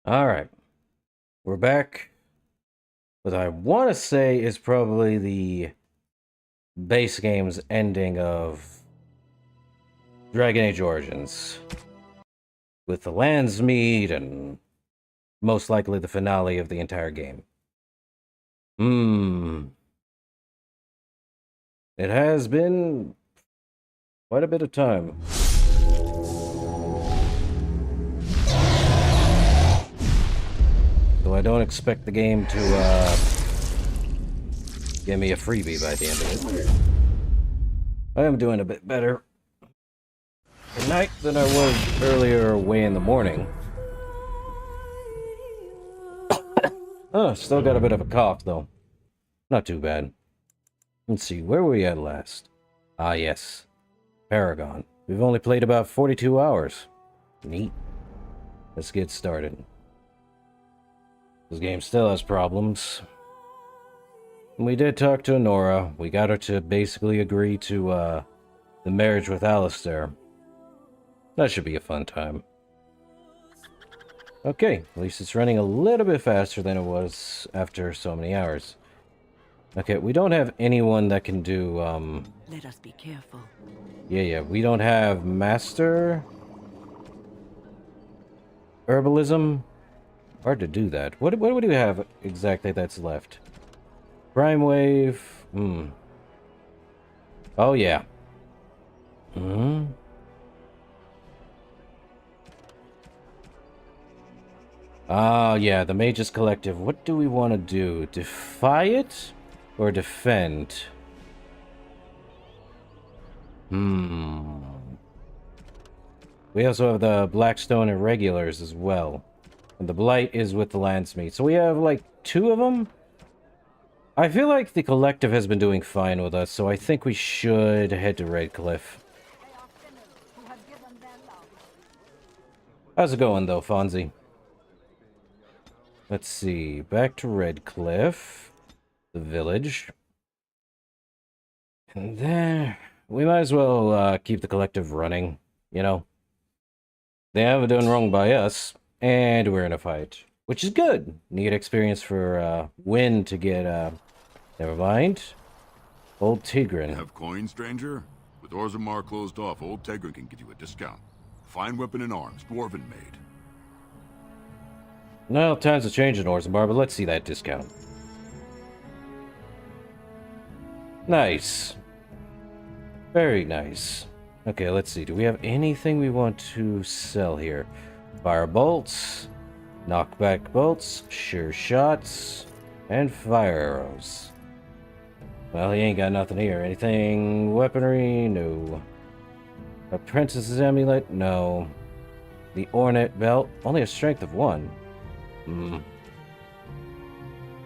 All right, we're back. What I want to say is probably the base game's ending of Dragon Age Origins, with the LANDSMEET and most likely the finale of the entire game. It has been quite a bit of time. So I don't expect the game to give me a freebie by the end of it. I am doing a bit better at night than I was earlier way in the morning. Oh, still got a bit of a cough though. Not too bad. Let's see, where were we at last? Ah yes, Paragon. We've only played about 42 hours. Neat. Let's get started. This game still has problems. We did talk to Nora. We got her to basically agree to the marriage with Alistair. That should be a fun time. Okay, at least it's running a little bit faster than it was after so many hours. Okay, we don't have anyone that can do, Let us be careful. Yeah, we don't have Master Herbalism. Hard to do that. What do we have exactly that's left? Prime Wave. Oh, yeah. Ah, yeah, the Mages Collective. What do we want to do? Defy it? Or defend? We also have the Blackstone Irregulars as well. And the Blight is with the LANDSMEET. So we have, like, 2 of them? I feel like the Collective has been doing fine with us, so I think we should head to Redcliffe. How's it going, though, Fonzie? Let's see. Back to Redcliffe. The village. And then we might as well keep the Collective running, you know? They haven't done wrong by us, and we're in a fight. Which is good. Need experience for Win to get, never mind. Old Tigran. Have coins, stranger? With Orzammar closed off, Old Tigran can give you a discount. Fine weapon and arms, dwarven made. No, times have changed in Orzammar, but let's see that discount. Nice. Very nice. Okay, let's see. Do we have anything we want to sell here? Fire bolts, knockback bolts, sure shots, and fire arrows. Well, he ain't got nothing here. Anything weaponry? No. Apprentice's amulet? No. The ornate belt? Only a strength of 1.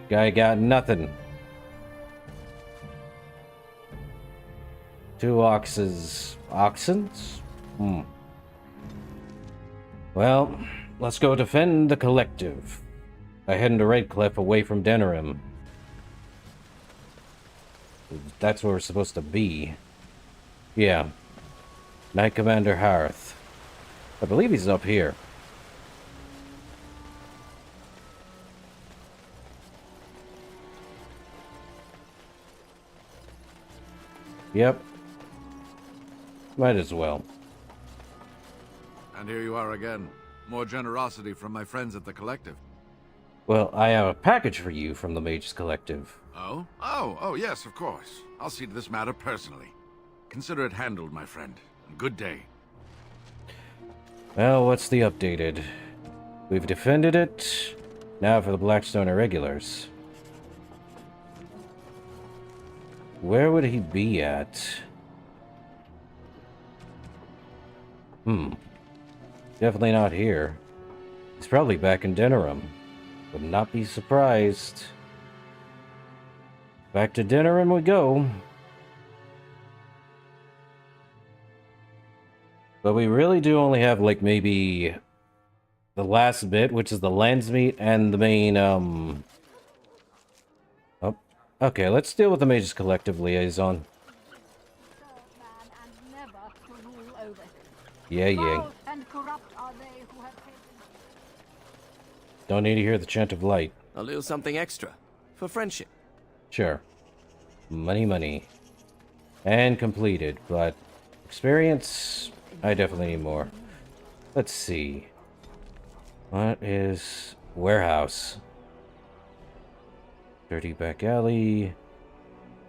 Guy got nothing. 2 oxes. Oxens? Well, let's go defend the Collective. I head into Redcliffe away from Denerim. That's where we're supposed to be. Yeah. Knight Commander Harth. I believe he's up here. Yep. Might as well. And here you are again. More generosity from my friends at the Collective. Well, I have a package for you from the Mages Collective. Oh? Oh, yes, of course. I'll see to this matter personally. Consider it handled, my friend. And good day. Well, what's the updated? We've defended it. Now for the Blackstone Irregulars. Where would he be at? Definitely not here. He's probably back in Denerim. Would not be surprised. Back to Denerim we go. But we really do only have, like, maybe the last bit, which is the LANDSMEET and the main, Oh, okay, let's deal with the Mages Collective liaison. Yeah. Don't need to hear the chant of light. A little something extra. For friendship. Sure. Money. And completed, but experience, I definitely need more. Let's see. What is warehouse? Dirty back alley.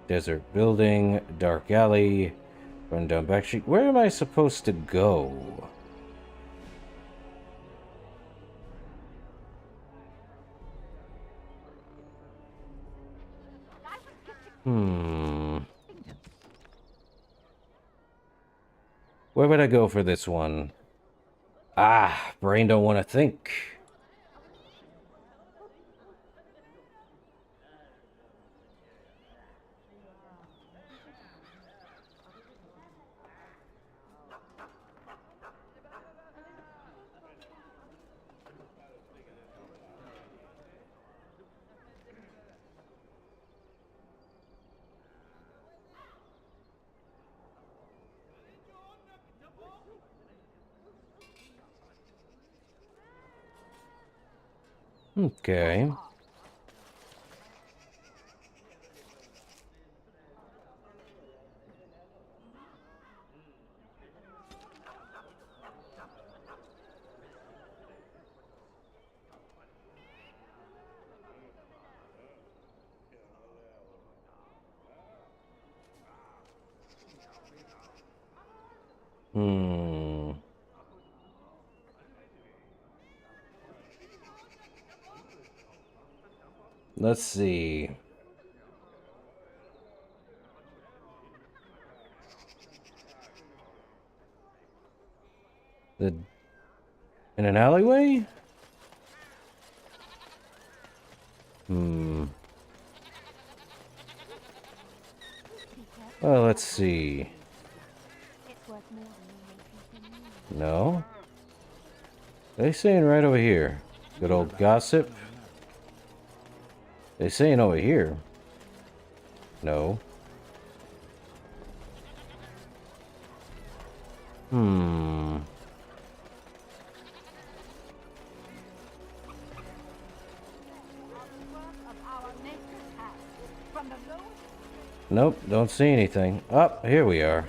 Desert building, dark alley, run down back street. Where am I supposed to go? Where would I go for this one? Ah, brain don't want to think. Okay. Hmm. Let's see. In an alleyway? Well, let's see. No? They saying right over here. Good old gossip. They saying over here. No. Nope, don't see anything. Oh, here we are.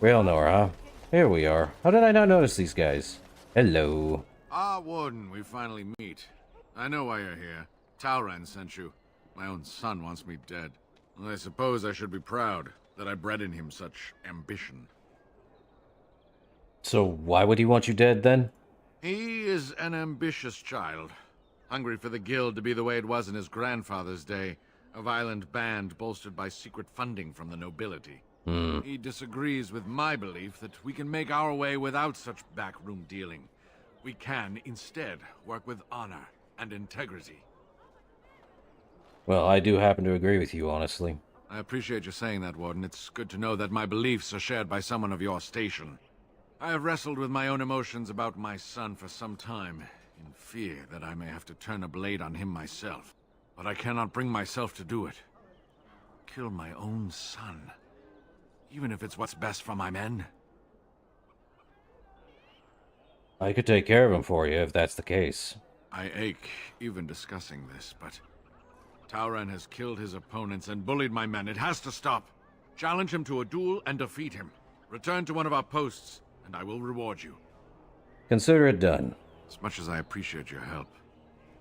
Rail Nora, huh? Here we are. How did I not notice these guys? Hello. Ah, Warden, we finally meet. I know why you're here. Talran sent you. My own son wants me dead. I suppose I should be proud that I bred in him such ambition. So why would he want you dead then? He is an ambitious child. Hungry for the guild to be the way it was in his grandfather's day. A violent band bolstered by secret funding from the nobility. He disagrees with my belief that we can make our way without such backroom dealing. We can, instead, work with honor and integrity. Well, I do happen to agree with you, honestly. I appreciate you saying that, Warden. It's good to know that my beliefs are shared by someone of your station. I have wrestled with my own emotions about my son for some time, in fear that I may have to turn a blade on him myself. But I cannot bring myself to do it. Kill my own son. Even if it's what's best for my men. I could take care of him for you if that's the case. I ache even discussing this, but Talran has killed his opponents and bullied my men. It has to stop. Challenge him to a duel and defeat him. Return to one of our posts, and I will reward you. Consider it done. As much as I appreciate your help,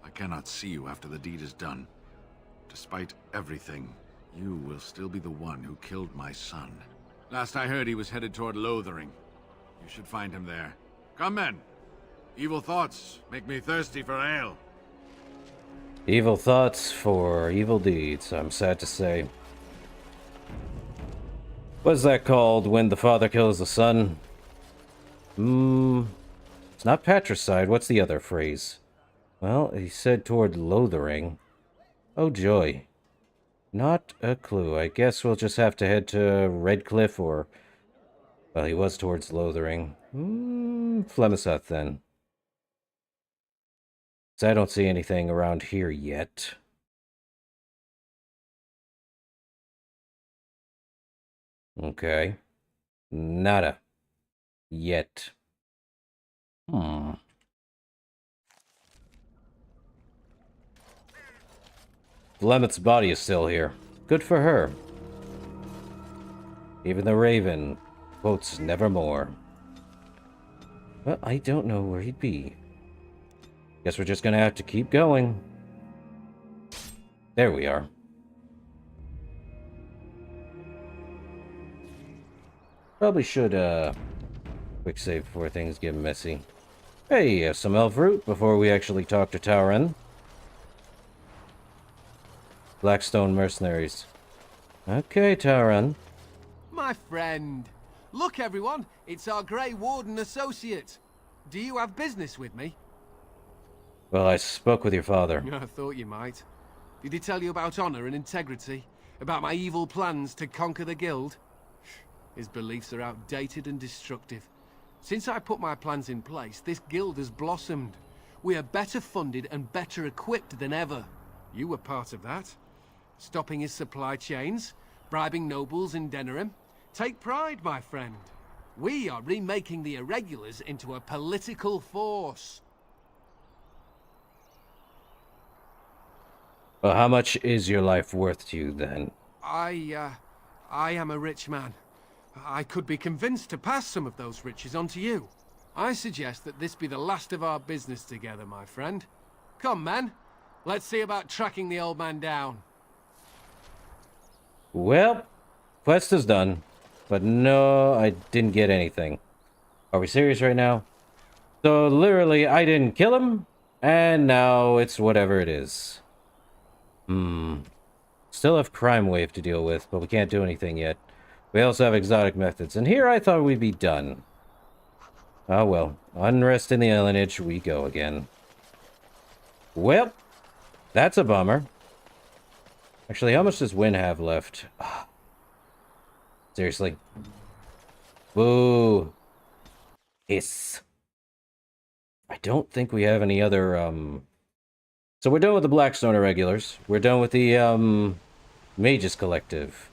I cannot see you after the deed is done. Despite everything, you will still be the one who killed my son. Last I heard, he was headed toward Lothering. You should find him there. Come, men. Evil thoughts make me thirsty for ale. Evil thoughts for evil deeds, I'm sad to say. What's that called when the father kills the son? It's not patricide. What's the other phrase? Well, he said toward Lothering. Oh joy. Not a clue. I guess we'll just have to head to Redcliffe or... Well, he was towards Lothering. Flemethut then. 'Cause I don't see anything around here yet. Okay. Nada. Yet. Flemeth's body is still here. Good for her. Even the Raven quotes nevermore. Well, I don't know where he'd be. Guess we're just gonna have to keep going. There we are. Probably should, quick save before things get messy. Hey, some elf root before we actually talk to Tauren. Blackstone mercenaries. Okay, Tauren. My friend. Look, everyone, it's our Grey Warden associate. Do you have business with me? Well, I spoke with your father. I thought you might. Did he tell you about honor and integrity? About my evil plans to conquer the guild? His beliefs are outdated and destructive. Since I put my plans in place, this guild has blossomed. We are better funded and better equipped than ever. You were part of that. Stopping his supply chains, bribing nobles in Denerim. Take pride, my friend. We are remaking the Irregulars into a political force. Well, how much is your life worth to you, then? I am a rich man. I could be convinced to pass some of those riches on to you. I suggest that this be the last of our business together, my friend. Come, man. Let's see about tracking the old man down. Well, quest is done. But no, I didn't get anything. Are we serious right now? So, literally, I didn't kill him, and now it's whatever it is. Still have Crime Wave to deal with, but we can't do anything yet. We also have exotic methods, and here I thought we'd be done. Oh well, unrest in the alienage, we go again. Well, that's a bummer. Actually, how much does Win have left? Seriously. Boo. Hiss. I don't think we have any other, So we're done with the Blackstone Irregulars. We're done with the, Mages Collective.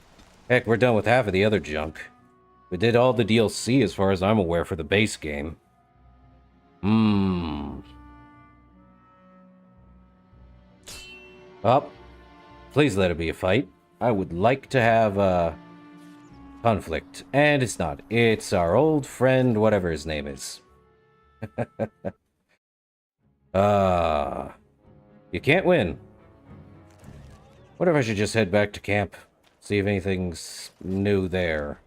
Heck, we're done with half of the other junk. We did all the DLC as far as I'm aware for the base game. Oh, please let it be a fight. I would like to have a conflict. And it's not. It's our old friend, whatever his name is. You can't win. What if I should just head back to camp? See if anything's new there.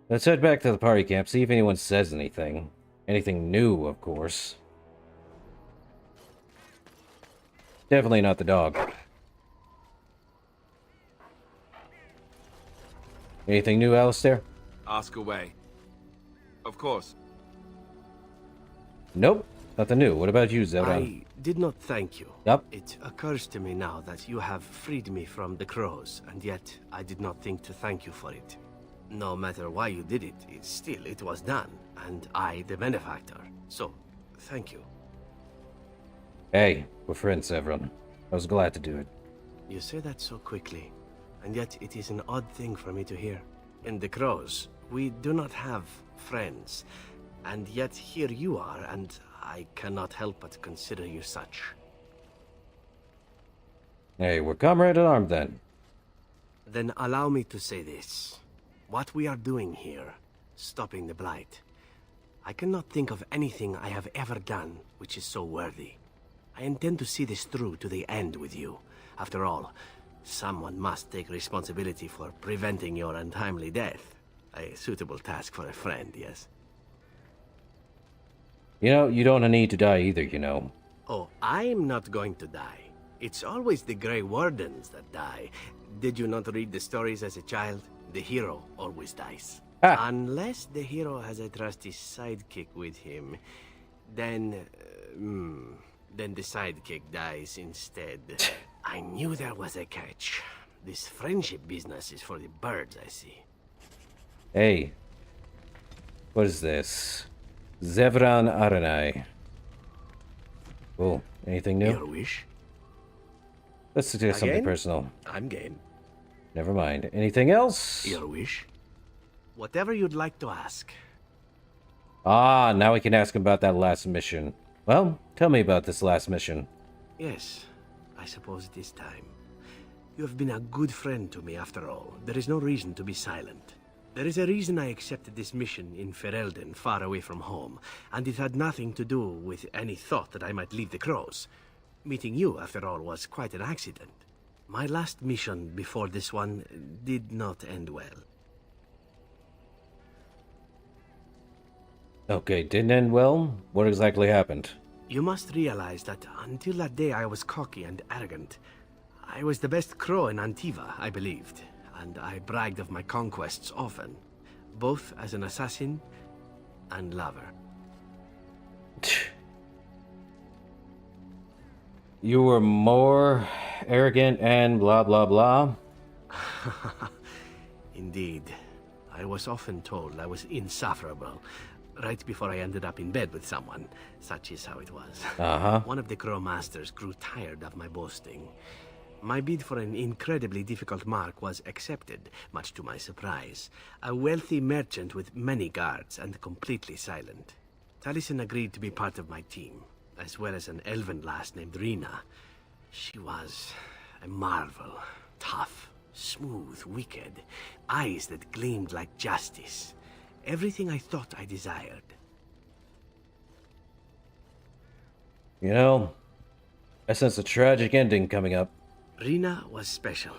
Let's head back to the party camp, see if anyone says anything. Anything new, of course. Definitely not the dog. Anything new, Alistair? Ask away. Of course. Nope. Nothing new. What about you, Zevran? I did not thank you. Yep. It occurs to me now that you have freed me from the crows, and yet I did not think to thank you for it. No matter why you did it, it was done, and I the benefactor. So, thank you. Hey, we're friends, Zevran. I was glad to do it. You say that so quickly, and yet it is an odd thing for me to hear. In the crows, we do not have friends, and yet here you are, and I cannot help but consider you such. Hey, we're comrade at arms then. Then allow me to say this. What we are doing here, stopping the Blight, I cannot think of anything I have ever done which is so worthy. I intend to see this through to the end with you. After all, someone must take responsibility for preventing your untimely death. A suitable task for a friend, yes? You know, you don't need to die either, you know. Oh, I'm not going to die. It's always the Grey Wardens that die. Did you not read the stories as a child? The hero always dies. Ah. Unless the hero has a trusty sidekick with him, then the sidekick dies instead. I knew there was a catch. This friendship business is for the birds, I see. Hey. What is this? Zevran Aranai. Cool. Anything new? Your wish? Let's do something Again? personal. I'm game. Never mind. Anything else? Your wish? Whatever you'd like to ask. Ah, now we can ask him about that last mission. Well, tell me about this last mission. Yes, I suppose it is time. You have been a good friend to me after all. There is no reason to be silent. There is a reason I accepted this mission in Ferelden, far away from home, and it had nothing to do with any thought that I might leave the crows. Meeting you, after all, was quite an accident. My last mission before this one did not end well. Okay, didn't end well? What exactly happened? You must realize that until that day I was cocky and arrogant. I was the best crow in Antiva, I believed, and I bragged of my conquests often, both as an assassin and lover. You were more arrogant and blah blah blah. Indeed. I was often told I was insufferable, right before I ended up in bed with someone. Such is how it was. Uh-huh. One of the crow masters grew tired of my boasting. My bid for an incredibly difficult mark was accepted, much to my surprise. A wealthy merchant with many guards and completely silent. Taliesin agreed to be part of my team, as well as an elven lass named Rina. She was a marvel. Tough, smooth, wicked. Eyes that gleamed like justice. Everything I thought I desired. You know, I sense a tragic ending coming up. Rina was special.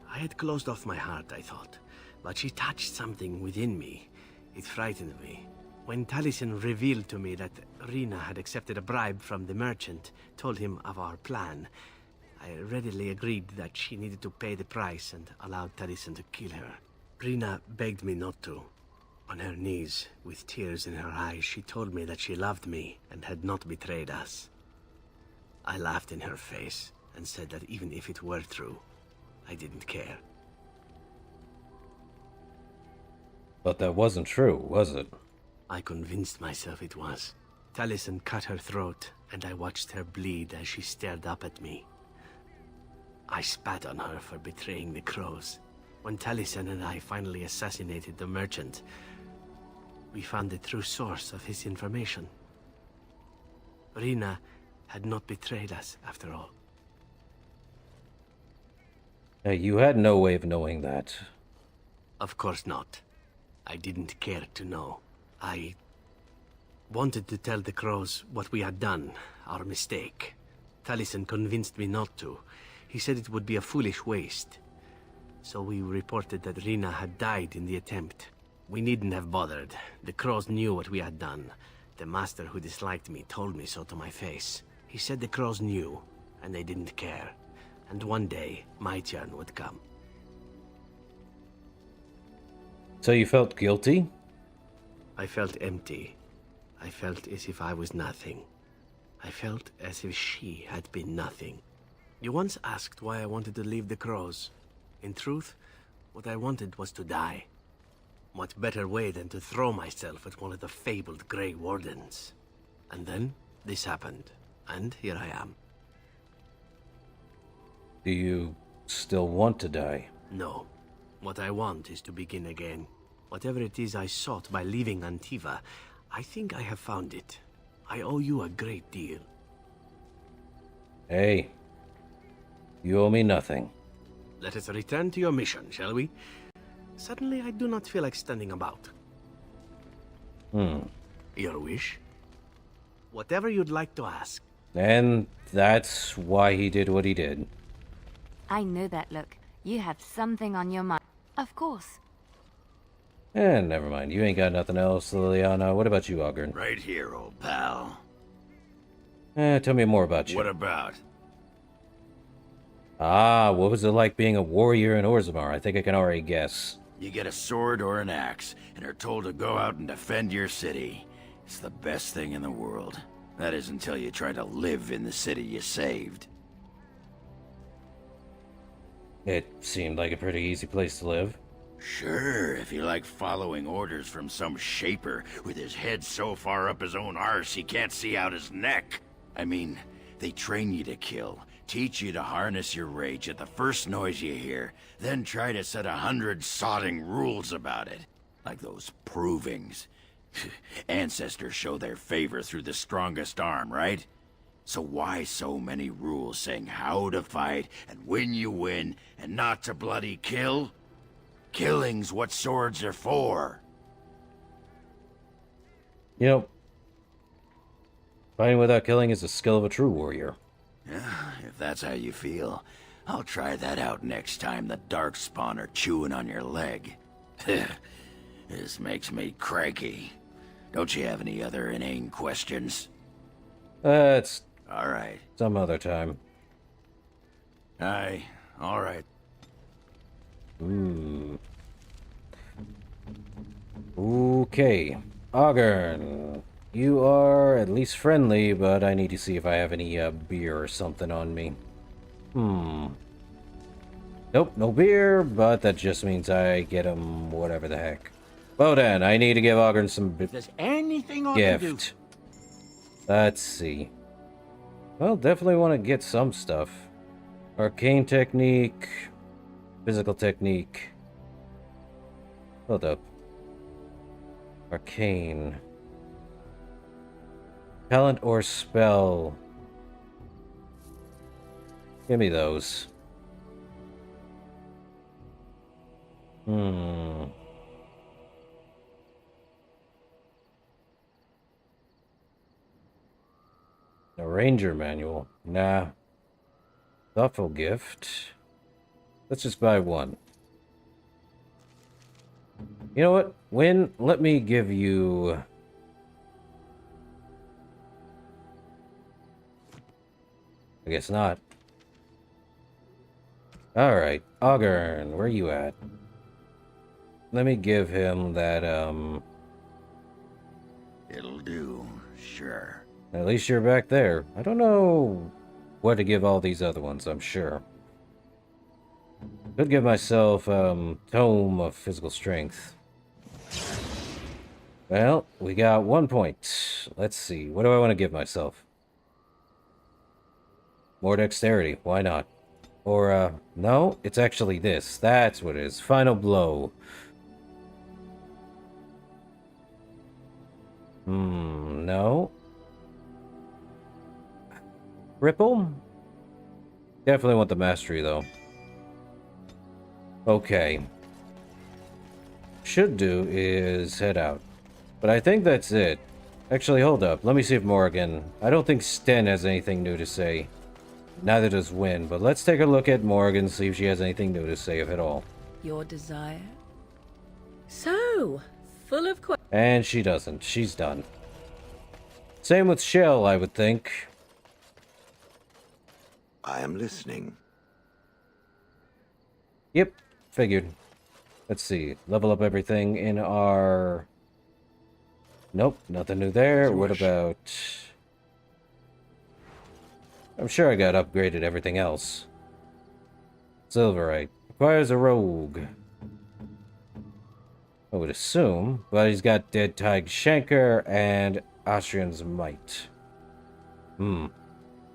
I had closed off my heart, I thought. But she touched something within me. It frightened me. When Taliesin revealed to me that Rina had accepted a bribe from the merchant, told him of our plan, I readily agreed that she needed to pay the price and allowed Taliesin to kill her. Rina begged me not to. On her knees, with tears in her eyes, she told me that she loved me and had not betrayed us. I laughed in her face and said that even if it were true, I didn't care. But that wasn't true, was it? I convinced myself it was. Taliesin cut her throat, and I watched her bleed as she stared up at me. I spat on her for betraying the crows. When Taliesin and I finally assassinated the merchant, we found the true source of his information. Rina had not betrayed us, after all. You had no way of knowing that. Of course not. I didn't care to know. I wanted to tell the crows what we had done, our mistake. Taliesin convinced me not to. He said it would be a foolish waste. So we reported that Rina had died in the attempt. We needn't have bothered. The crows knew what we had done. The master who disliked me told me so to my face. He said the crows knew, and they didn't care. And one day, my turn would come. So you felt guilty? I felt empty. I felt as if I was nothing. I felt as if she had been nothing. You once asked why I wanted to leave the crows. In truth, what I wanted was to die. What better way than to throw myself at one of the fabled Grey Wardens? And then, this happened. And here I am. Do you still want to die? No. What I want is to begin again. Whatever it is I sought by leaving Antiva, I think I have found it. I owe you a great deal. Hey, you owe me nothing. Let us return to your mission, shall we? Suddenly, I do not feel like standing about. Your wish? Whatever you'd like to ask. And that's why he did what he did. I know that look. You have something on your mind. Of course. Never mind. You ain't got nothing else, Liliana. What about you, Ogren? Right here, old pal. Tell me more about you. What about? What was it like being a warrior in Orzammar? I think I can already guess. You get a sword or an axe, and are told to go out and defend your city. It's the best thing in the world. That is until you try to live in the city you saved. It seemed like a pretty easy place to live. Sure, if you like following orders from some shaper with his head so far up his own arse he can't see out his neck. I mean, they train you to kill, teach you to harness your rage at the first noise you hear, then try to set 100 sodding rules about it. Like those provings. Ancestors show their favor through the strongest arm, right? So why so many rules saying how to fight, and when you win, and not to bloody kill? Killing's what swords are for. You know, fighting without killing is the skill of a true warrior. Yeah, if that's how you feel. I'll try that out next time the darkspawn are chewing on your leg. This makes me cranky. Don't you have any other inane questions? It's All right. some other time. Aye, all right. Okay. Ogren. You are at least friendly, but I need to see if I have any beer or something on me. Nope, no beer, but that just means I get him whatever the heck. Well then, I need to give Ogren some There's anything I can do. gift. Let's see. Well, definitely want to get some stuff. Arcane technique. Physical technique. Hold up. Arcane. Talent or spell. Give me those. A ranger manual. Nah. Thoughtful gift. Let's just buy one. You know what? Win, let me give you... I guess not. Alright, Ogren, where you at? Let me give him that, It'll do, sure. At least you're back there. I don't know what to give all these other ones, I'm sure. Could give myself, Tome of Physical Strength. Well, we got 1 point. Let's see, what do I want to give myself? More dexterity, why not? Or, no, it's actually this. That's what it is. Final blow. No. Ripple? Definitely want the mastery, though. Okay. Should do is head out. But I think that's it. Actually, hold up. Let me see if Morgan... I don't think Sten has anything new to say. Neither does Win, but let's take a look at Morgan, see if she has anything new to say, if at all. Your desire? So, full of questions. And she doesn't. She's done. Same with Shell, I would think. I am listening. Yep, figured. Let's see. Level up everything in our... Nope, nothing new there. What about... I'm sure I got upgraded everything else. Silverite. Requires a rogue. I would assume, but he's got Dead Tig Shanker and Austrian's Might.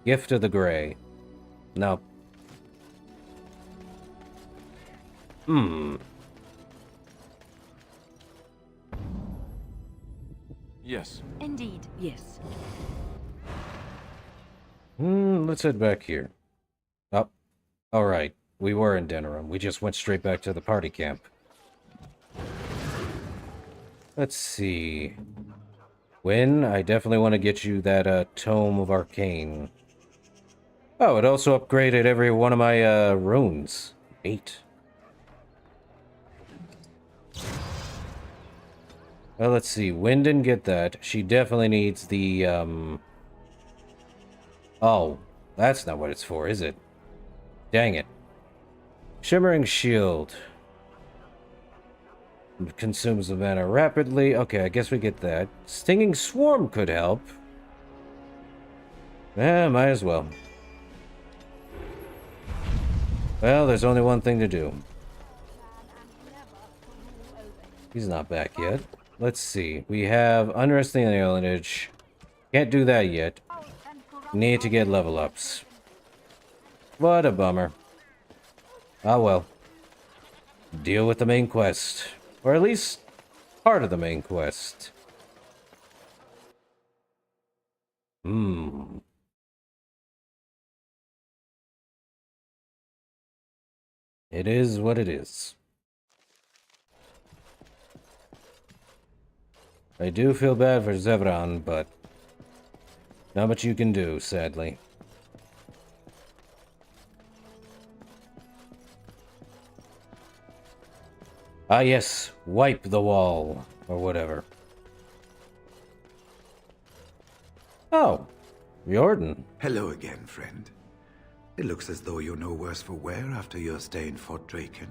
Gift of the Grey. No. Yes. Indeed. Yes. Let's head back here. Oh, alright. We were in Denerim. We just went straight back to the party camp. Let's see. Win, I definitely want to get you that Tome of Arcane. Oh, it also upgraded every one of my runes. Neat. Well, let's see. Win didn't get that. She definitely needs the, Oh, that's not what it's for, is it? Dang it. Shimmering Shield. Consumes the mana rapidly. Okay, I guess we get that. Stinging Swarm could help. Yeah, might as well. Well, there's only one thing to do. He's not back yet. Let's see. We have Unresting Alienage. Can't do that yet. Need to get level ups. What a bummer. Ah well. Deal with the main quest. Or at least part of the main quest. It is what it is. I do feel bad for Zevran, but not much you can do, sadly. Ah, yes. Wipe the wall. Or whatever. Oh. Jordan. Hello again, friend. It looks as though you're no worse for wear after your stay in Fort Draken.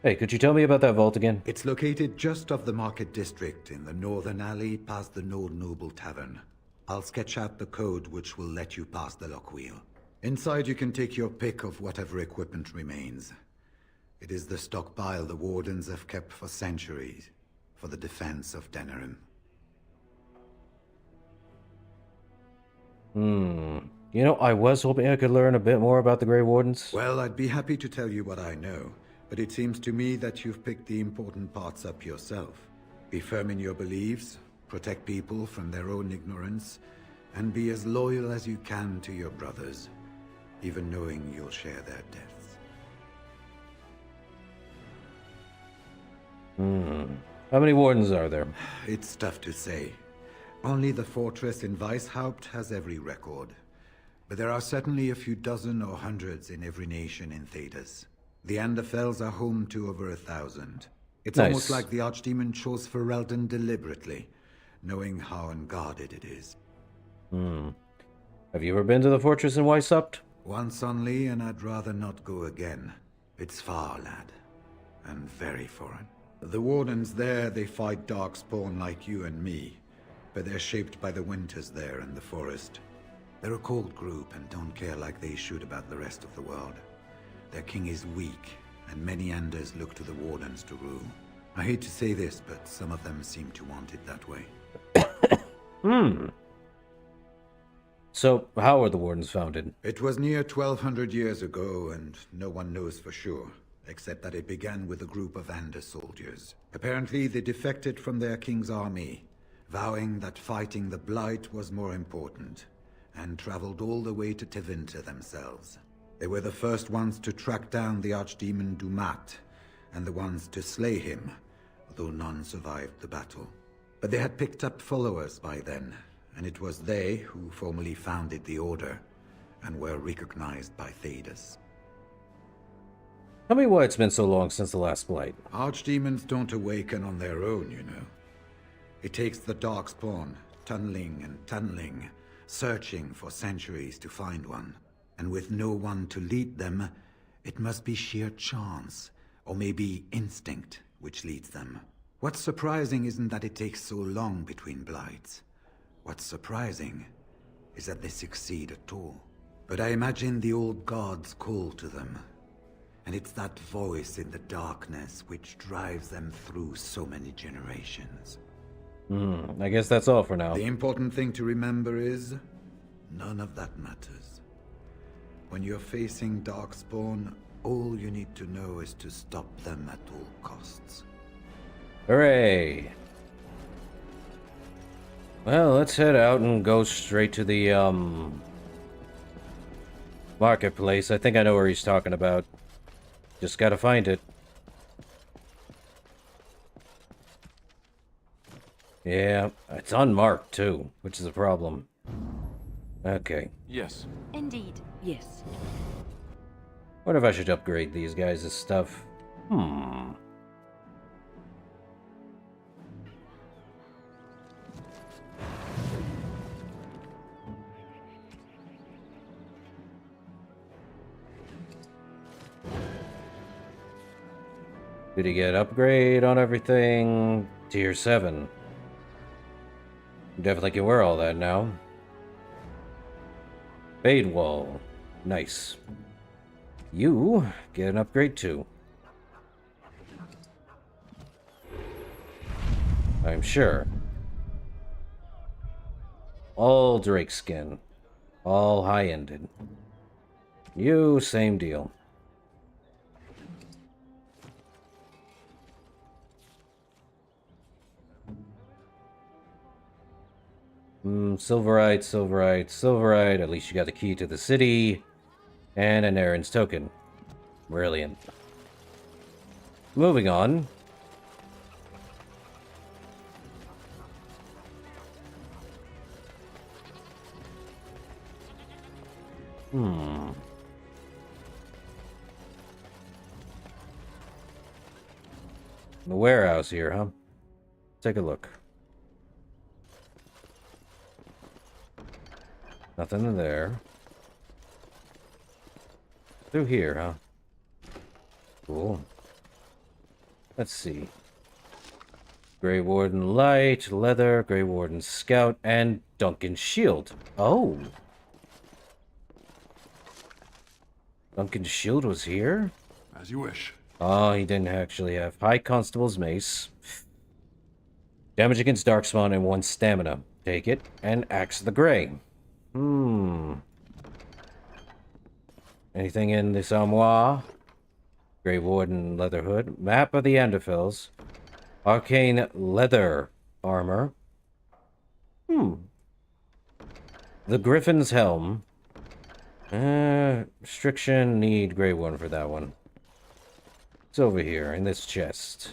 Hey, could you tell me about that vault again? It's located just off the Market District in the northern alley past the Old Noble Tavern. I'll sketch out the code which will let you pass the lock wheel. Inside you can take your pick of whatever equipment remains. It is the stockpile the Wardens have kept for centuries, for the defense of Denerim. You know, I was hoping I could learn a bit more about the Grey Wardens. Well, I'd be happy to tell you what I know, but it seems to me that you've picked the important parts up yourself. Be firm in your beliefs, protect people from their own ignorance, and be as loyal as you can to your brothers, even knowing you'll share their deaths. How many Wardens are there? It's tough to say. Only the fortress in Weishaupt has every record. But there are certainly a few dozen or hundreds in every nation in Thedas. The Anderfells are home to over 1,000. It's Nice. almost like the Archdemon chose Ferelden deliberately, knowing how unguarded it is. Have you ever been to the fortress in Weishaupt? Once only, and I'd rather not go again. It's far, lad. And very foreign. The Wardens there, they fight Darkspawn like you and me. But they're shaped by the winters there in the forest. They're a cold group and don't care like they should about the rest of the world. Their king is weak, and many Anders look to the Wardens to rule. I hate to say this, but some of them seem to want it that way. So, how were the Wardens founded? It was near 1,200 years ago, and no one knows for sure, except that it began with a group of Anders soldiers. Apparently, they defected from their king's army, vowing that fighting the Blight was more important, and traveled all the way to Tevinter themselves. They were the first ones to track down the Archdemon Dumat, and the ones to slay him, although none survived the battle. But they had picked up followers by then, and it was they who formally founded the Order, and were recognized by Thedas. Tell me why it's been so long since the last Blight. Archdemons don't awaken on their own, you know. It takes the Darkspawn, tunneling and tunneling, searching for centuries to find one. And with no one to lead them, it must be sheer chance, or maybe instinct, which leads them. What's surprising isn't that it takes so long between Blights. What's surprising is that they succeed at all. But I imagine the old gods call to them. And it's that voice in the darkness which drives them through so many generations. I guess that's all for now. The important thing to remember is, none of that matters. When you're facing Darkspawn, all you need to know is to stop them at all costs. Hooray! Well, let's head out and go straight to the, marketplace. I think I know where he's talking about. Just gotta find it. Yeah, it's unmarked too, which is a problem. Okay. Yes. Indeed. Yes. What if I should upgrade these guys' stuff? Did he get upgrade on everything? Tier 7. Definitely can wear all that now. Fade wall. Nice. You get an upgrade too. I'm sure. All Drake skin. All high-ended. You, same deal. Silverite, Silverite, Silverite. At least you got the key to the city. And an Aaron's token. Brilliant. Moving on. The warehouse here, huh? Take a look. Nothing in there. Through here, huh? Cool. Let's see. Grey Warden Light, Leather, Grey Warden Scout, and Duncan's Shield. Oh! Duncan's Shield was here? As you wish. Oh, he didn't actually have High Constable's Mace. Damage against Darkspawn and 1 stamina. Take it, and Axe of the Grey. Anything in this armoire? Grey Warden Leather Hood. Map of the Anderfels. Arcane Leather Armor. The Griffin's Helm. Restriction, need Grey Warden for that one. It's over here, in this chest.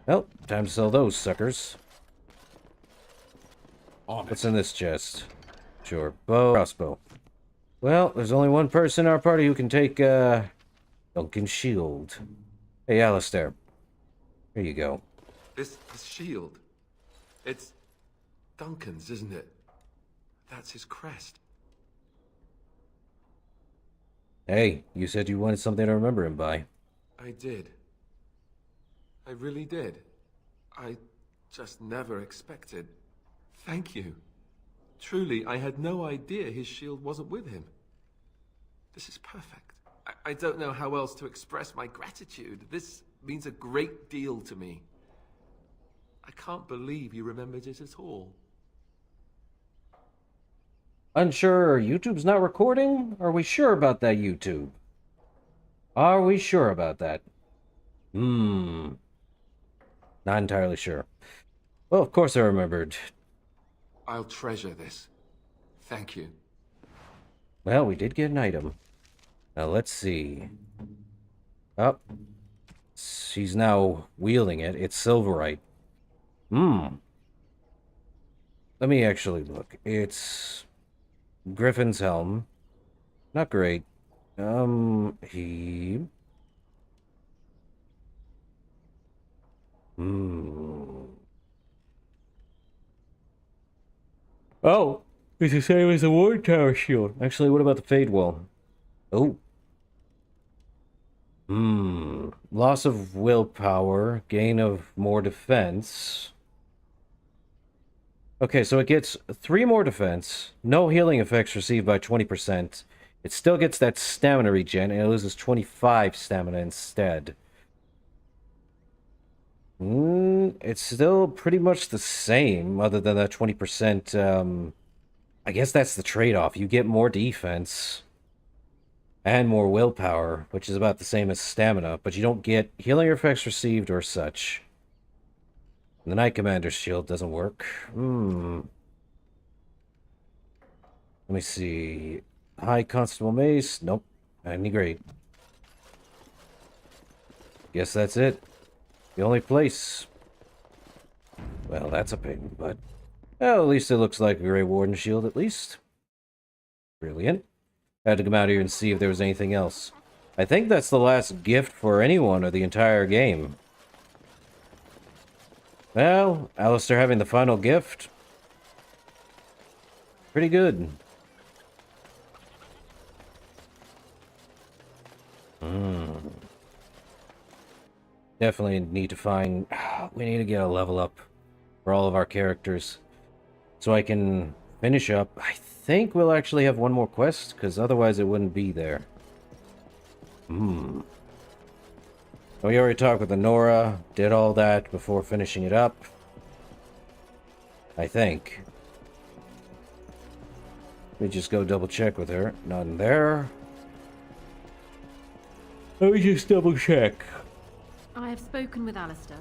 Well, time to sell those suckers. What's in this chest? Sure, bow, crossbow. Well, there's only one person in our party who can take, Duncan's Shield. Hey, Alistair. Here you go. This shield. It's Duncan's, isn't it? That's his crest. Hey, you said you wanted something to remember him by. I did. I really did. I just never expected. Thank you. Truly, I had no idea his shield wasn't with him. This is perfect. I don't know how else to express my gratitude. This means a great deal to me. I can't believe you remembered it at all. Unsure YouTube's not recording? Are we sure about that, YouTube? Are we sure about that? Not entirely sure. Well, of course I remembered. I'll treasure this. Thank you. Well, we did get an item. Now, let's see. Oh. She's now wielding it. It's Silverite. Let me actually look. It's Griffin's Helm. Not great. He... Oh, it's the same as the Ward Tower Shield. Actually, what about the Fade Wall? Oh. Loss of willpower, gain of more defense. Okay, so it gets 3 more defense, no healing effects received by 20%. It still gets that stamina regen, and it loses 25 stamina instead. It's still pretty much the same, other than that 20%, I guess that's the trade-off. You get more defense and more willpower, which is about the same as stamina, but you don't get healing effects received or such. The Knight Commander's Shield doesn't work. Let me see. High Constable Mace. Nope. Any grade. Guess that's it. The only place. Well, that's a pain, but... well, at least it looks like a Grey Warden Shield, at least. Brilliant. Had to come out here and see if there was anything else. I think that's the last gift for anyone of the entire game. Well, Alistair having the final gift. Pretty good. Definitely need to find... we need to get a level up for all of our characters. So I can finish up. I think we'll actually have one more quest, because otherwise it wouldn't be there. We already talked with Nora, did all that before finishing it up. I think. Let me just go double check with her. None there. Let me just double check. I have spoken with Alistair.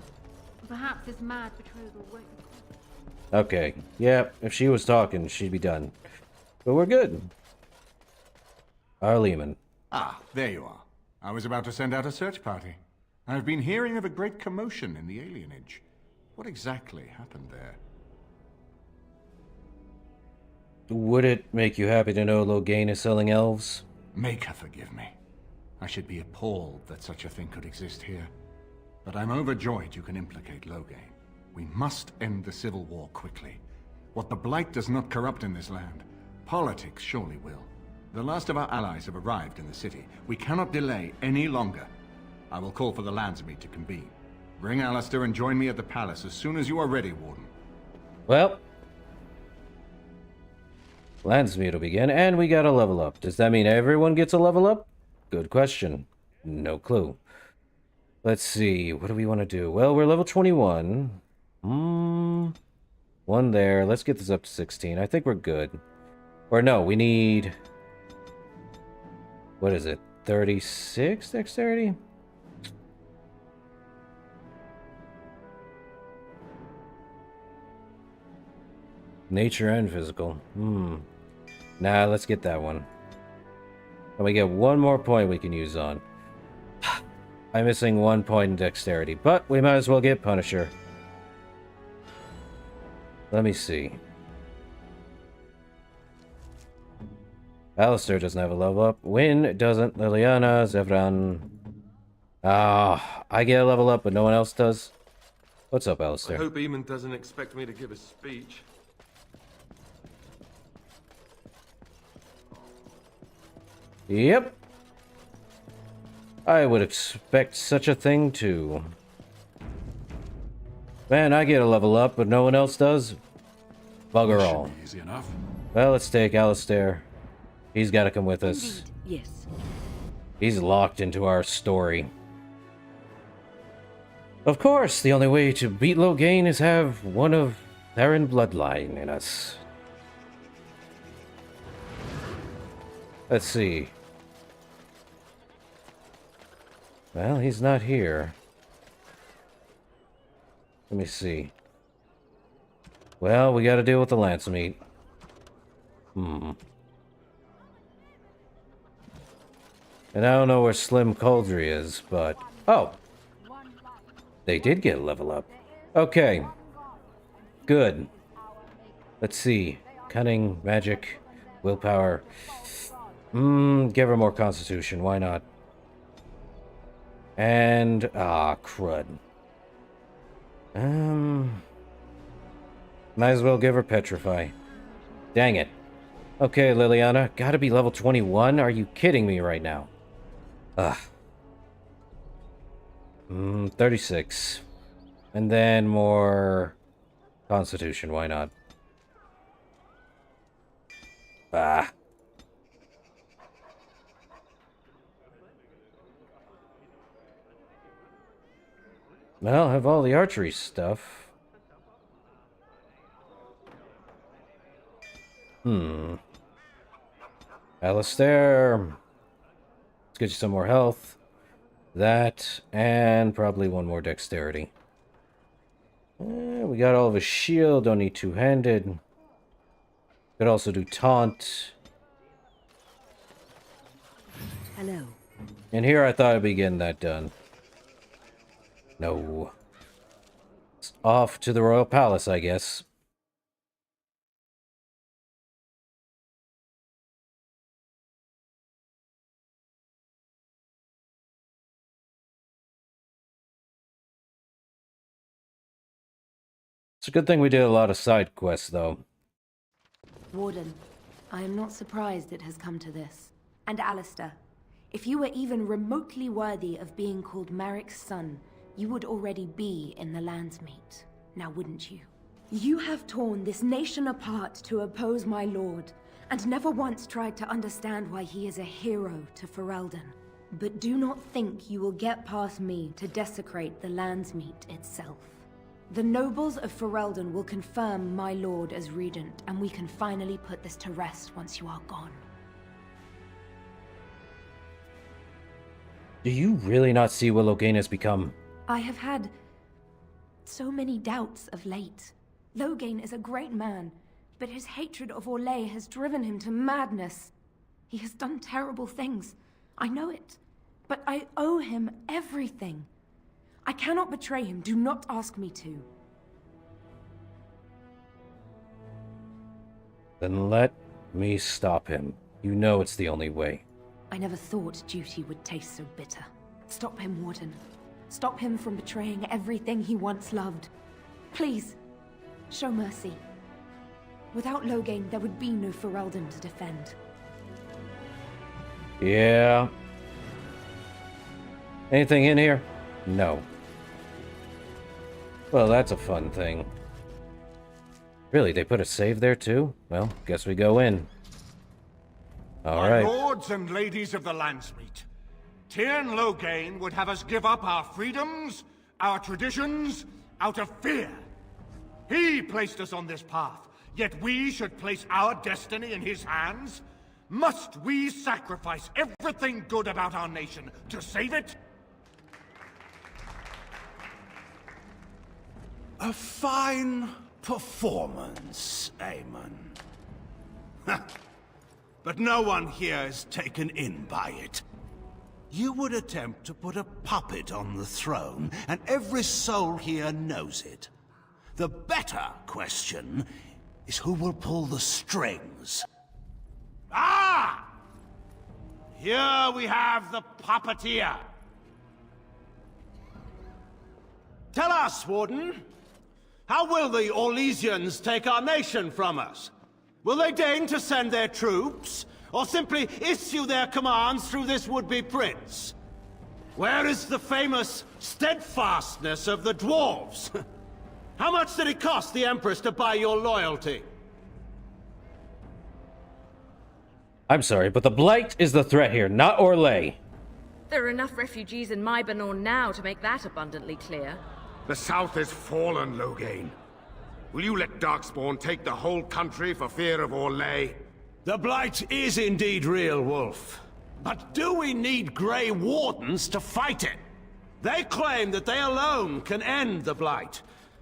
Perhaps this mad betrothal won't be... Okay. Yeah, if she was talking, she'd be done. But we're good. Our Lehman. Ah, there you are. I was about to send out a search party. I've been hearing of a great commotion in the alienage. What exactly happened there? Would it make you happy to know Loghain is selling elves? Make her forgive me. I should be appalled that such a thing could exist here. but I'm overjoyed you can implicate Loghain. We must end the civil war quickly. What the Blight does not corrupt in this land, politics surely will. The last of our allies have arrived in the city. We cannot delay any longer. I will call for the LANDSMEET to convene. Bring Alistair and join me at the palace as soon as you are ready, Warden. Well, LANDSMEET will begin, and we got a level up. Does that mean everyone gets a level up? Good question. No clue. Let's see. What do we want to do? Well, we're level 21. One there. Let's get this up to 16. I think we're good. Or no, we need... What is it? 36 dexterity? Nature and physical. Nah, let's get that one. And we get one more point we can use on. I'm missing 1 point in dexterity, but we might as well get Punisher. Let me see. Alistair doesn't have a level up. Wynn doesn't. Liliana, Zevran. I get a level up, but no one else does. What's up, Alistair? I hope Eamon doesn't expect me to give a speech. Yep. I would expect such a thing too. Man, I get a level up, but no one else does. Bugger all. Easy enough. Well, let's take Alistair. He's got to come with us. Indeed, yes. He's locked into our story. Of course, the only way to beat Loghain is have one of Theron bloodline in us. Let's see. Well, he's not here. Let me see. Well, we gotta deal with the LANDSMEET. And I don't know where Slim Coldry is, but... Oh! They did get a level up. Okay. Good. Let's see. Cunning, magic, willpower. Give her more constitution, why not? And... crud. Might as well give her petrify. Dang it. Okay, Liliana, gotta be level 21? Are you kidding me right now? 36. And then more... Constitution, why not? Well, I have all the archery stuff. Alistair. Let's get you some more health. That, and probably one more dexterity. We got all of his shield, don't need two-handed. Could also do taunt. Hello. And here I thought I'd be getting that done. No. It's off to the Royal Palace, I guess. It's a good thing we did a lot of side quests, though. Warden, I am not surprised it has come to this. And Alistair, if you were even remotely worthy of being called Marik's son, you would already be in the LANDSMEET, now wouldn't you? You have torn this nation apart to oppose my lord, and never once tried to understand why he is a hero to Ferelden. But do not think you will get past me to desecrate the LANDSMEET itself. The nobles of Ferelden will confirm my lord as regent, and we can finally put this to rest once you are gone. Do you really not see what Loghain has become? I have had so many doubts of late. Loghain is a great man, but his hatred of Orlais has driven him to madness. He has done terrible things. I know it. But I owe him everything. I cannot betray him. Do not ask me to. Then let me stop him. You know it's the only way. I never thought duty would taste so bitter. Stop him, Warden. Stop him from betraying everything he once loved. Please, show mercy. Without Loghain, there would be no Ferelden to defend. Yeah. Anything in here? No. Well, that's a fun thing. Really, they put a save there too? Well, guess we go in. Alright. My lords and ladies of the Landsmeet, Tyrn Loghain would have us give up our freedoms, our traditions, out of fear. He placed us on this path, yet we should place our destiny in his hands? Must we sacrifice everything good about our nation to save it? A fine performance, Aemon. But no one here is taken in by it. You would attempt to put a puppet on the throne, and every soul here knows it. The better question is who will pull the strings. Ah! Here we have the puppeteer. Tell us, Warden, how will the Orlesians take our nation from us? Will they deign to send their troops, or simply issue their commands through this would-be prince? Where is the famous steadfastness of the dwarves? How much did it cost the Empress to buy your loyalty? I'm sorry, but the Blight is the threat here, not Orlais. There are enough refugees in Mybanor now to make that abundantly clear. The South is fallen, Loghain. Will you let Darkspawn take the whole country for fear of Orlais? The Blight is indeed real, Wolf. But do we need Grey Wardens to fight it? They claim that they alone can end the Blight,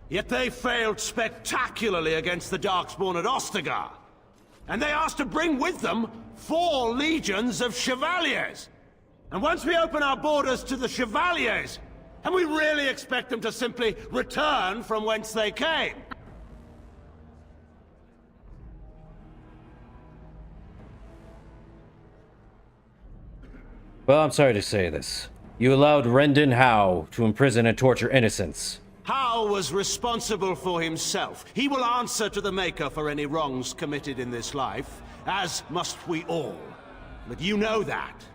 yet they failed spectacularly against the Darkspawn at Ostagar. And they asked to bring with them 4 legions of Chevaliers. And once we open our borders to the Chevaliers, and we really expect them to simply return from whence they came? Well, I'm sorry to say this. You allowed Rendon Howe to imprison and torture innocents. Howe was responsible for himself. He will answer to the Maker for any wrongs committed in this life, as must we all. But you know that.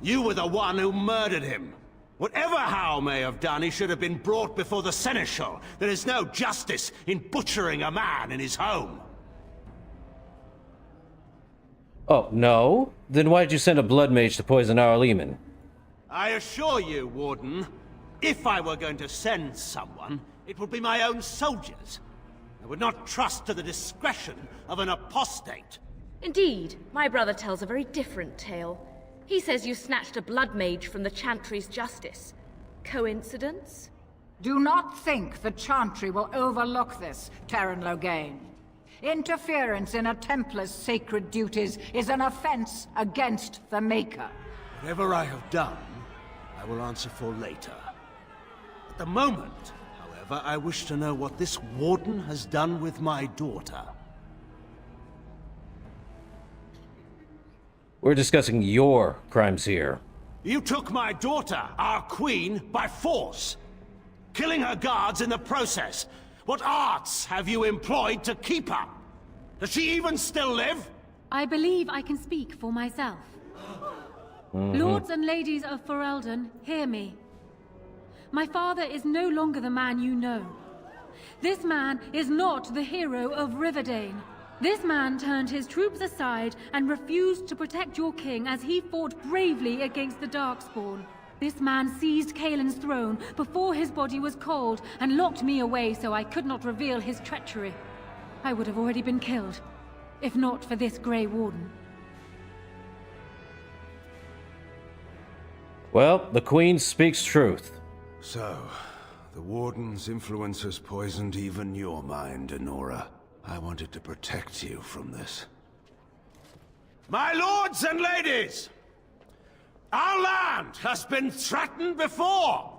You were the one who murdered him. Whatever Howe may have done, he should have been brought before the Seneschal. There is no justice in butchering a man in his home. Oh, no? Then why did you send a blood mage to poison our Lehman? I assure you, Warden, if I were going to send someone, it would be my own soldiers. I would not trust to the discretion of an apostate. Indeed, my brother tells a very different tale. He says you snatched a blood mage from the Chantry's justice. Coincidence? Do not think the Chantry will overlook this, Tyrn Loghain. Interference in a Templar's sacred duties is an offense against the Maker. Whatever I have done, I will answer for later. At the moment, however, I wish to know what this Warden has done with my daughter. We're discussing your crimes here. You took my daughter, our queen, by force, killing her guards in the process. What arts have you employed to keep her? Does she even still live? I believe I can speak for myself. Lords and ladies of Ferelden, hear me. My father is no longer the man you know. This man is not the hero of Riverdane. This man turned his troops aside and refused to protect your king as he fought bravely against the Darkspawn. This man seized Kaelin's throne before his body was cold and locked me away so I could not reveal his treachery. I would have already been killed, if not for this Grey Warden. Well, the Queen speaks truth. So, the Warden's influence has poisoned even your mind, Enora. I wanted to protect you from this. My lords and ladies! Our land has been threatened before!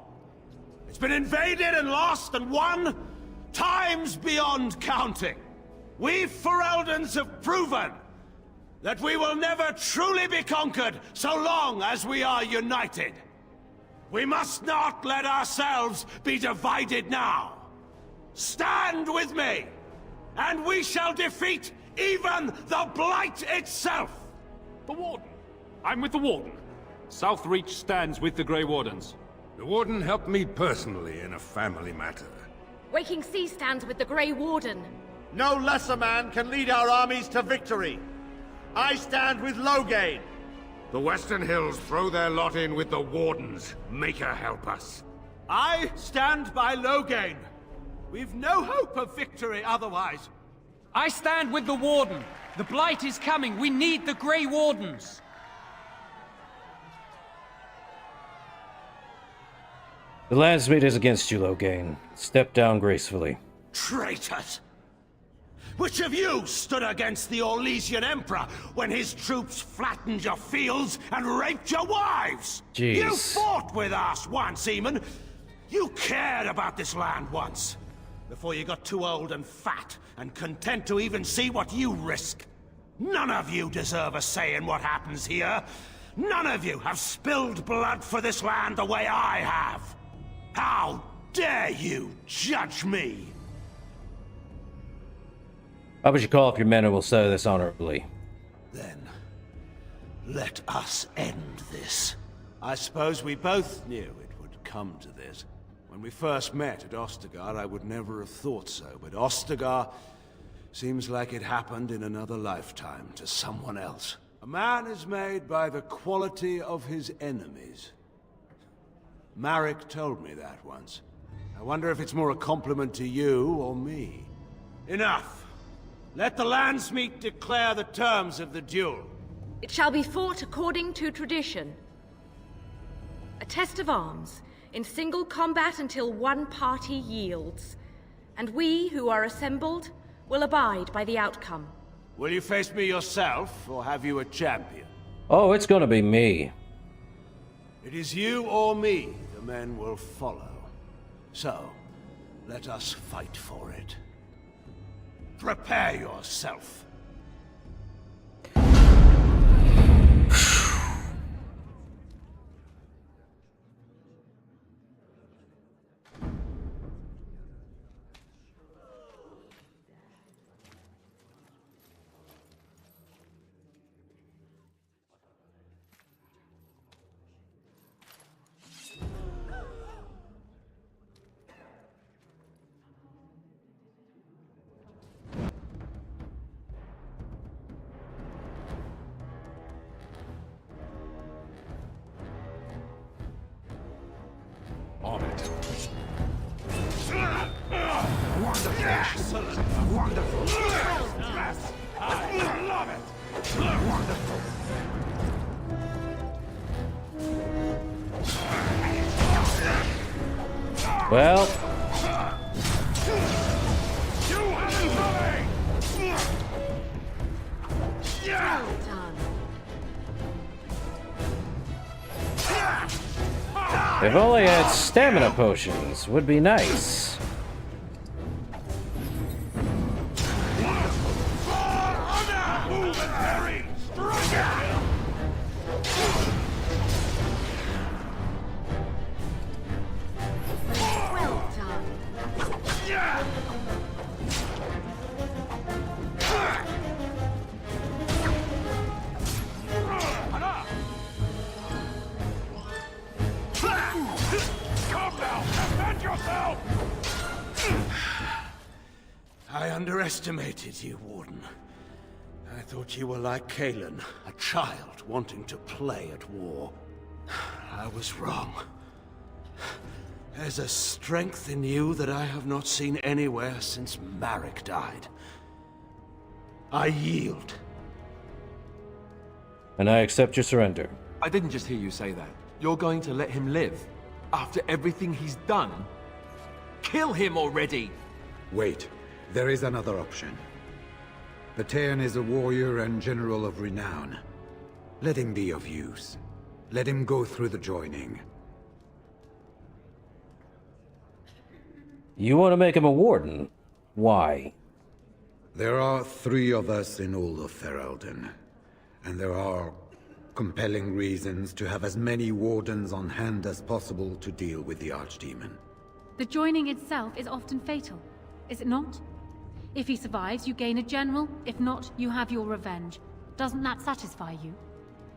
It's been invaded and lost and won times beyond counting. We Fereldans have proven that we will never truly be conquered so long as we are united. We must not let ourselves be divided now. Stand with me, and we shall defeat even the Blight itself! The Warden. I'm with the Warden. Southreach stands with the Grey Wardens. The Warden helped me personally in a family matter. Waking Sea stands with the Grey Warden. No lesser man can lead our armies to victory. I stand with Loghain. The Western Hills throw their lot in with the Wardens. Make her help us. I stand by Loghain. We've no hope of victory otherwise. I stand with the Warden. The Blight is coming. We need the Grey Wardens. The Landsmeet is against you, Loghain. Step down gracefully. Traitors! Which of you stood against the Orlesian Emperor when his troops flattened your fields and raped your wives? Jeez. You fought with us once, Eamon. You cared about this land once. Before you got too old and fat and content to even see what you risk. None of you deserve a say in what happens here. None of you have spilled blood for this land the way I have. How dare you judge me? How about you call up your men and we'll settle this honorably? Then, let us end this. I suppose we both knew it would come to this. When we first met at Ostergard, I would never have thought so, but Ostergard seems like it happened in another lifetime to someone else. A man is made by the quality of his enemies. Marek told me that once. I wonder if it's more a compliment to you or me. Enough! Let the Landsmeet declare the terms of the duel. It shall be fought according to tradition. A test of arms, in single combat until one party yields. And we, who are assembled, will abide by the outcome. Will you face me yourself, or have you a champion? Oh, it's gonna be me. It is you or me the men will follow. So, let us fight for it. Prepare yourself. On it. Wonderful. Excellent. Wonderful. Yes. I love it. Wonderful. Well. You have it Well done. If only I had stamina potions, would be nice. Well done. I underestimated you, Warden. I thought you were like Kalen, a child wanting to play at war. I was wrong. There's a strength in you that I have not seen anywhere since Marek died. I yield. And I accept your surrender. I didn't just hear you say that. You're going to let him live? After everything he's done? Kill him already! Wait, there is another option. Patean is a warrior and general of renown. Let him be of use. Let him go through the joining. You want to make him a warden? Why? There are 3 of us in all of Ferelden, and there are Compelling reasons to have as many wardens on hand as possible to deal with the Archdemon. The joining itself is often fatal, is it not? If he survives, you gain a general. If not, you have your revenge. Doesn't that satisfy you?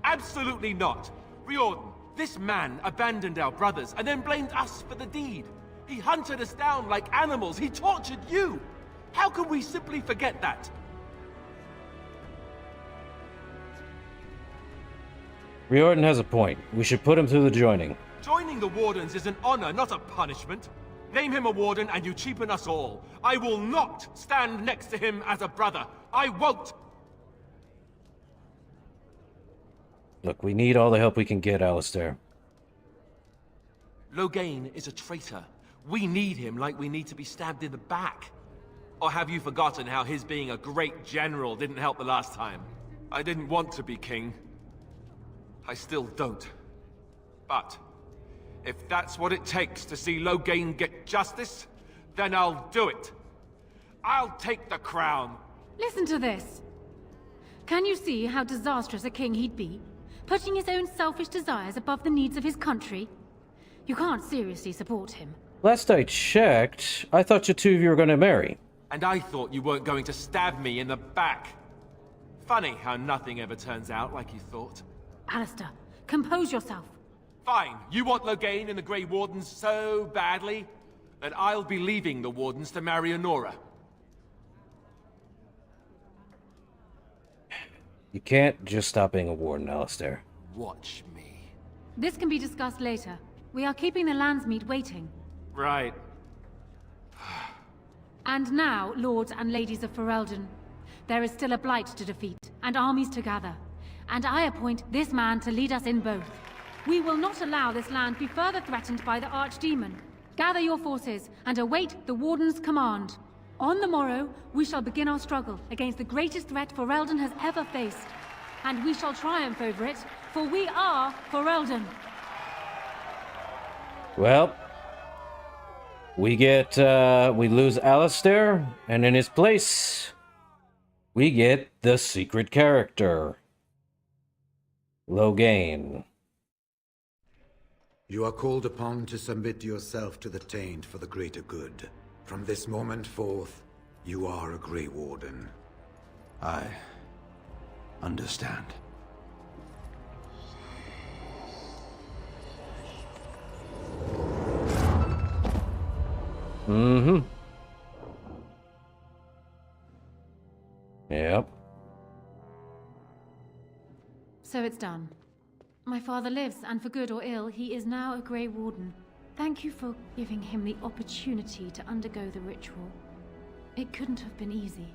Absolutely not! Riordan, this man abandoned our brothers and then blamed us for the deed. He hunted us down like animals. He tortured you! How can we simply forget that? Riordan has a point. We should put him through the joining. Joining the Wardens is an honor, not a punishment. Name him a Warden and you cheapen us all. I will not stand next to him as a brother. I won't! Look, we need all the help we can get, Alistair. Loghain is a traitor. We need him like we need to be stabbed in the back. Or have you forgotten how his being a great general didn't help the last time? I didn't want to be king. I still don't. But if that's what it takes to see Loghain get justice, then I'll do it. I'll take the crown. Listen to this. Can you see how disastrous a king he'd be? Putting his own selfish desires above the needs of his country? You can't seriously support him. Last I checked, I thought you two of you were going to marry. And I thought you weren't going to stab me in the back. Funny how nothing ever turns out like you thought. Alistair, compose yourself. Fine, you want Loghain and the Grey Wardens so badly? Then I'll be leaving the Wardens to marry Honora. You can't just stop being a warden, Alistair. Watch me. This can be discussed later. We are keeping the LANDSMEET waiting. Right. And now, lords and ladies of Ferelden, there is still a blight to defeat, and armies to gather. And I appoint this man to lead us in both. We will not allow this land be further threatened by the Archdemon. Gather your forces, and await the Warden's command. On the morrow, we shall begin our struggle against the greatest threat Ferelden has ever faced. And we shall triumph over it, for we are Ferelden. Well, we lose Alistair, and in his place, we get the secret character. Loghain. You are called upon to submit yourself to the Taint for the greater good. From this moment forth, you are a Grey Warden. I understand. Mm-hmm. Yep. So it's done. My father lives, and for good or ill, he is now a Grey Warden. Thank you for giving him the opportunity to undergo the ritual. It couldn't have been easy.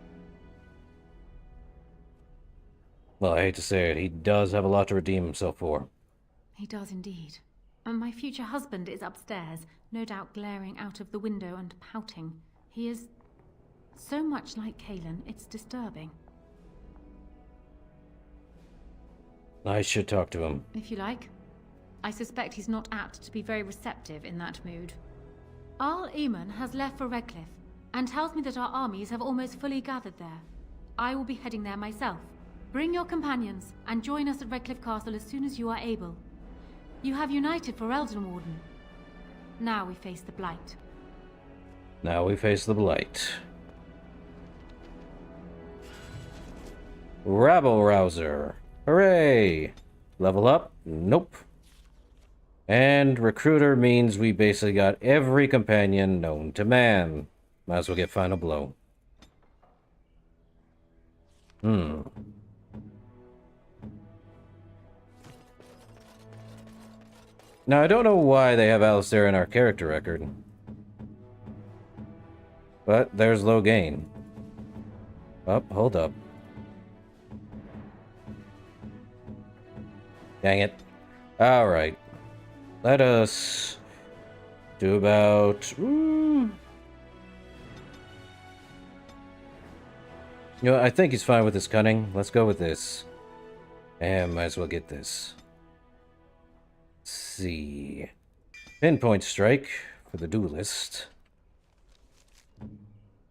Well, I hate to say it, he does have a lot to redeem himself for. He does indeed. And my future husband is upstairs, no doubt glaring out of the window and pouting. He is so much like Cailan, it's disturbing. I should talk to him. If you like. I suspect he's not apt to be very receptive in that mood. Arl Eamon has left for Redcliffe, and tells me that our armies have almost fully gathered there. I will be heading there myself. Bring your companions, and join us at Redcliffe Castle as soon as you are able. You have united Ferelden, Warden. Now we face the Blight. Now we face the Blight. Rabble Rouser. Hooray! Level up? Nope. And Recruiter means we basically got every companion known to man. Might as well get Final Blow. Now, I don't know why they have Alistair in our character record. But there's Loghain. Oh, hold up. Dang it. Alright. Let us do about... You know, I think he's fine with his cunning. Let's go with this. And might as well get this. Let's see. Pinpoint strike for the duelist.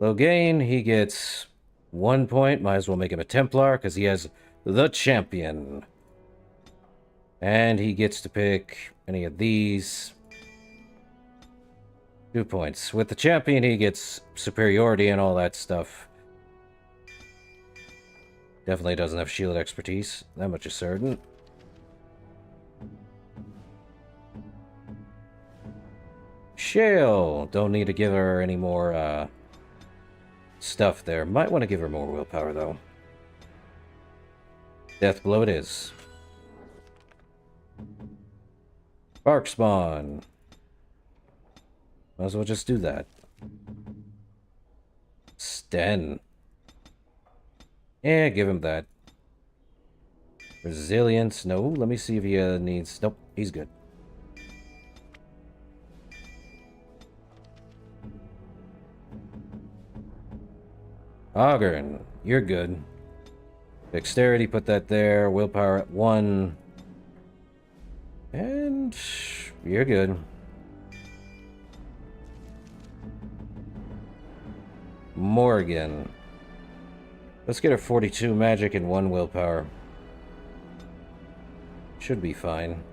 Loghain, he gets 1 point. Might as well make him a Templar because he has the champion. And he gets to pick any of these. 2 points. With the champion, he gets superiority and all that stuff. Definitely doesn't have shield expertise. That much is certain. Shale! Don't need to give her any more, stuff there. Might want to give her more willpower, though. Death blow it is. Bark spawn. Might as well just do that. Sten. Yeah, give him that. Resilience. No, let me see if he needs... Nope, he's good. Ogren, you're good. Dexterity, put that there. Willpower at 1. And you're good. Morgan. Let's get her 42 magic and 1 willpower. Should be fine.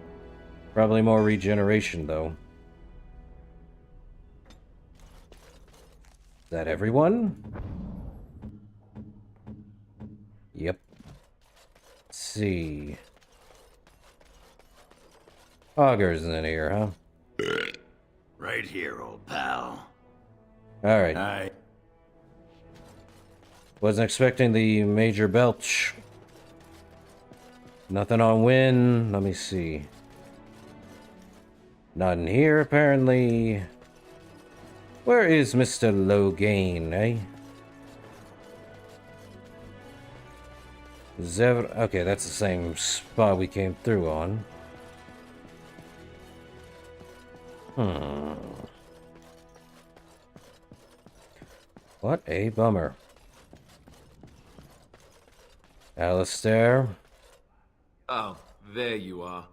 Probably more regeneration, though. Is that everyone? Yep. Let's see. Augur's in here, huh? Right here, old pal. Alright. Wasn't expecting the major belch. Nothing on win. Let me see. Nothing here, apparently. Where is Mr. Logain, eh? Okay, that's the same spot we came through on. What a bummer. Alistair. Oh, there you are.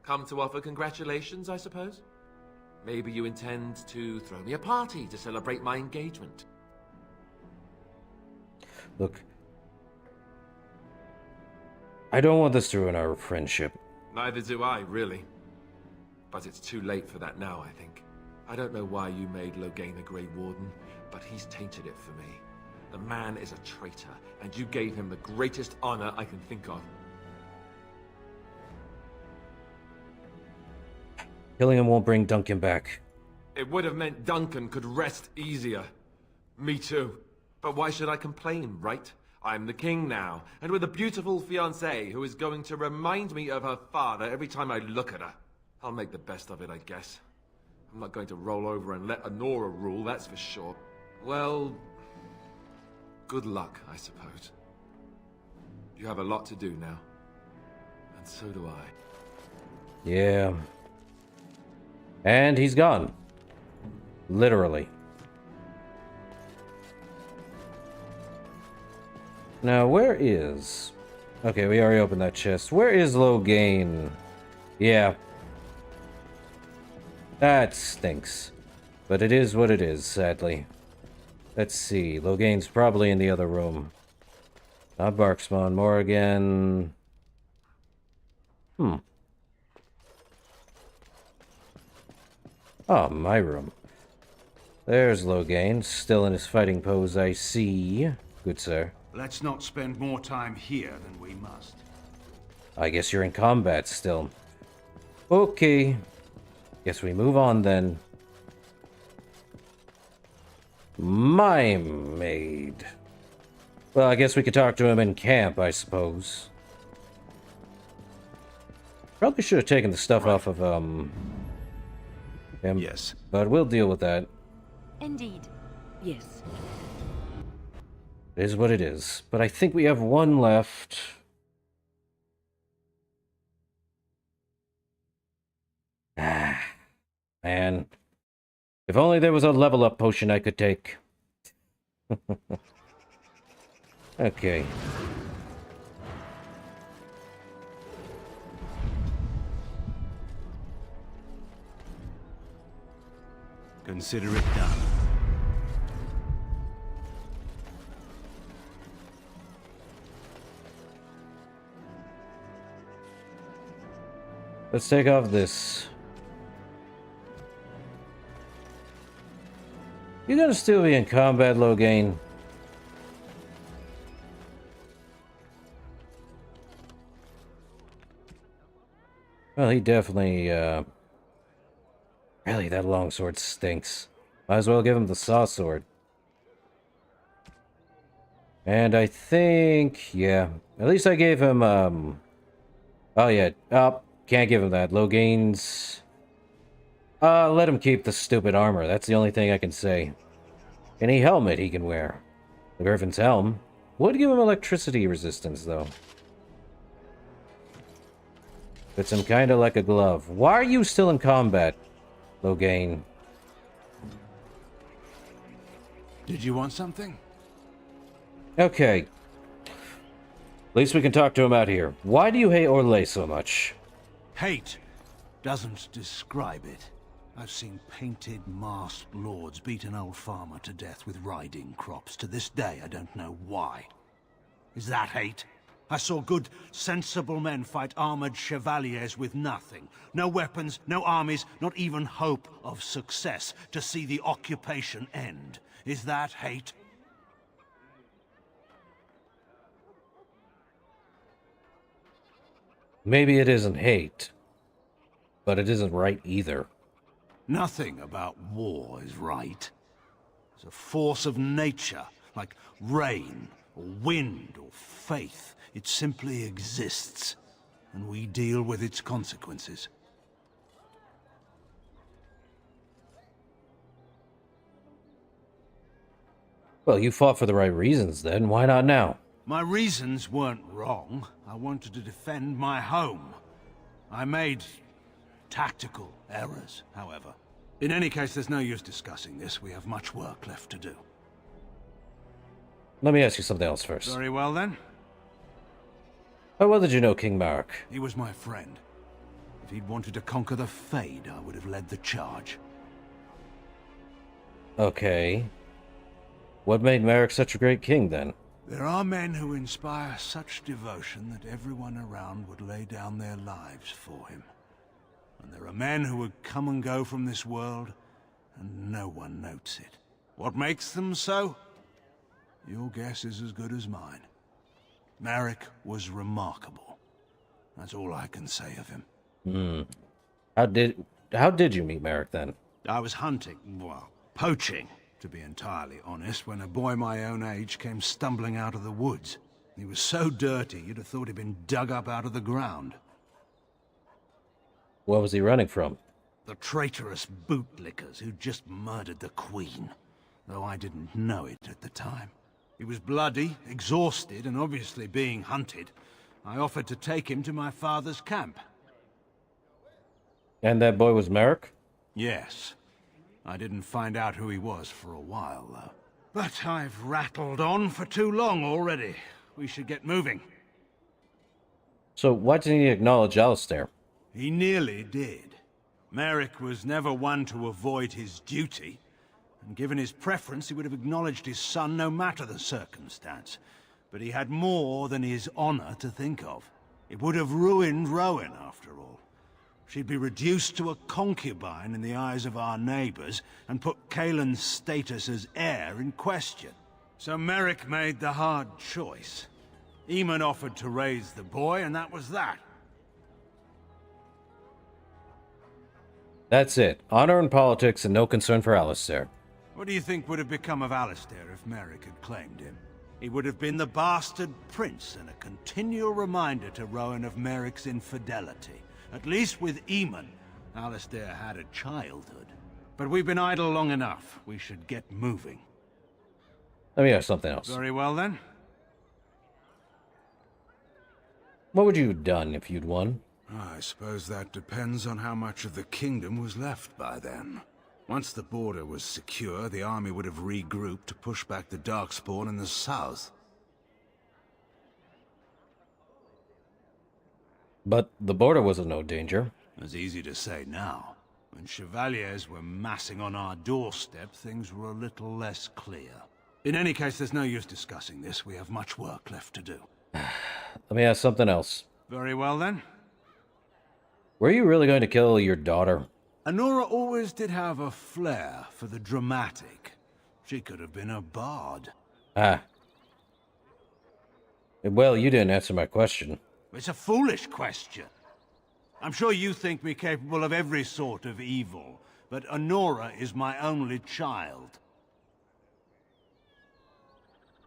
Come to offer congratulations, I suppose? Maybe you intend to throw me a party to celebrate my engagement. Look. I don't want this to ruin our friendship. Neither do I, really. But it's too late for that now, I think. I don't know why you made Logain a Grey Warden, but he's tainted it for me. The man is a traitor, and you gave him the greatest honor I can think of. Killing him won't bring Duncan back. It would have meant Duncan could rest easier. Me too. But why should I complain, right? I'm the king now, and with a beautiful fiancée who is going to remind me of her father every time I look at her. I'll make the best of it, I guess. I'm not going to roll over and let Honora rule, that's for sure. Well, good luck, I suppose. You have a lot to do now. And so do I. Yeah. And he's gone. Literally. Now, where is... Okay, we already opened that chest. Where is Logain? Yeah. That stinks. But it is what it is, sadly. Let's see. Logain's probably in the other room. Not Barkspawn. Morgan. Oh, my room. There's Logain. Still in his fighting pose, I see. Good sir. Let's not spend more time here than we must. I guess you're in combat still. Okay. Guess we move on then. My maid. Well, I guess we could talk to him in camp, I suppose. Probably should have taken the stuff off of, him. Yes. But we'll deal with that. Indeed. Yes. It is what it is. But I think we have one left. Man. If only there was a level up potion I could take. Okay. Consider it done. Let's take off this. You're gonna still be in combat, Logain. Well, he definitely, really, that longsword stinks. Might as well give him the saw sword. And I think, yeah, at least I gave him, oh yeah, can't give him that. Logain's, let him keep the stupid armor. That's the only thing I can say. Any helmet he can wear. The Griffin's helm would give him electricity resistance, though. Fits him kinda like a glove. Why are you still in combat, Logain? Did you want something? Okay. At least we can talk to him out here. Why do you hate Orlais so much? Hate doesn't describe it. I've seen painted, masked lords beat an old farmer to death with riding crops. To this day, I don't know why. Is that hate? I saw good, sensible men fight armored chevaliers with nothing. No weapons, no armies, not even hope of success to see the occupation end. Is that hate? Maybe it isn't hate, but it isn't right either. Nothing about war is right. It's a force of nature, like rain, or wind, or faith. It simply exists, and we deal with its consequences. Well, you fought for the right reasons then. Why not now? My reasons weren't wrong. I wanted to defend my home. I made tactical errors, however. In any case, there's no use discussing this. We have much work left to do. Let me ask you something else first. Very well, then. How well did you know King Marek? He was my friend. If he'd wanted to conquer the Fade, I would have led the charge. Okay. What made Marek such a great king, then? There are men who inspire such devotion that everyone around would lay down their lives for him. And there are men who would come and go from this world, and no one notes it. What makes them so? Your guess is as good as mine. Marek was remarkable. That's all I can say of him. How did you meet Marek, then? I was hunting, well, poaching, to be entirely honest, when a boy my own age came stumbling out of the woods. He was so dirty, you'd have thought he'd been dug up out of the ground. What was he running from? The traitorous bootlickers who'd just murdered the Queen, though I didn't know it at the time. He was bloody, exhausted, and obviously being hunted. I offered to take him to my father's camp. And that boy was Marek? Yes. I didn't find out who he was for a while, though. But I've rattled on for too long already. We should get moving. So why didn't he acknowledge Alistair? He nearly did. Marek was never one to avoid his duty. And given his preference, he would have acknowledged his son no matter the circumstance. But he had more than his honor to think of. It would have ruined Rowan, after all. She'd be reduced to a concubine in the eyes of our neighbors, and put Kaelin's status as heir in question. So Marek made the hard choice. Eamon offered to raise the boy, and that was that. That's it. Honor and politics and no concern for Alistair. What do you think would have become of Alistair if Marek had claimed him? He would have been the bastard prince and a continual reminder to Rowan of Marek's infidelity. At least with Eamon, Alistair had a childhood. But we've been idle long enough. We should get moving. Let me ask something else. Very well, then. What would you have done if you'd won? I suppose that depends on how much of the kingdom was left by then. Once the border was secure, the army would have regrouped to push back the Darkspawn in the south. But the border was in no danger. It's easy to say now. When chevaliers were massing on our doorstep, things were a little less clear. In any case, there's no use discussing this. We have much work left to do. Let me ask something else. Very well, then. Were you really going to kill your daughter? Honora always did have a flair for the dramatic. She could have been a bard. Ah. Well, you didn't answer my question. It's a foolish question. I'm sure you think me capable of every sort of evil, but Honora is my only child.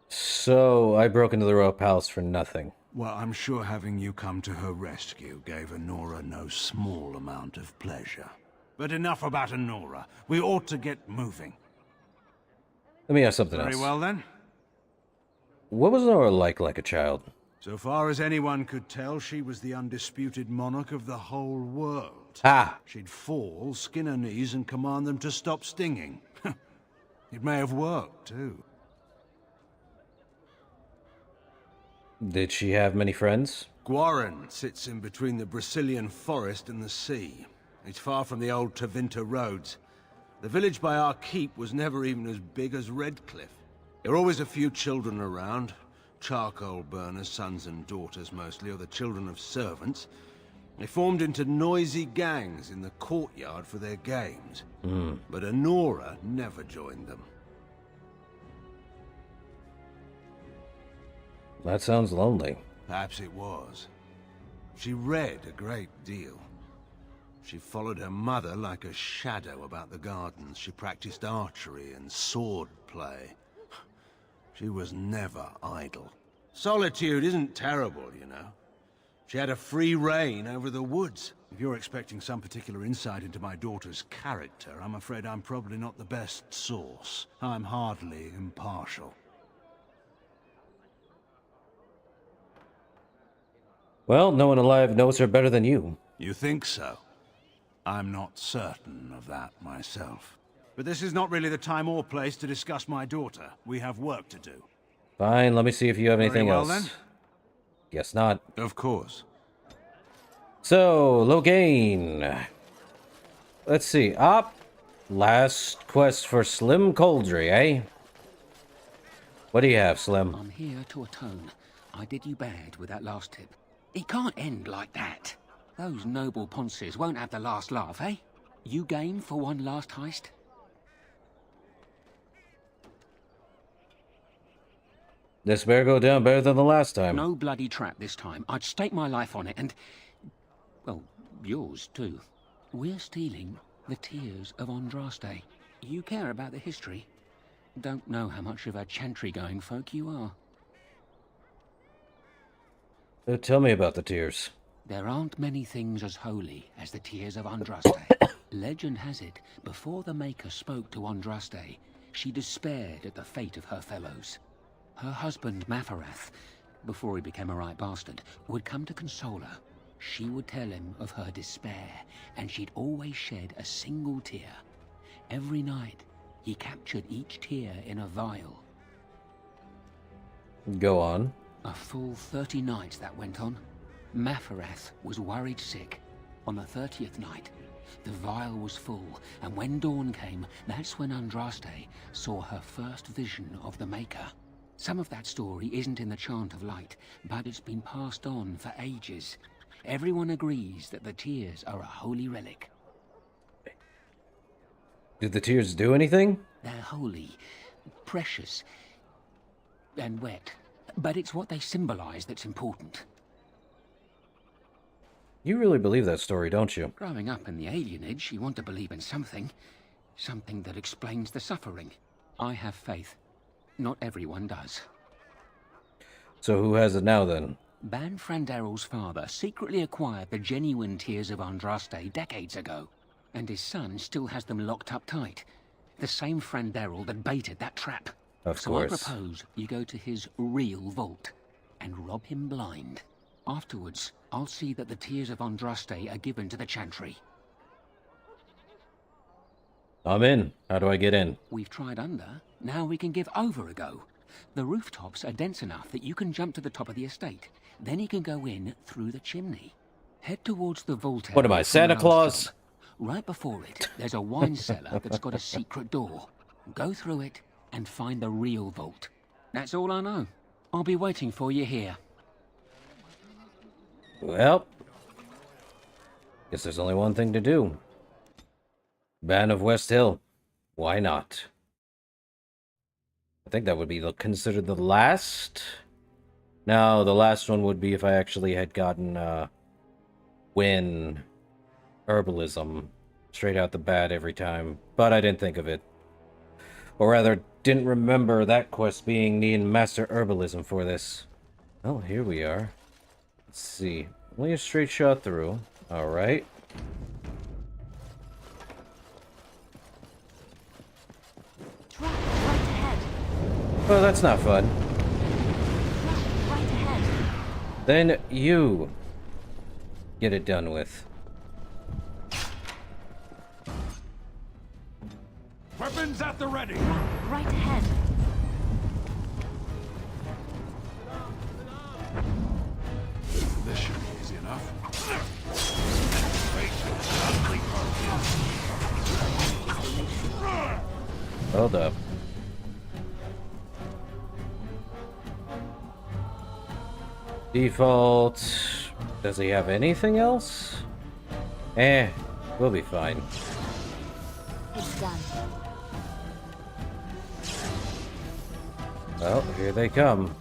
So, I broke into the royal palace for nothing. Well, I'm sure having you come to her rescue gave Honora no small amount of pleasure. But enough about Honora. We ought to get moving. Let me ask something else. Very well, then. What was Nora like a child? So far as anyone could tell, she was the undisputed monarch of the whole world. Ah! She'd fall, skin her knees, and command them to stop stinging. It may have worked, too. Did she have many friends? Guarin sits in between the Brazilian forest and the sea. It's far from the old Tevinter roads. The village by our keep was never even as big as Redcliffe. There were always a few children around. Charcoal burners, sons and daughters mostly, or the children of servants. They formed into noisy gangs in the courtyard for their games. But Honora never joined them. That sounds lonely. Perhaps it was. She read a great deal. She followed her mother like a shadow about the gardens. She practiced archery and sword play. She was never idle. Solitude isn't terrible, you know. She had a free reign over the woods. If you're expecting some particular insight into my daughter's character, I'm afraid I'm probably not the best source. I'm hardly impartial. Well, no one alive knows her better than you. You think so? I'm not certain of that myself. But this is not really the time or place to discuss my daughter. We have work to do. Fine, let me see if you have anything Very well, else. then. Guess not. Of course. So, Loghain. Let's see. Last quest for Slim Coldry, eh? What do you have, Slim? I'm here to atone. I did you bad with that last tip. It can't end like that. Those noble ponces won't have the last laugh, eh? You game for one last heist? This better go down better than the last time. No bloody trap this time. I'd stake my life on it and... well, yours too. We're stealing the tears of Andraste. You care about the history? Don't know how much of a chantry-going folk you are. Tell me about the tears. There aren't many things as holy as the tears of Andraste. Legend has it, before the Maker spoke to Andraste, she despaired at the fate of her fellows. Her husband, Mafarath, before he became a right bastard, would come to console her. She would tell him of her despair, and she'd always shed a single tear. Every night, he captured each tear in a vial. Go on. A full 30 nights that went on. Mafarath was worried sick. On the 30th night, the vial was full, and when dawn came, that's when Andraste saw her first vision of the Maker. Some of that story isn't in the Chant of Light, but it's been passed on for ages. Everyone agrees that the tears are a holy relic. Did the tears do anything? They're holy, precious, and wet. But it's what they symbolize that's important. You really believe that story, don't you? Growing up in the alienage, you want to believe in something. Something that explains the suffering. I have faith. Not everyone does. So who has it now, then? Ban Frandarel's father secretly acquired the genuine tears of Andraste decades ago, and his son still has them locked up tight. The same Frandarel that baited that trap. Of so course. I propose you go to his real vault and rob him blind. Afterwards, I'll see that the tears of Andraste are given to the Chantry. I'm in. How do I get in? We've tried under. Now we can give over a go. The rooftops are dense enough that you can jump to the top of the estate. Then you can go in through the chimney. Head towards the vault. What am I, Santa Claus? Right before it, there's a wine cellar that's got a secret door. Go through it and find the real vault. That's all I know. I'll be waiting for you here. Well, Guess there's only one thing to do. Ban of West Hill. Why not? I think that would be considered the last. No, the last one would be if I actually had gotten win herbalism straight out the bat every time, but I didn't think of it. Or rather, didn't remember that quest being needing master herbalism for this. Oh, here we are. Let's see. Only a straight shot through. Alright. Right ahead. Well, that's not fun. Right ahead. Then you get it done with. Weapons at the ready. Right ahead. This should be easy enough. Hold up. Default. Does he have anything else? We'll be fine. It's done. Well, here they come.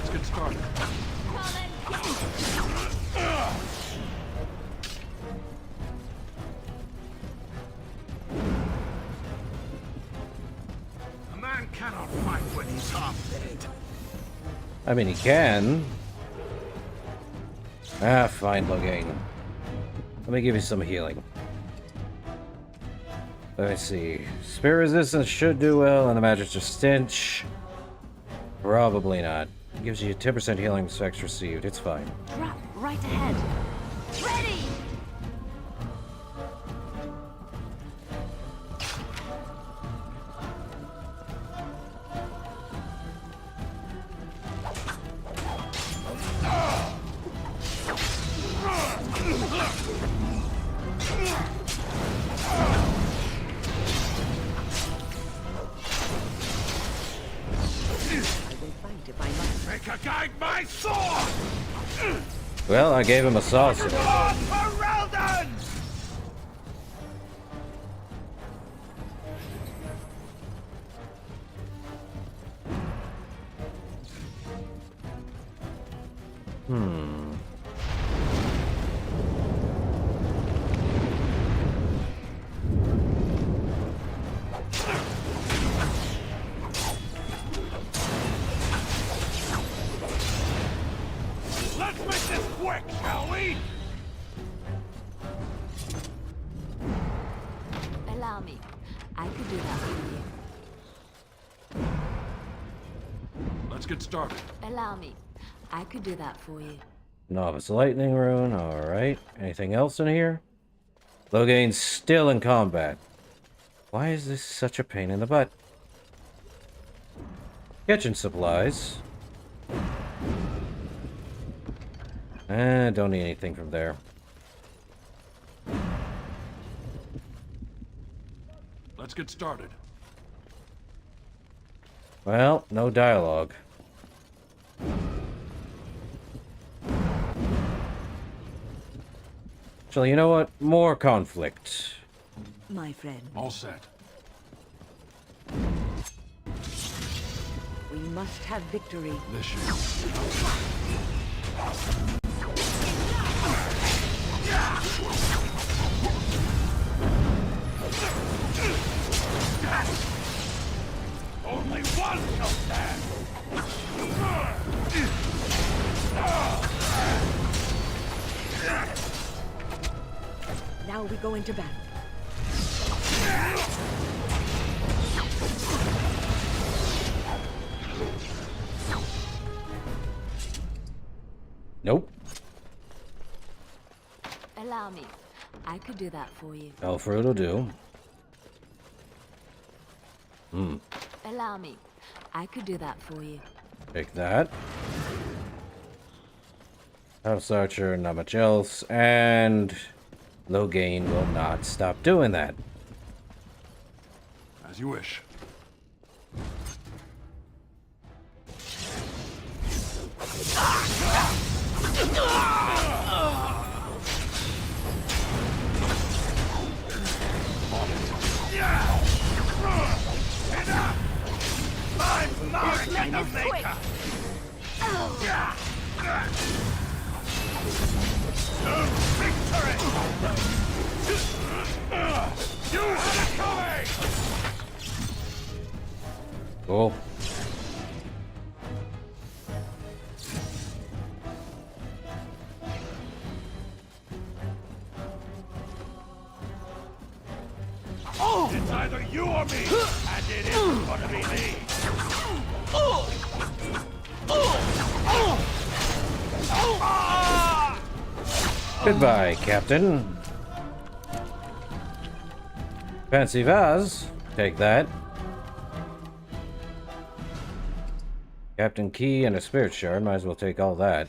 Let's get started. A man cannot fight when he's half dead. I mean, he can. Fine, Logain. Let me give you some healing. Let me see. Spear resistance should do well, and the Magister Stench. Probably not. It gives you 10% healing effects received. It's fine. Drop right ahead. Ready! Make a guide my sword! Well, I gave him a sausage. On for Reldon! Let's make this quick, shall we? Allow me. I could do that for you. Let's get started. Allow me. I could do that for you. Novice Lightning Rune, alright. Anything else in here? Logain's still in combat. Why is this such a pain in the butt? Kitchen supplies. Don't need anything from there. Let's get started. Well, no dialogue. So, you know what? More conflict. My friend. All set. We must have victory. This should. Only one shall stand. Now we go into battle. Nope. Allow me. I could do that for you. Alfred will do. Allow me. I could do that for you. Take that. House Archer, not much else, and Loghain will not stop doing that. As you wish. Cool. It's either you or me, and it isn't gonna be me. Goodbye, Captain. Fancy vase. Take that. Captain Key and a Spirit Shard. Might as well take all that.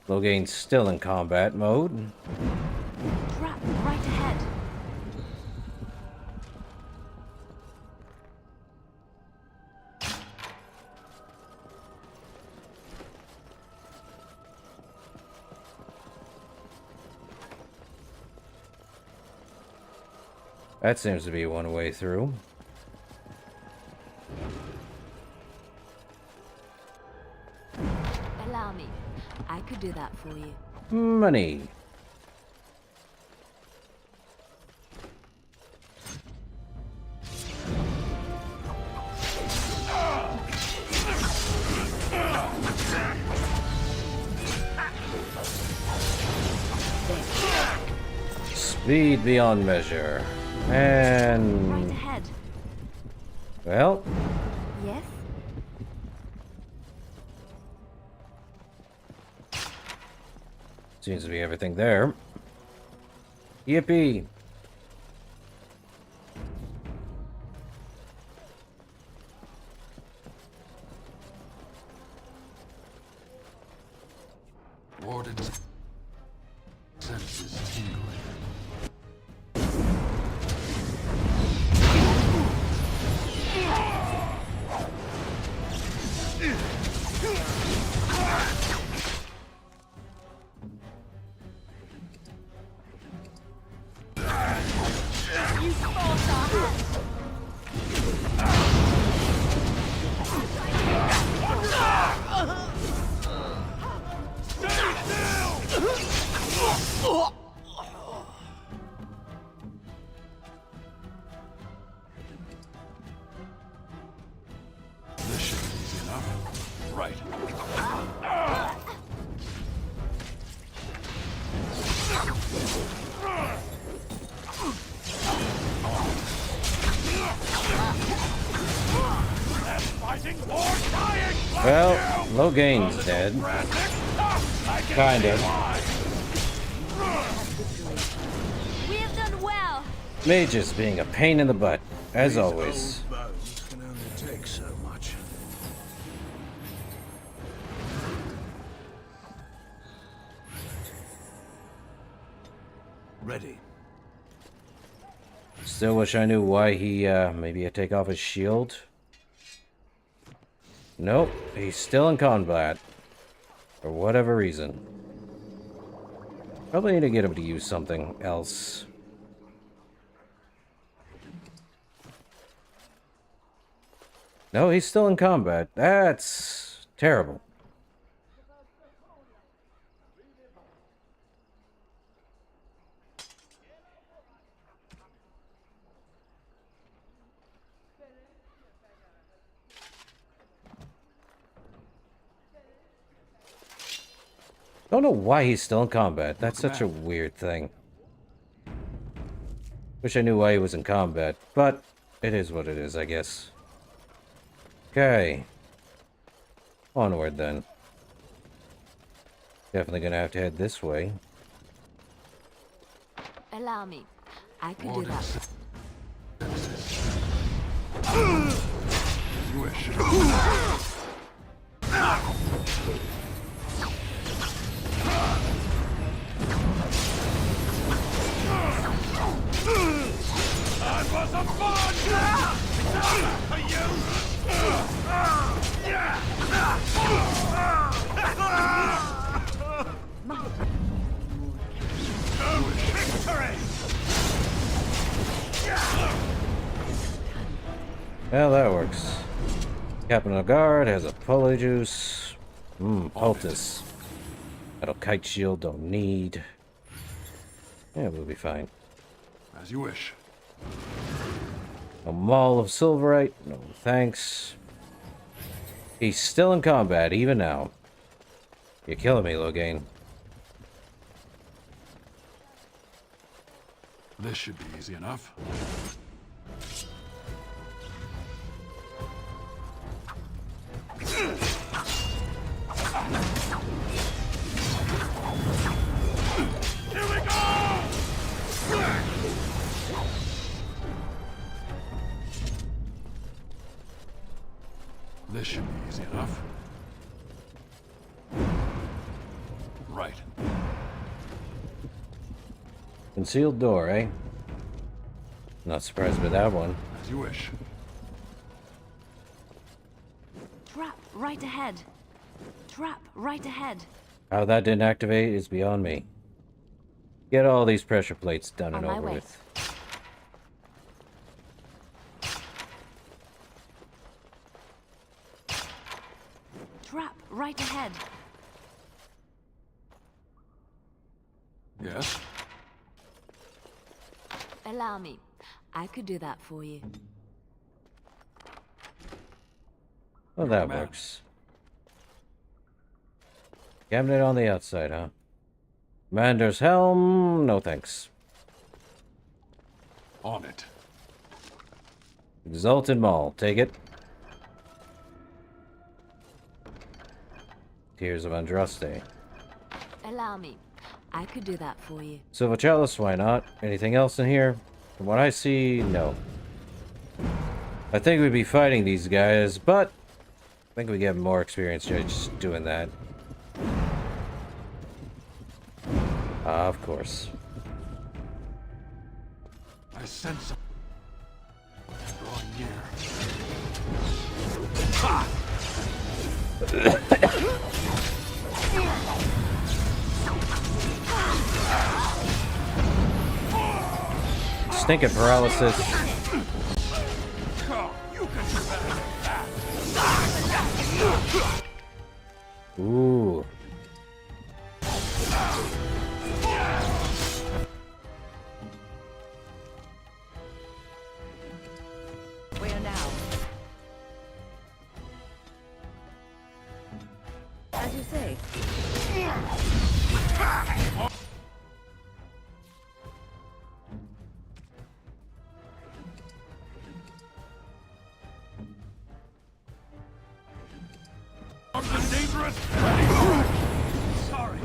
Loghain's still in combat mode. Trap right ahead. That seems to be one way through. Allow me. I could do that for you. Money. Speed beyond measure. And... Right ahead. Well... Yes? Seems to be everything there. Yippee! Warden's senses tingling. Well, Loghain's dead. Kind of. We have done well. Mages being a pain in the butt, as always. Bones can only take so much. Ready. Still wish I knew why he, maybe he'd take off his shield. Nope, he's still in combat. For whatever reason. Probably need to get him to use something else. No, he's still in combat. That's terrible. Don't know why he's still in combat. That's such a weird thing. Wish I knew why he was in combat, but it is what it is, I guess. Okay. Onward then. Definitely gonna have to head this way. Allow me. I could do that. You wish. Well, that works. Captain of the Guard has a polyjuice. Poultice. That'll kite shield, don't need. Yeah, we'll be fine. As you wish. A Maul of Silverite, no thanks. He's still in combat, even now. You're killing me, Logain. This should be easy enough. Here we go! This should be easy enough. Right. Concealed door, eh? Not surprised by that one. As you wish. Trap right ahead. Trap right ahead. How that didn't activate is beyond me. Get all these pressure plates done and over with. Trap right ahead. Yes? Allow me. I could do that for you. Well, that works. Cabinet on the outside, huh? Commander's helm, no thanks. On it. Exalted Maul, take it. Tears of Andraste. Allow me. I could do that for you. Silver Chalice, why not? Anything else in here? From what I see, no. I think we'd be fighting these guys, but I think we get more experience just doing that. Of course. I sense drawing near. Stinking paralysis. Ooh. Where now? As you say. Something dangerous? Sorry.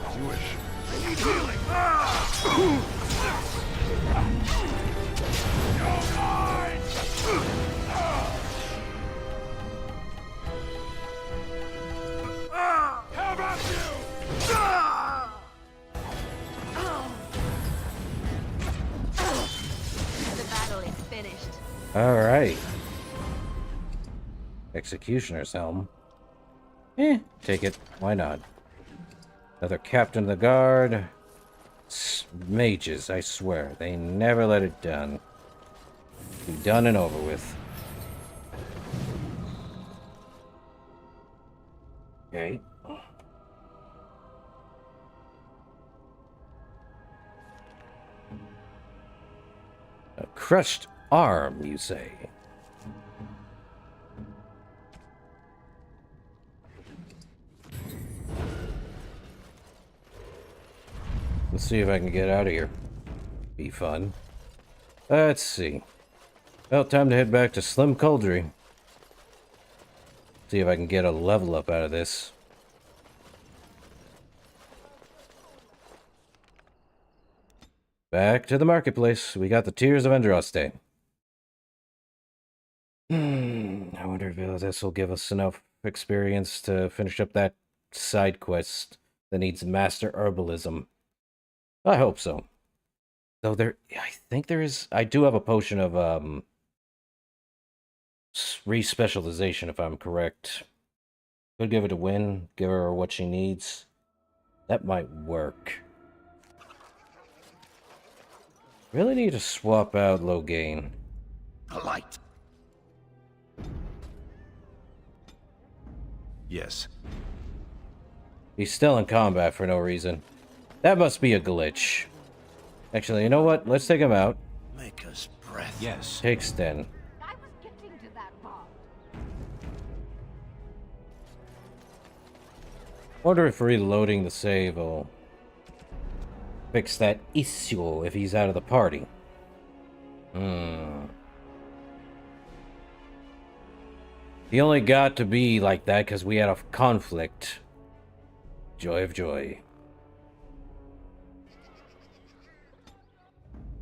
As you wish. I need healing. How about you? The battle is finished. Alright. Executioner's helm. Take it. Why not? Another captain of the guard. Mages, I swear. They never let it done. Be done and over with. Okay. A crushed arm, you say? Let's see if I can get out of here. Be fun. Let's see. Well, time to head back to Slim Cauldry. See if I can get a level up out of this. Back to the marketplace. We got the Tears of Andraste. I wonder if this will give us enough experience to finish up that side quest that needs master herbalism. I hope so. Though I think there is. I do have a potion of re-specialization, if I'm correct. Could give it a win. Give her what she needs. That might work. Really need to swap out Logain. The light. Yes. He's still in combat for no reason. That must be a glitch. Actually, you know what? Let's take him out. Make us breath. Yes. Take Sten. Wonder if reloading the save will fix that issue if he's out of the party. He only got to be like that because we had a conflict. Joy of joy.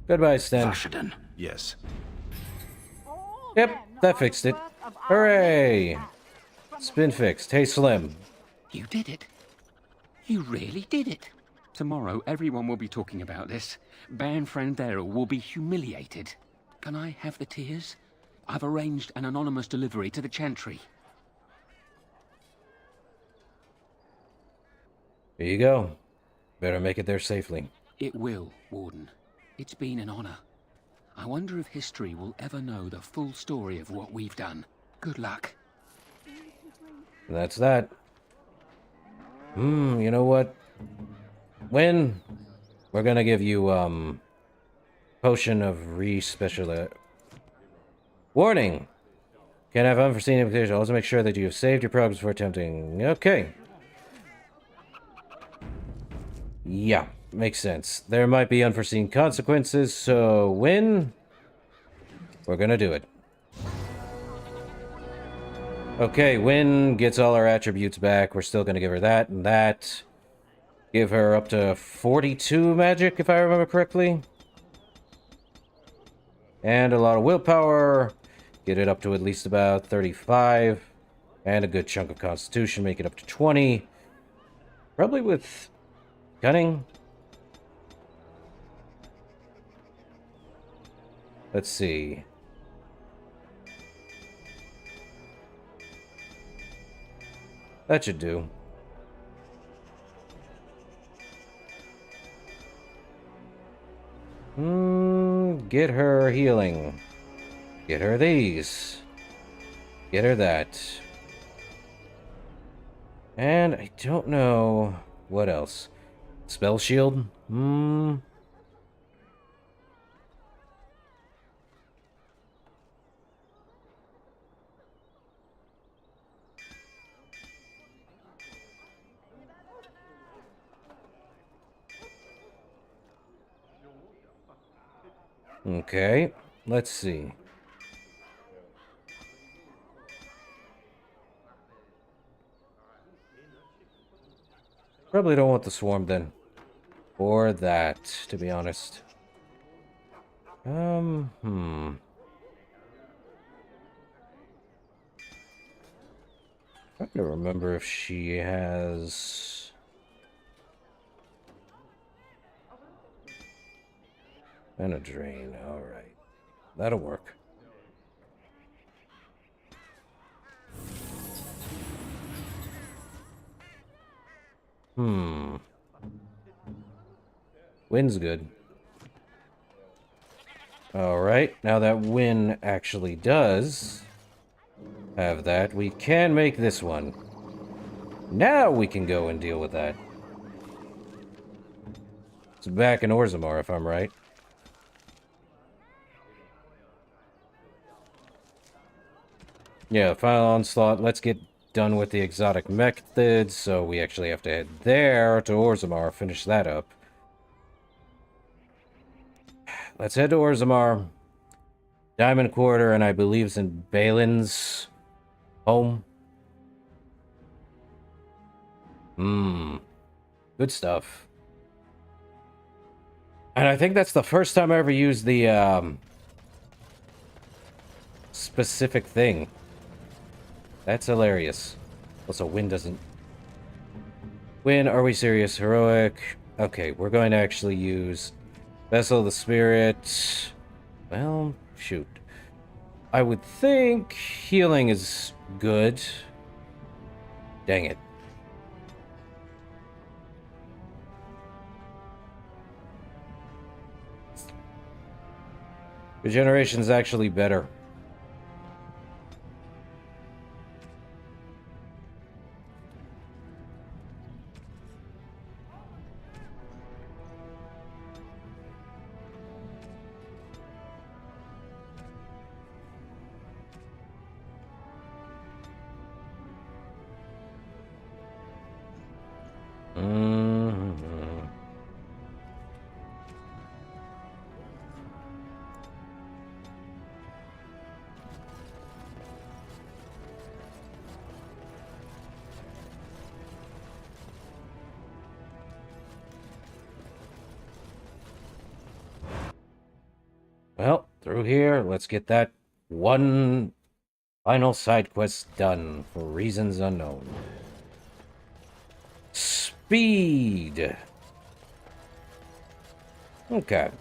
Goodbye, Sten. Yes. Yep, that fixed it. Hooray! It's been fixed. Hey, Slim. You did it. You really did it. Tomorrow, everyone will be talking about this. Baron Frandera will be humiliated. Can I have the tears? I've arranged an anonymous delivery to the Chantry. Here you go. Better make it there safely. It will, Warden. It's been an honor. I wonder if history will ever know the full story of what we've done. Good luck. That's that. You know what? When we're gonna give you, potion of re-special... Warning! Can have unforeseen implications. Also make sure that you have saved your progress before attempting... Okay. Yeah, makes sense. There might be unforeseen consequences, so when... We're gonna do it. Okay, Wynn gets all her attributes back. We're still gonna give her that and that. Give her up to 42 magic, if I remember correctly. And a lot of willpower. Get it up to at least about 35. And a good chunk of constitution, make it up to 20. Probably with cunning. Let's see. That should do. Get her healing. Get her these. Get her that. And I don't know what else. Spell shield? Okay, let's see. Probably don't want the swarm then. Or that, to be honest. Trying to remember if she has... And a drain, alright. That'll work. Wind's good. Alright, now that Win actually does have that, we can make this one. Now we can go and deal with that. It's back in Orzammar, if I'm right. Yeah, final onslaught. Let's get done with the exotic methods, so we actually have to head there to Orzammar, finish that up. Let's head to Orzammar. Diamond Quarter, and I believe it's in Balin's home. Good stuff. And I think that's the first time I ever used the specific thing. That's hilarious. Also, Win doesn't... Win, are we serious? Heroic. Okay, we're going to actually use Vessel of the Spirit. Well, shoot. I would think healing is good. Dang it. Regeneration is actually better. Well, through here, let's get that one final side quest done for reasons unknown. Speed! Okay.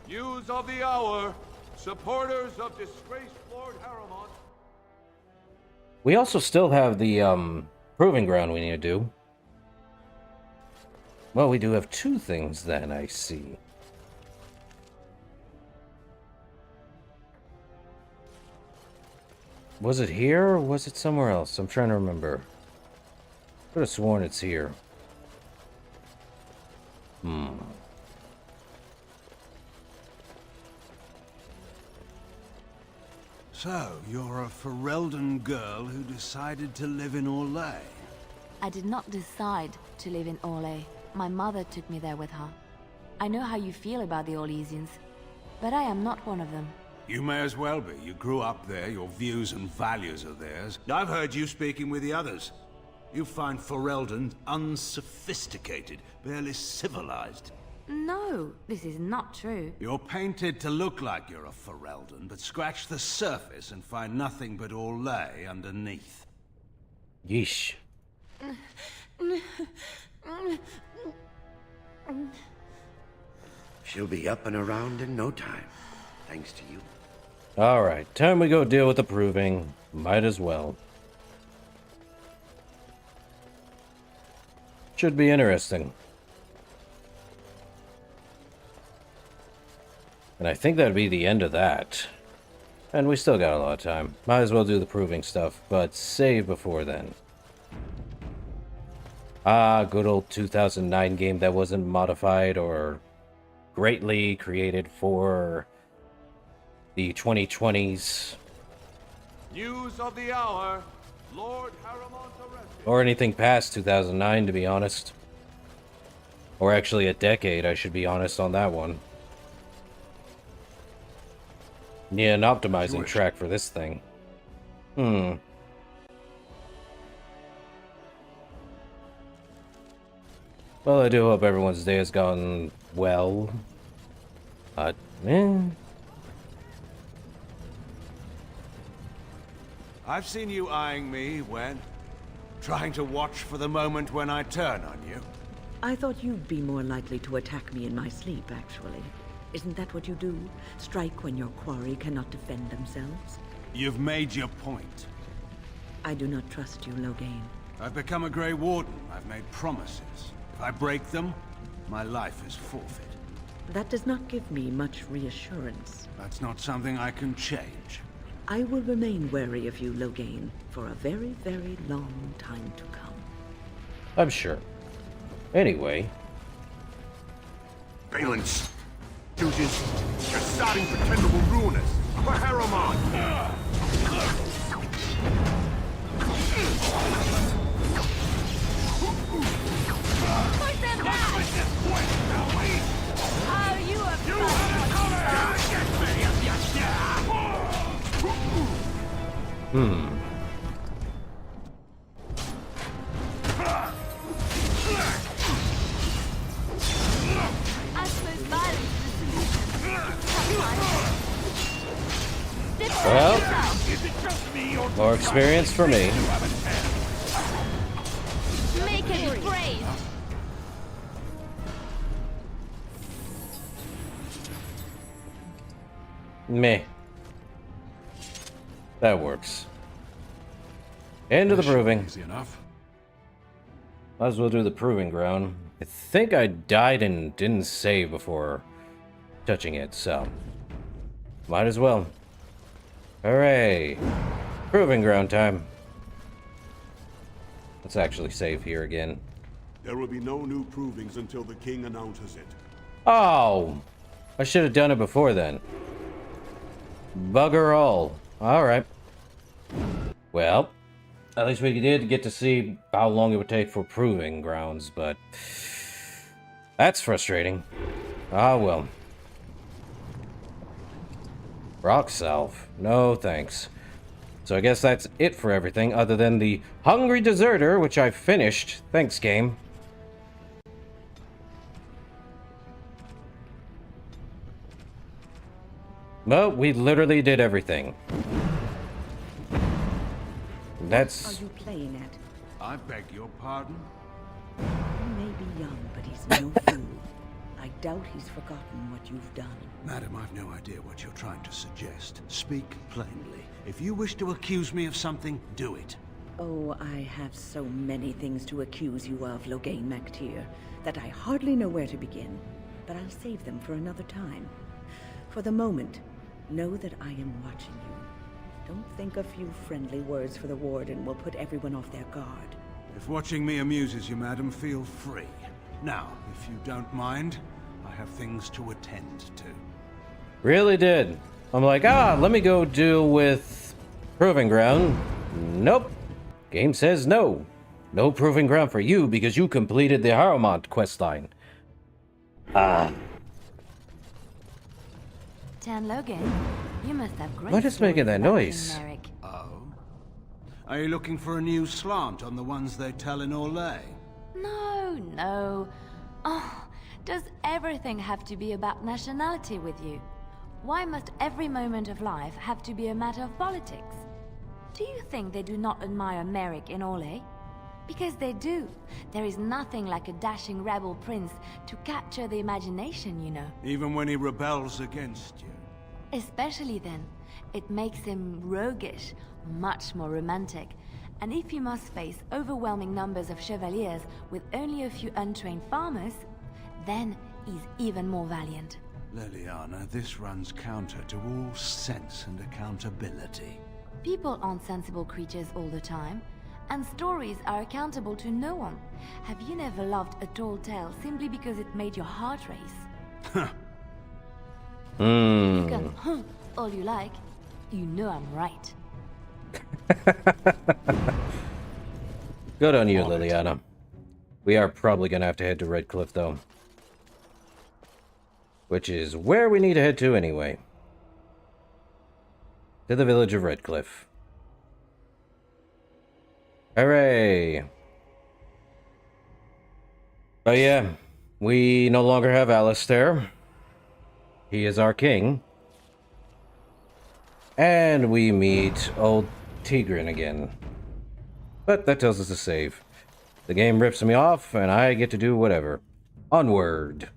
News of the hour. Supporters of disgraced Lord Harrowmont. We also still have the, proving ground we need to do. Well, we do have two things then, I see. Was it here or was it somewhere else? I'm trying to remember. Could have sworn it's here. So, you're a Ferelden girl who decided to live in Orlais. I did not decide to live in Orlais. My mother took me there with her. I know how you feel about the Orlesians, but I am not one of them. You may as well be. You grew up there, your views and values are theirs. I've heard you speaking with the others. You find Ferelden unsophisticated, barely civilized. No, this is not true. You're painted to look like you're a Ferelden, but scratch the surface and find nothing but Orlais underneath. Yeesh. She'll be up and around in no time, thanks to you. Alright, time we go deal with the proving. Might as well. Should be interesting. And I think that'd be the end of that. And we still got a lot of time. Might as well do the proving stuff, but save before then. Ah, good old 2009 game that wasn't modified or greatly created for the 2020s. News of the hour. Lord Harrowmont arrested. Or anything past 2009, to be honest. Or actually a decade, I should be honest on that one. Need an optimizing track for this thing. Well, I do hope everyone's day has gone well. I've seen you eyeing me, Wen. Trying to watch for the moment when I turn on you. I thought you'd be more likely to attack me in my sleep, actually. Isn't that what you do? Strike when your quarry cannot defend themselves? You've made your point. I do not trust you, Loghain. I've become a Grey Warden. I've made promises. If I break them, my life is forfeit. That does not give me much reassurance. That's not something I can change. I will remain wary of you, Loghain, for a very, very long time to come. I'm sure. Anyway. Valence. Duties. You're starting pretend will ruin us. For Harrowmont. Push them back! Oh, you are... You More experience for me. Make it brave. Meh. That works. Into the proving. Easy enough. Might as well do the proving ground. I think I died and didn't save before touching it, so might as well. Hooray! Proving ground time. Let's actually save here again. There will be no new provings until the king announces it. Oh! I should have done it before then. Bugger all. Alright. Well, at least we did get to see how long it would take for proving grounds, but that's frustrating. Ah, well. Rock salve. No thanks. So I guess that's it for everything, other than the Hungry Deserter, which I finished. Thanks, game. Well, we literally did everything. That's... Are you playing at? I beg your pardon? He may be young, but he's no fool. I doubt he's forgotten what you've done. Madam, I've no idea what you're trying to suggest. Speak plainly. If you wish to accuse me of something, do it. Oh, I have so many things to accuse you of, Loghain MacTier, that I hardly know where to begin. But I'll save them for another time. For the moment, know that I am watching you. Don't think a few friendly words for the Warden will put everyone off their guard. If watching me amuses you, madam, feel free. Now, if you don't mind, I have things to attend to. Really did. I'm like, let me go deal with proving ground. Nope. Game says no. No proving ground for you because you completed the Harrowmont questline. Tan Logan, you must have great What is making that noise? Oh? Are you looking for a new slant on the ones they tell in Orlais? No. Oh, does everything have to be about nationality with you? Why must every moment of life have to be a matter of politics? Do you think they do not admire Merrick in Orlais? Because they do. There is nothing like a dashing rebel prince to capture the imagination, you know. Even when he rebels against you? Especially then. It makes him roguish, much more romantic. And if he must face overwhelming numbers of chevaliers with only a few untrained farmers, then he's even more valiant. Leliana, this runs counter to all sense and accountability. People aren't sensible creatures all the time, and stories are accountable to no one. Have you never loved a tall tale simply because it made your heart race? You can all you like. You know I'm right. Good on you, Leliana. We are probably gonna have to head to Redcliffe, though. Which is where we need to head to anyway. To the village of Redcliffe. Hooray! But yeah, we no longer have Alistair. He is our king. And we meet old Tigran again. But that tells us to save. The game rips me off, and I get to do whatever. Onward!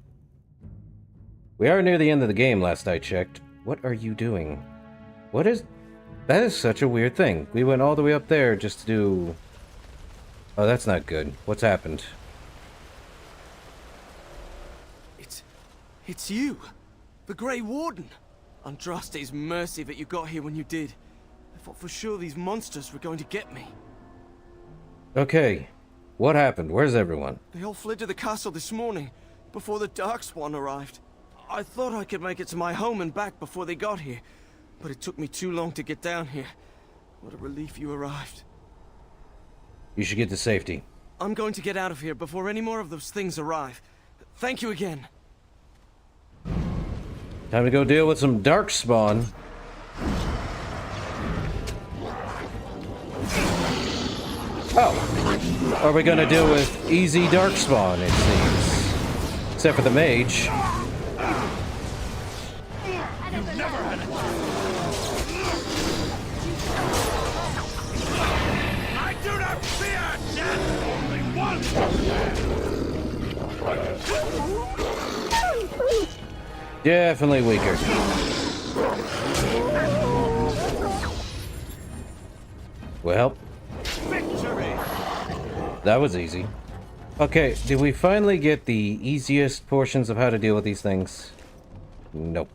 We are near the end of the game, last I checked. What are you doing? What is... That is such a weird thing. We went all the way up there just to do... Oh, that's not good. What's happened? It's you! The Grey Warden! Andraste's mercy that you got here when you did. I thought for sure these monsters were going to get me. Okay. What happened? Where's everyone? They all fled to the castle this morning, before the Darkspawn arrived. I thought I could make it to my home and back before they got here, but it took me too long to get down here. What a relief you arrived. You should get to safety. I'm going to get out of here before any more of those things arrive. Thank you again. Time to go deal with some Darkspawn. Oh. Are we gonna deal with easy Darkspawn, it seems. Except for the mage. Definitely weaker. Well, Victory! that was easy. Okay, did we finally get the easiest portions of how to deal with these things? Nope.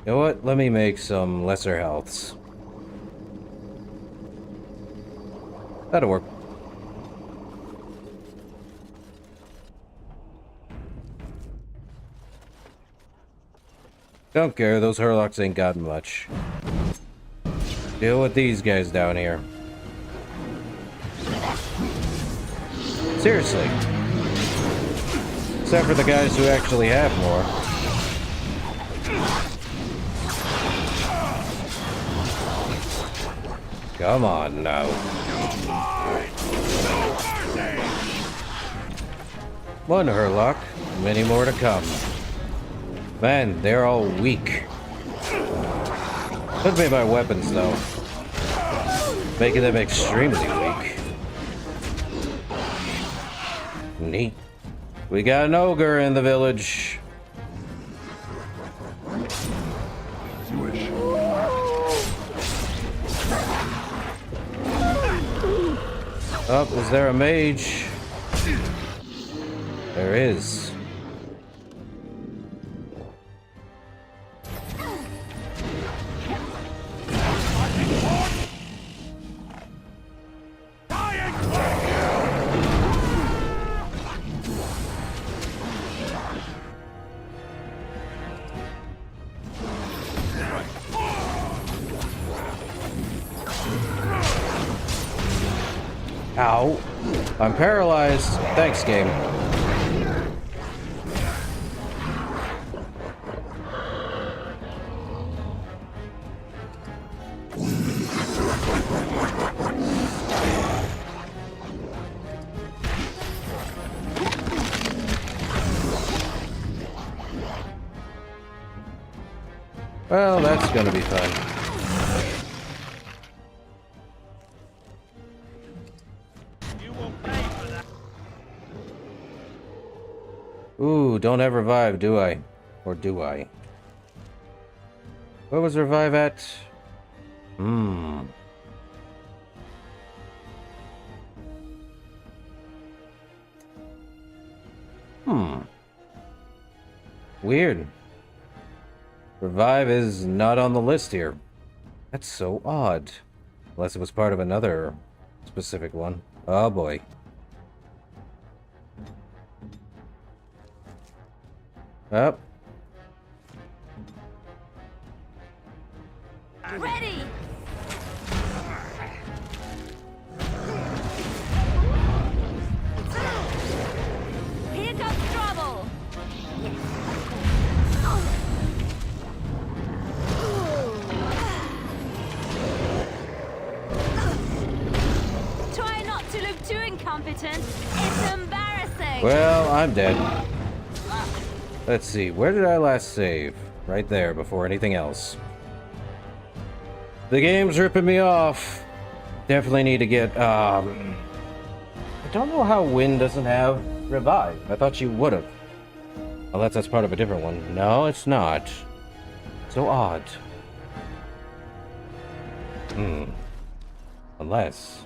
You know what? Let me make some lesser healths. That'll work. Don't care, those Hurlocks ain't got much. Deal with these guys down here. Seriously. Except for the guys who actually have more. Come on now. One Hurlock, many more to come. Man, they're all weak. Could be my weapons, though. Making them extremely weak. Neat. We got an ogre in the village. Oh, is there a mage? There is. Ow. I'm paralyzed. Thanks, game. Well, that's gonna be fun. Ooh, don't have revive, do I? Or do I? Where was revive at? Weird. Revive is not on the list here. That's so odd. Unless it was part of another specific one. Oh boy. Up. Ready! Here comes trouble! Try not to look too incompetent. It's embarrassing. Well, I'm dead. Let's see, where did I last save? Right there, before anything else. The game's ripping me off. Definitely need to get, I don't know how Wind doesn't have revive. I thought she would've. Unless that's part of a different one. No, it's not. So odd. Unless...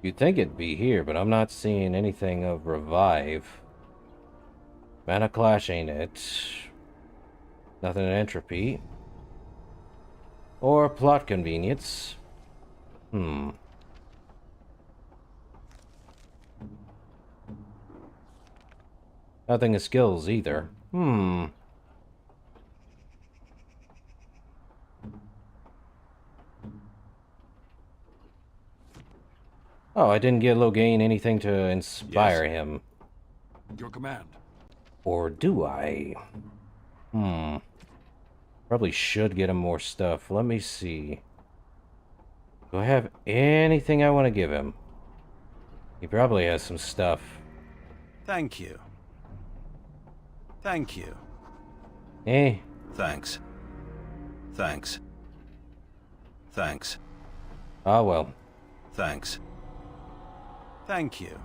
You'd think it'd be here, but I'm not seeing anything of revive. Mana Clash ain't it. Nothing in Entropy. Or Plot Convenience. Nothing in Skills either. Oh, I didn't get Logain anything to inspire him. Your command. Or do I? Probably should get him more stuff. Let me see. Do I have anything I want to give him? He probably has some stuff. Thank you. Thank you. Eh? Thanks. Thanks. Thanks. Ah, well. Thanks. Thank you.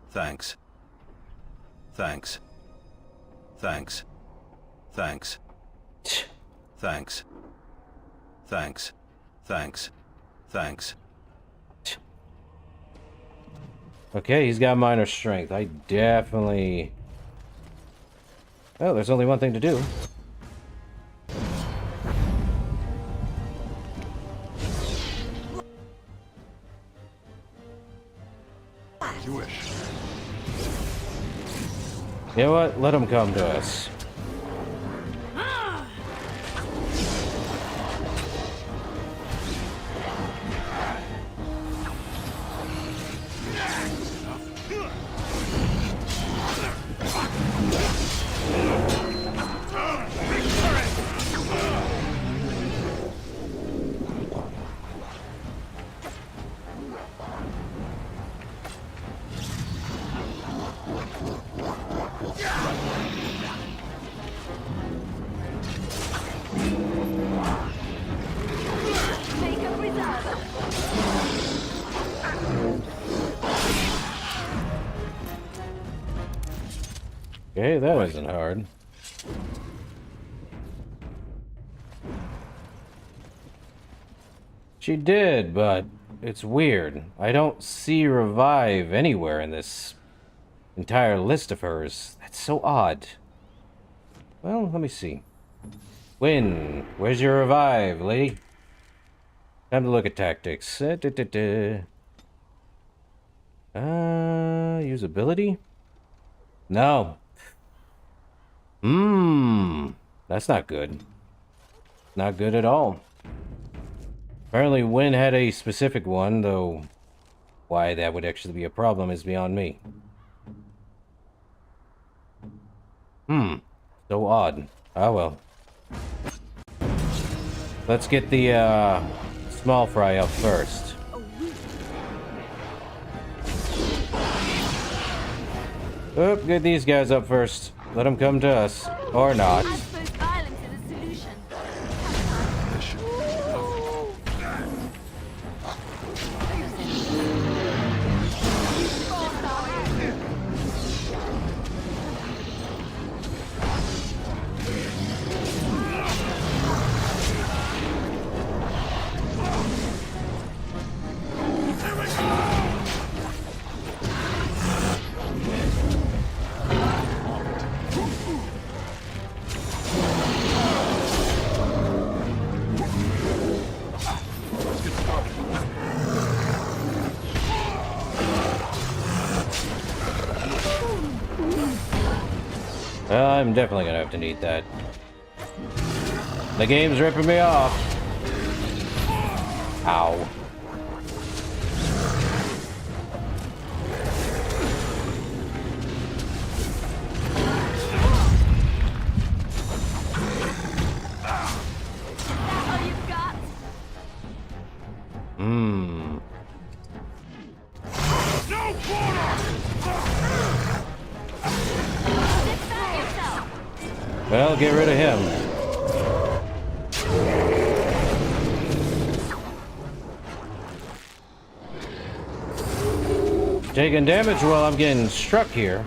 Thanks. Thanks. Thanks. Thanks. Thanks. Thanks. Thanks. Thanks. Okay, he's got minor strength. I definitely... Oh, there's only one thing to do. Jewish. You know what? Let him come to us. Okay, that wasn't hard. She did, but it's weird. I don't see revive anywhere in this entire list of hers. That's so odd. Well, let me see. Win, where's your revive, lady? Time to look at tactics. Usability? No. That's not good. Not good at all. Apparently Win had a specific one, though why that would actually be a problem is beyond me. So odd. Ah well. Let's get the small fry up first. Oh, get these guys up first. Let them come to us. Or not. I suppose violence is a solution. I'm definitely gonna have to need that. The game's ripping me off. Ow. Well, get rid of him. Taking damage while I'm getting struck here.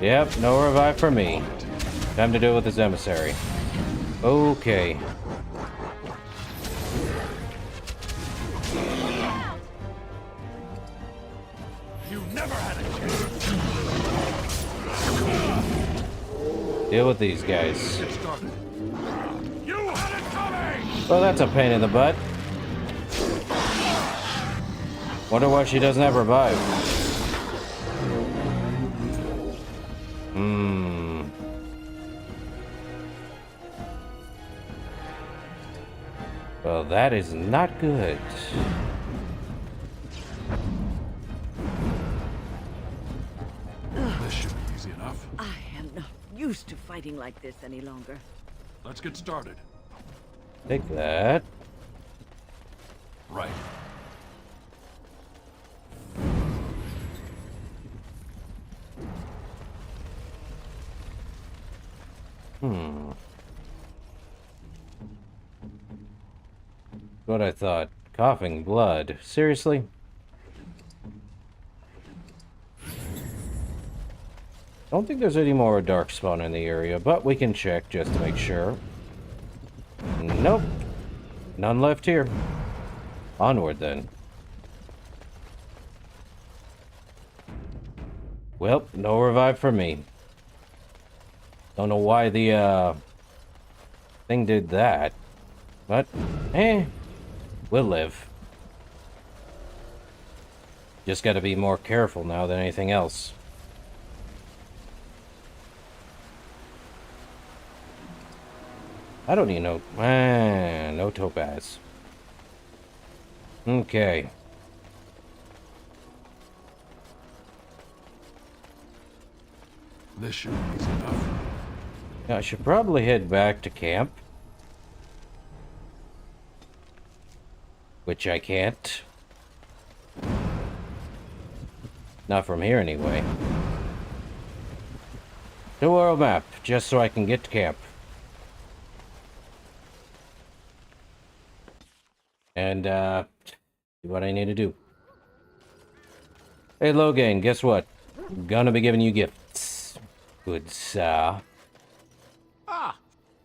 Yep, no revive for me. Time to deal with this emissary. Okay. Deal with these guys. Well, that's a pain in the butt. Wonder why she doesn't have revive. Well, that is not good. This should be easy enough. I am not used to fighting like this any longer. Let's get started. Take that. Right. What I thought. Coughing blood. Seriously? Don't think there's any more darkspawn in the area, but we can check just to make sure. Nope. None left here. Onward then. Well, no revive for me. Don't know why the thing did that. But, we'll live. Just gotta be more careful now than anything else. I don't need no... no topaz. Okay. This should be easy enough. I should probably head back to camp. Which I can't. Not from here, anyway. The world map, just so I can get to camp. And, do what I need to do. Hey, Logan, guess what? I'm gonna be giving you gifts. Good sir. Ah,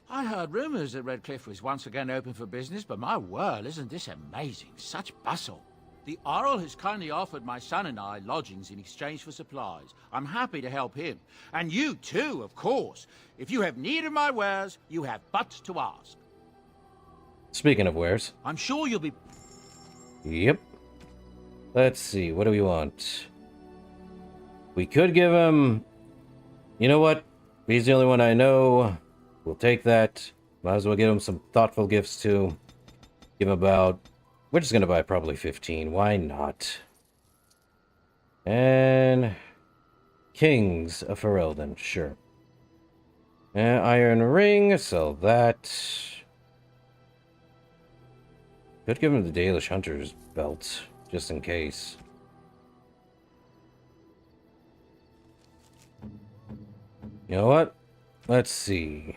I heard rumors that Redcliffe was once again open for business, but my word, isn't this amazing? Such bustle. The Earl has kindly offered my son and I lodgings in exchange for supplies. I'm happy to help him. And you too, of course. If you have need of my wares, you have but to ask. Speaking of wares. I'm sure you'll be... Yep. Let's see, what do we want? We could give him... You know what? He's the only one I know. We'll take that. Might as well give him some thoughtful gifts too. Give him about... We're just gonna buy probably 15. Why not? And... Kings of Ferelden, sure. And Iron Ring, sell that. Could give him the Dalish Hunter's belt, just in case. You know what? Let's see.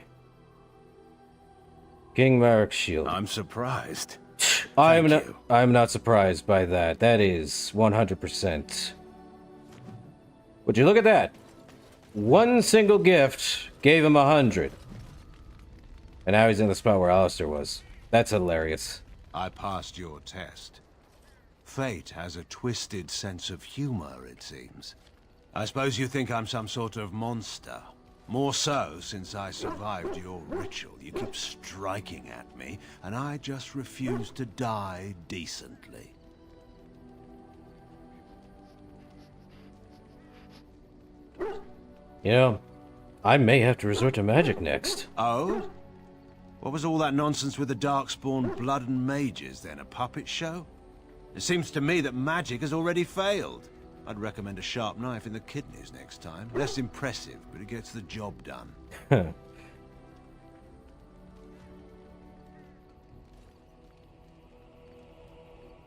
King Marik's shield. I'm surprised. I'm not surprised by that. That is 100%. Would you look at that? One single gift gave him 100. And now he's in the spot where Alistair was. That's hilarious. I passed your test. Fate has a twisted sense of humor, it seems. I suppose you think I'm some sort of monster. More so since I survived your ritual. You keep striking at me, and I just refuse to die decently. You know, I may have to resort to magic next. Oh? What was all that nonsense with the Darkspawn blood and mages then? A puppet show? It seems to me that magic has already failed. I'd recommend a sharp knife in the kidneys next time. Less impressive, but it gets the job done.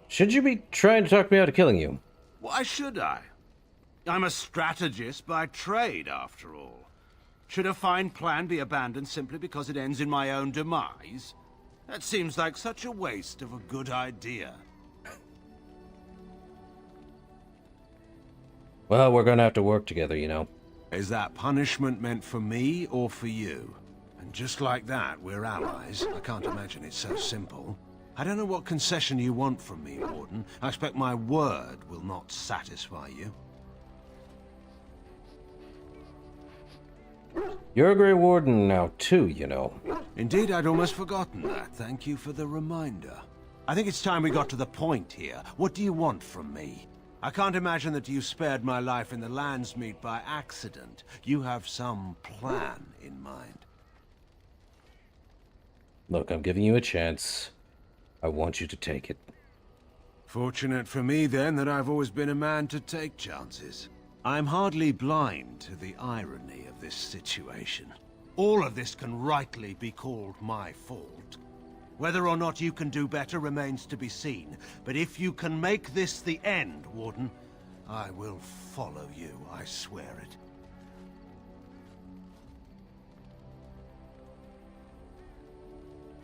Should you be trying to talk me out of killing you? Why should I? I'm a strategist by trade, after all. Should a fine plan be abandoned simply because it ends in my own demise? That seems like such a waste of a good idea. Well, we're gonna have to work together, you know. Is that punishment meant for me or for you? And just like that, we're allies. I can't imagine it's so simple. I don't know what concession you want from me, Warden. I expect my word will not satisfy you. You're a Grey Warden now, too, you know. Indeed, I'd almost forgotten that. Thank you for the reminder. I think it's time we got to the point here. What do you want from me? I can't imagine that you spared my life in the LANDSMEET by accident. You have some plan in mind. Look, I'm giving you a chance. I want you to take it. Fortunate for me, then, that I've always been a man to take chances. I'm hardly blind to the irony of this situation. All of this can rightly be called my fault. Whether or not you can do better remains to be seen. But if you can make this the end, Warden, I will follow you, I swear it.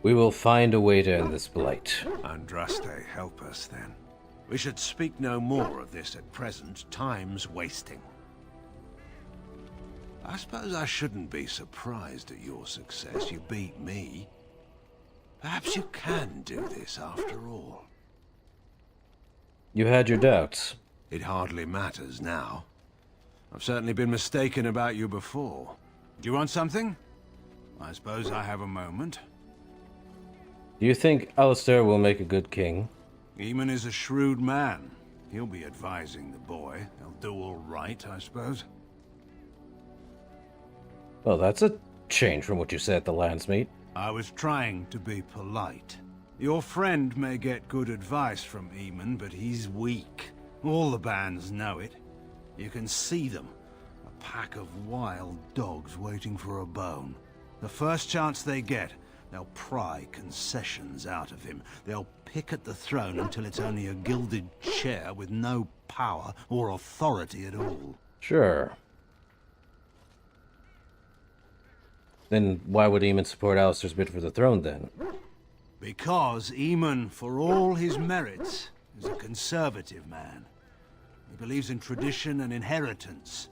We will find a way to end this blight. Andraste, help us then. We should speak no more of this at present. Time's wasting. I suppose I shouldn't be surprised at your success. You beat me. Perhaps you can do this after all. You had your doubts. It hardly matters now. I've certainly been mistaken about you before. Do you want something? I suppose I have a moment. Do you think Alistair will make a good king? Eamon is a shrewd man. He'll be advising the boy. He'll do all right, I suppose. Well, that's a change from what you said at the LANDSMEET. I was trying to be polite. Your friend may get good advice from Eamon, but he's weak. All the bands know it. You can see them. A pack of wild dogs waiting for a bone. The first chance they get, they'll pry concessions out of him. They'll pick at the throne until it's only a gilded chair with no power or authority at all. Sure. Then why would Eamon support Alistair's bid for the throne, then? Because Eamon, for all his merits, is a conservative man. He believes in tradition and inheritance,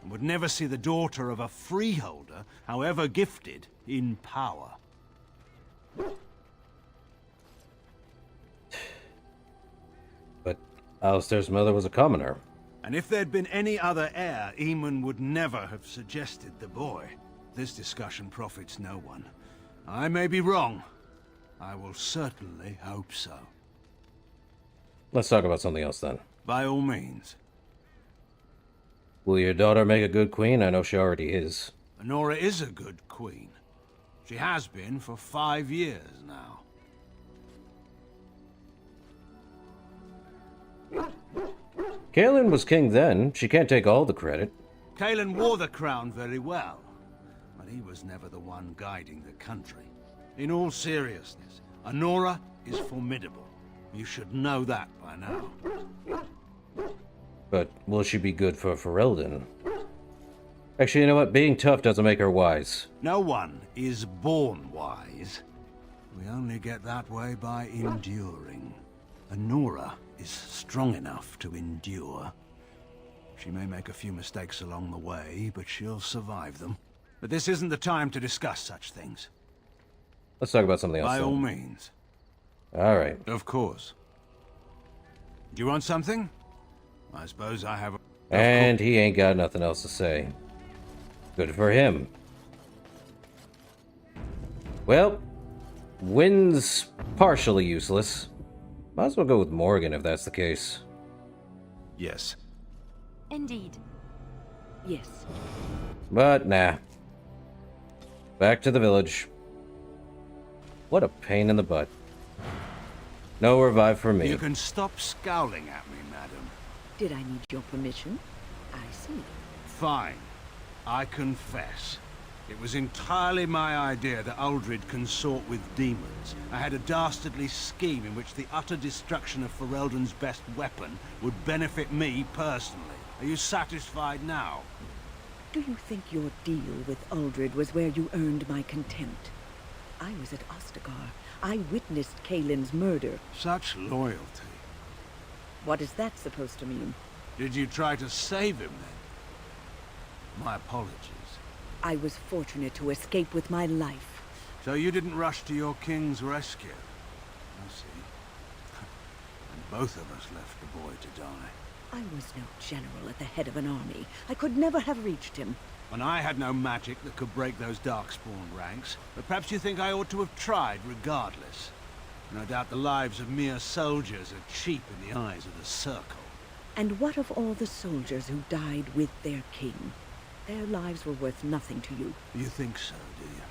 and would never see the daughter of a freeholder, however gifted, in power. But Alistair's mother was a commoner. And if there'd been any other heir, Eamon would never have suggested the boy. This discussion profits no one. I may be wrong. I will certainly hope so. Let's talk about something else then. By all means. Will your daughter make a good queen? I know she already is. Honora is a good queen. She has been for 5 years now. Kaelin was king then. She can't take all the credit. Kaelin wore the crown very well, but he was never the one guiding the country. In all seriousness, Honora is formidable. You should know that by now. But will she be good for Ferelden? Actually, you know what? Being tough doesn't make her wise. No one is born wise. We only get that way by enduring. Honora is strong enough to endure. She may make a few mistakes along the way, but she'll survive them. But this isn't the time to discuss such things. Let's talk about something else. By then. all means. All right. Of course. Do you want something? I suppose I have a... And he ain't got nothing else to say. Good for him. Well, wind's partially useless. Might as well go with Morgan if that's the case. Yes. Indeed. Yes. But nah. Back to the village. What a pain in the butt. No revive for me. You can stop scowling at me, madam. Did I need your permission? I see. Fine. I confess. It was entirely my idea that Uldred consort with demons. I had a dastardly scheme in which the utter destruction of Ferelden's best weapon would benefit me personally. Are you satisfied now? Do you think your deal with Uldred was where you earned my contempt? I was at Ostagar. I witnessed Kaelin's murder. Such loyalty. What is that supposed to mean? Did you try to save him then? My apologies. I was fortunate to escape with my life. So you didn't rush to your king's rescue? I see. And both of us left the boy to die. I was no general at the head of an army. I could never have reached him. And I had no magic that could break those Darkspawn ranks. But perhaps you think I ought to have tried regardless. No doubt the lives of mere soldiers are cheap in the eyes of the Circle. And what of all the soldiers who died with their king? Their lives were worth nothing to you. You think so, do you?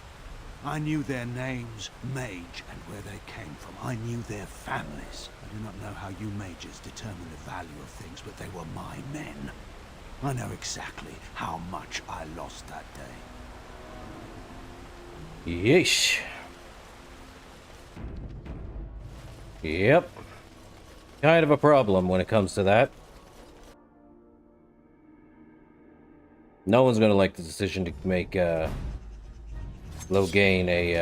I knew their names, mage, and where they came from. I knew their families. I do not know how you mages determine the value of things, but they were my men. I know exactly how much I lost that day. Yeesh. Yep. Kind of a problem when it comes to that. No one's gonna like the decision to make Loghain a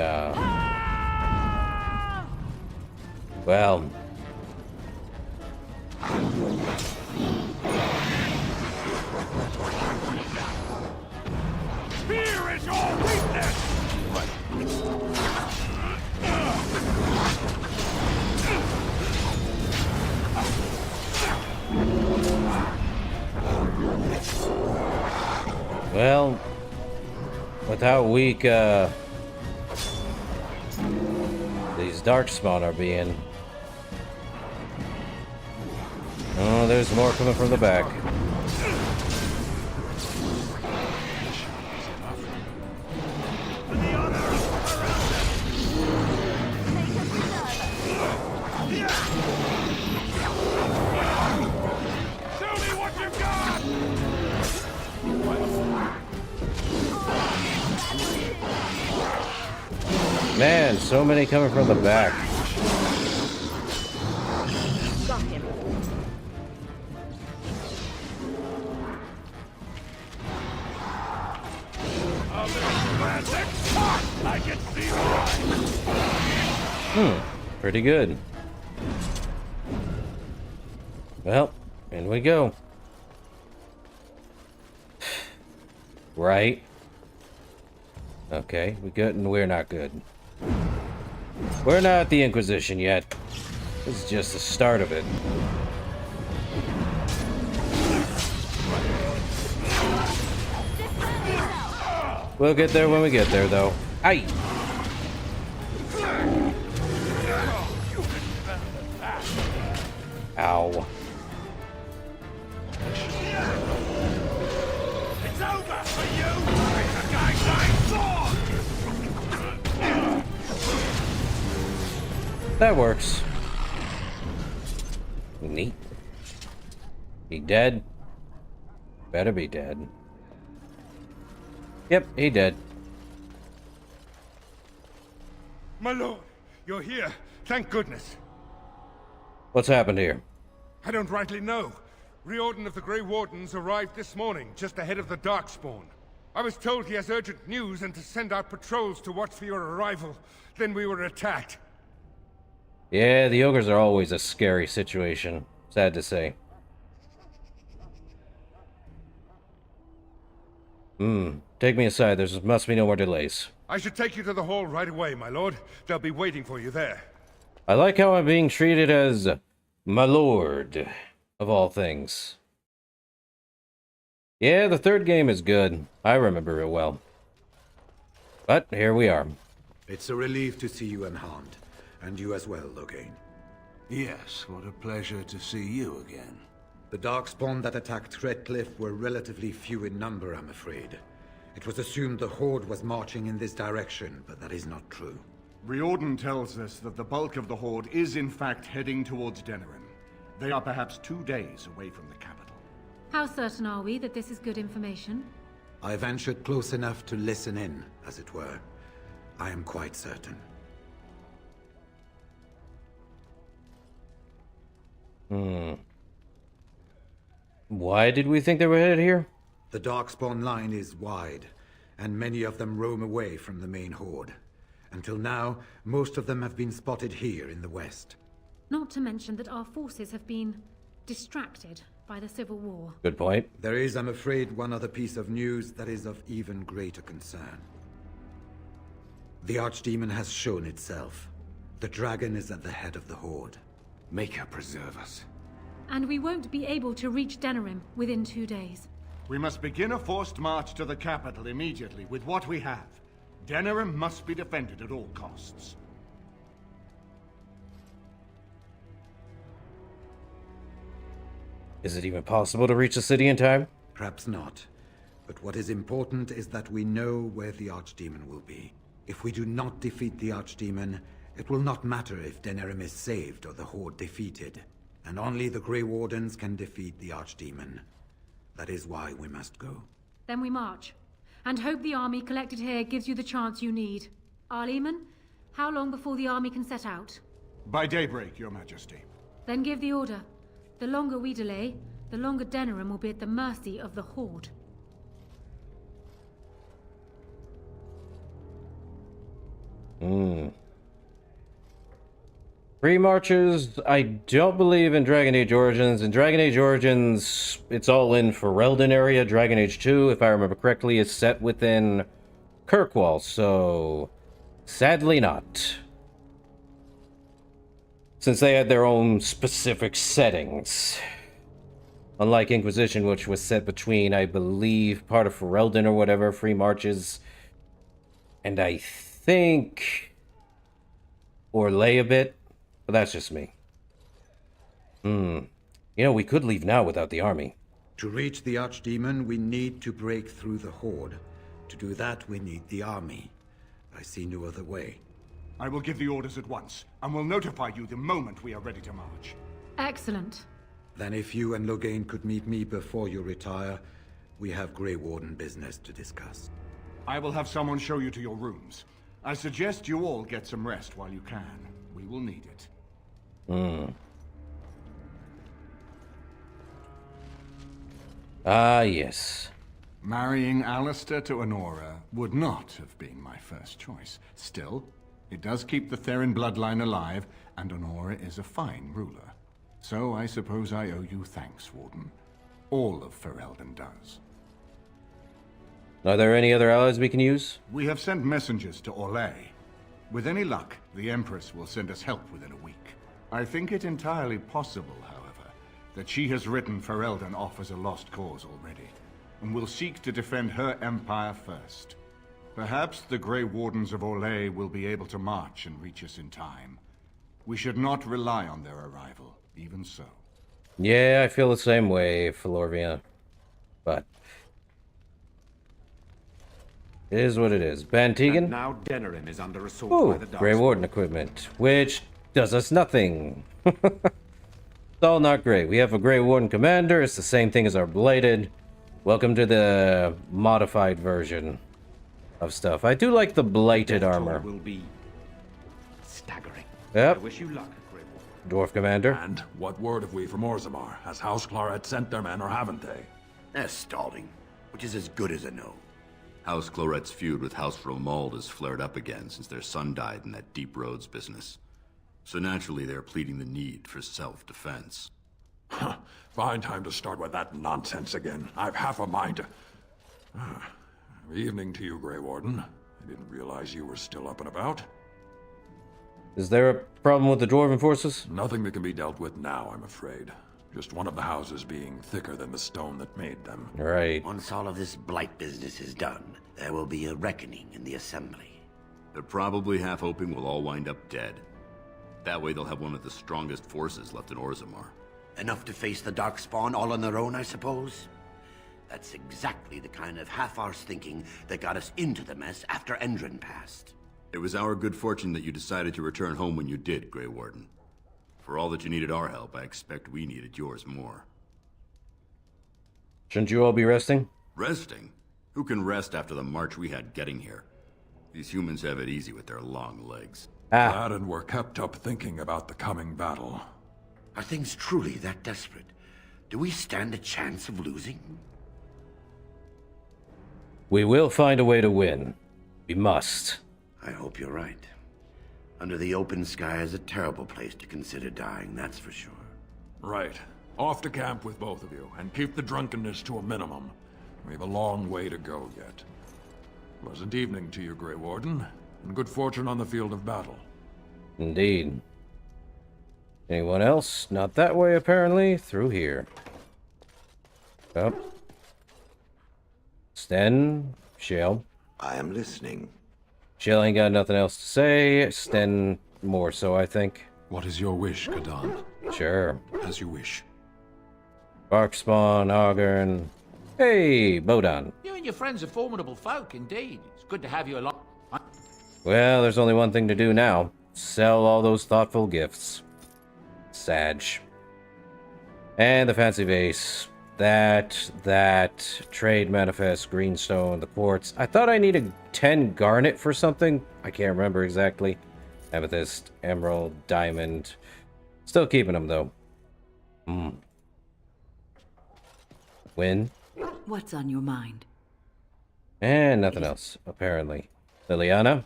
Well. Here is your weakness! Well, with how weak these darkspawn are being. Oh, there's more coming from the back. Man, so many coming from the back. Got him. I can see why. Pretty good. Well, in we go. Right. Okay, we good and we're not good. We're not the Inquisition yet. This is just the start of it. We'll get there when we get there, though. Aye! Ow. It's over for you! It's a guy's sword! That works. Neat. He dead? Better be dead. Yep, he dead. My lord, you're here. Thank goodness. What's happened here? I don't rightly know. Riordan of the Grey Wardens arrived this morning, just ahead of the Darkspawn. I was told he has urgent news and to send out patrols to watch for your arrival. Then we were attacked. Yeah, the ogres are always a scary situation. Sad to say. Take me aside. There must be no more delays. I should take you to the hall right away, my lord. They'll be waiting for you there. I like how I'm being treated as my lord, of all things. Yeah, the third game is good. I remember it well. But here we are. It's a relief to see you unharmed. And you as well, Loghain. Yes, what a pleasure to see you again. The Darkspawn that attacked Redcliffe were relatively few in number, I'm afraid. It was assumed the Horde was marching in this direction, but that is not true. Riordan tells us that the bulk of the Horde is in fact heading towards Denerim. They are perhaps 2 days away from the capital. How certain are we that this is good information? I ventured close enough to listen in, as it were. I am quite certain. Why did we think they were headed here? The Darkspawn line is wide, and many of them roam away from the main Horde. Until now, most of them have been spotted here in the west. Not to mention that our forces have been distracted by the Civil War. Good point. There is, I'm afraid, one other piece of news that is of even greater concern. The Archdemon has shown itself. The dragon is at the head of the Horde. Make her preserve us. And we won't be able to reach Denerim within 2 days. We must begin a forced march to the capital immediately with what we have. Denerim must be defended at all costs. Is it even possible to reach the city in time? Perhaps not. But what is important is that we know where the Archdemon will be. If we do not defeat the Archdemon, it will not matter if Denerim is saved or the Horde defeated. And only the Grey Wardens can defeat the Archdemon. That is why we must go. Then we march. And hope the army collected here gives you the chance you need. Arleman, how long before the army can set out? By daybreak, Your Majesty. Then give the order. The longer we delay, the longer Denerim will be at the mercy of the Horde. Free marches, I don't believe in Dragon Age Origins. In Dragon Age Origins, it's all in Ferelden area. Dragon Age 2, if I remember correctly, is set within Kirkwall, so sadly not. Since they had their own specific settings. Unlike Inquisition, which was set between, I believe, part of Ferelden or whatever, free marches, and I think Orlais a bit. But that's just me. You know, we could leave now without the army. To reach the Archdemon, we need to break through the Horde. To do that, we need the army. I see no other way. I will give the orders at once, and will notify you the moment we are ready to march. Excellent. Then if you and Loghain could meet me before you retire, we have Grey Warden business to discuss. I will have someone show you to your rooms. I suggest you all get some rest while you can. We will need it. Ah, yes. Marrying Alistair to Honora would not have been my first choice. Still, it does keep the Theron bloodline alive, and Honora is a fine ruler. So I suppose I owe you thanks, Warden. All of Ferelden does. Are there any other allies we can use? We have sent messengers to Orlais. With any luck, the Empress will send us help within a week. I think it entirely possible, however, that she has written Ferelden off as a lost cause already, and will seek to defend her empire first. Perhaps the Grey Wardens of Orlais will be able to march and reach us in time. We should not rely on their arrival, even so. Yeah, I feel the same way, Felorvia. But it is what it is. Bantegan? Now Denerim is under assault Ooh, by the Grey Warden equipment, which does us nothing. It's all not great. We have a Grey Warden commander. It's the same thing as our Blighted. Welcome to the modified version of stuff. I do like the Blighted armor. Will be staggering. Yep. I wish you luck, Grey Warden. Dwarf commander. And what word have we from Orzammar? Has House Claret sent their men, or haven't they? They're stalling, which is as good as a no. House Claret's feud with House Romald has flared up again since their son died in that Deep Roads business. So naturally, they're pleading the need for self-defense. Fine time to start with that nonsense again. I've half a mind to... Evening to you, Grey Warden. I didn't realize you were still up and about. Is there a problem with the Dwarven forces? Nothing that can be dealt with now, I'm afraid. Just one of the houses being thicker than the stone that made them. Right. Once all of this blight business is done, there will be a reckoning in the Assembly. They're probably half hoping we'll all wind up dead. That way they'll have one of the strongest forces left in Orzammar. Enough to face the Darkspawn all on their own, I suppose? That's exactly the kind of half-arse thinking that got us into the mess after Endron passed. It was our good fortune that you decided to return home when you did, Grey Warden. For all that you needed our help, I expect we needed yours more. Shouldn't you all be resting? Resting? Who can rest after the march we had getting here? These humans have it easy with their long legs. Glad and we're kept up thinking about the coming battle. Are things truly that desperate? Do we stand a chance of losing? We will find a way to win. We must. I hope you're right. Under the open sky is a terrible place to consider dying, that's for sure. Right. Off to camp with both of you, and keep the drunkenness to a minimum. We have a long way to go yet. Pleasant evening to you, Grey Warden, and good fortune on the field of battle. Indeed. Anyone else? Not that way, apparently. Through here. Up. Sten. Shale. I am listening. Shale ain't got nothing else to say. Sten more so, I think. What is your wish, Kadan? Sure. As you wish. Barkspawn, Augern. Hey, Bodan. You and your friends are formidable folk, indeed. It's good to have you along. Well, there's only one thing to do now. Sell all those thoughtful gifts. Sag. And the fancy vase. That, trade manifest, greenstone, the quartz. I thought I needed 10 garnet for something. I can't remember exactly. Amethyst, emerald, diamond. Still keeping them, though. Win. What's on your mind? And nothing else, apparently. Liliana?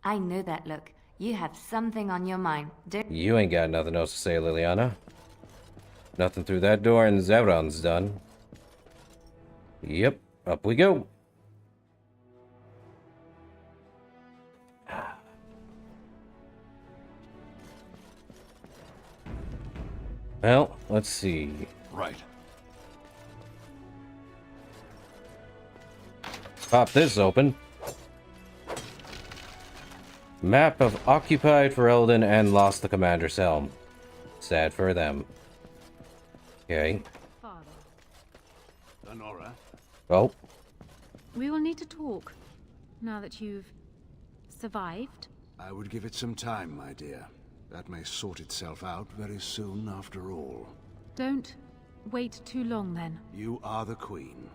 I know that look. You have something on your mind, don't You ain't got nothing else to say, Liliana. Nothing through that door and Zevron's done. Yep, up we go. Well, let's see. Right. Pop this open. Map of occupied Ferelden and lost the commander's helm. Sad for them. Okay. Father, Lenora? Oh. we will need to talk now that you've survived. I would give it some time, my dear. That may sort itself out very soon, after all. Don't wait too long, then. You are the queen.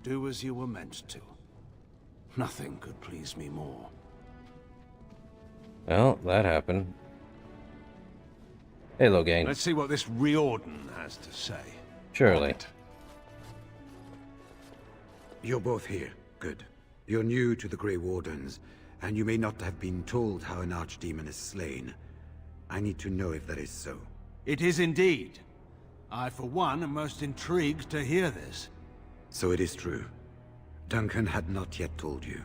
Do as you were meant to. Nothing could please me more. Well, that happened. Hey, Loghain. Let's see what this Riordan has to say. Surely. You're both here. Good. You're new to the Grey Wardens, and you may not have been told how an archdemon is slain. I need to know if that is so. It is indeed. I, for one, am most intrigued to hear this. So it is true. Duncan had not yet told you.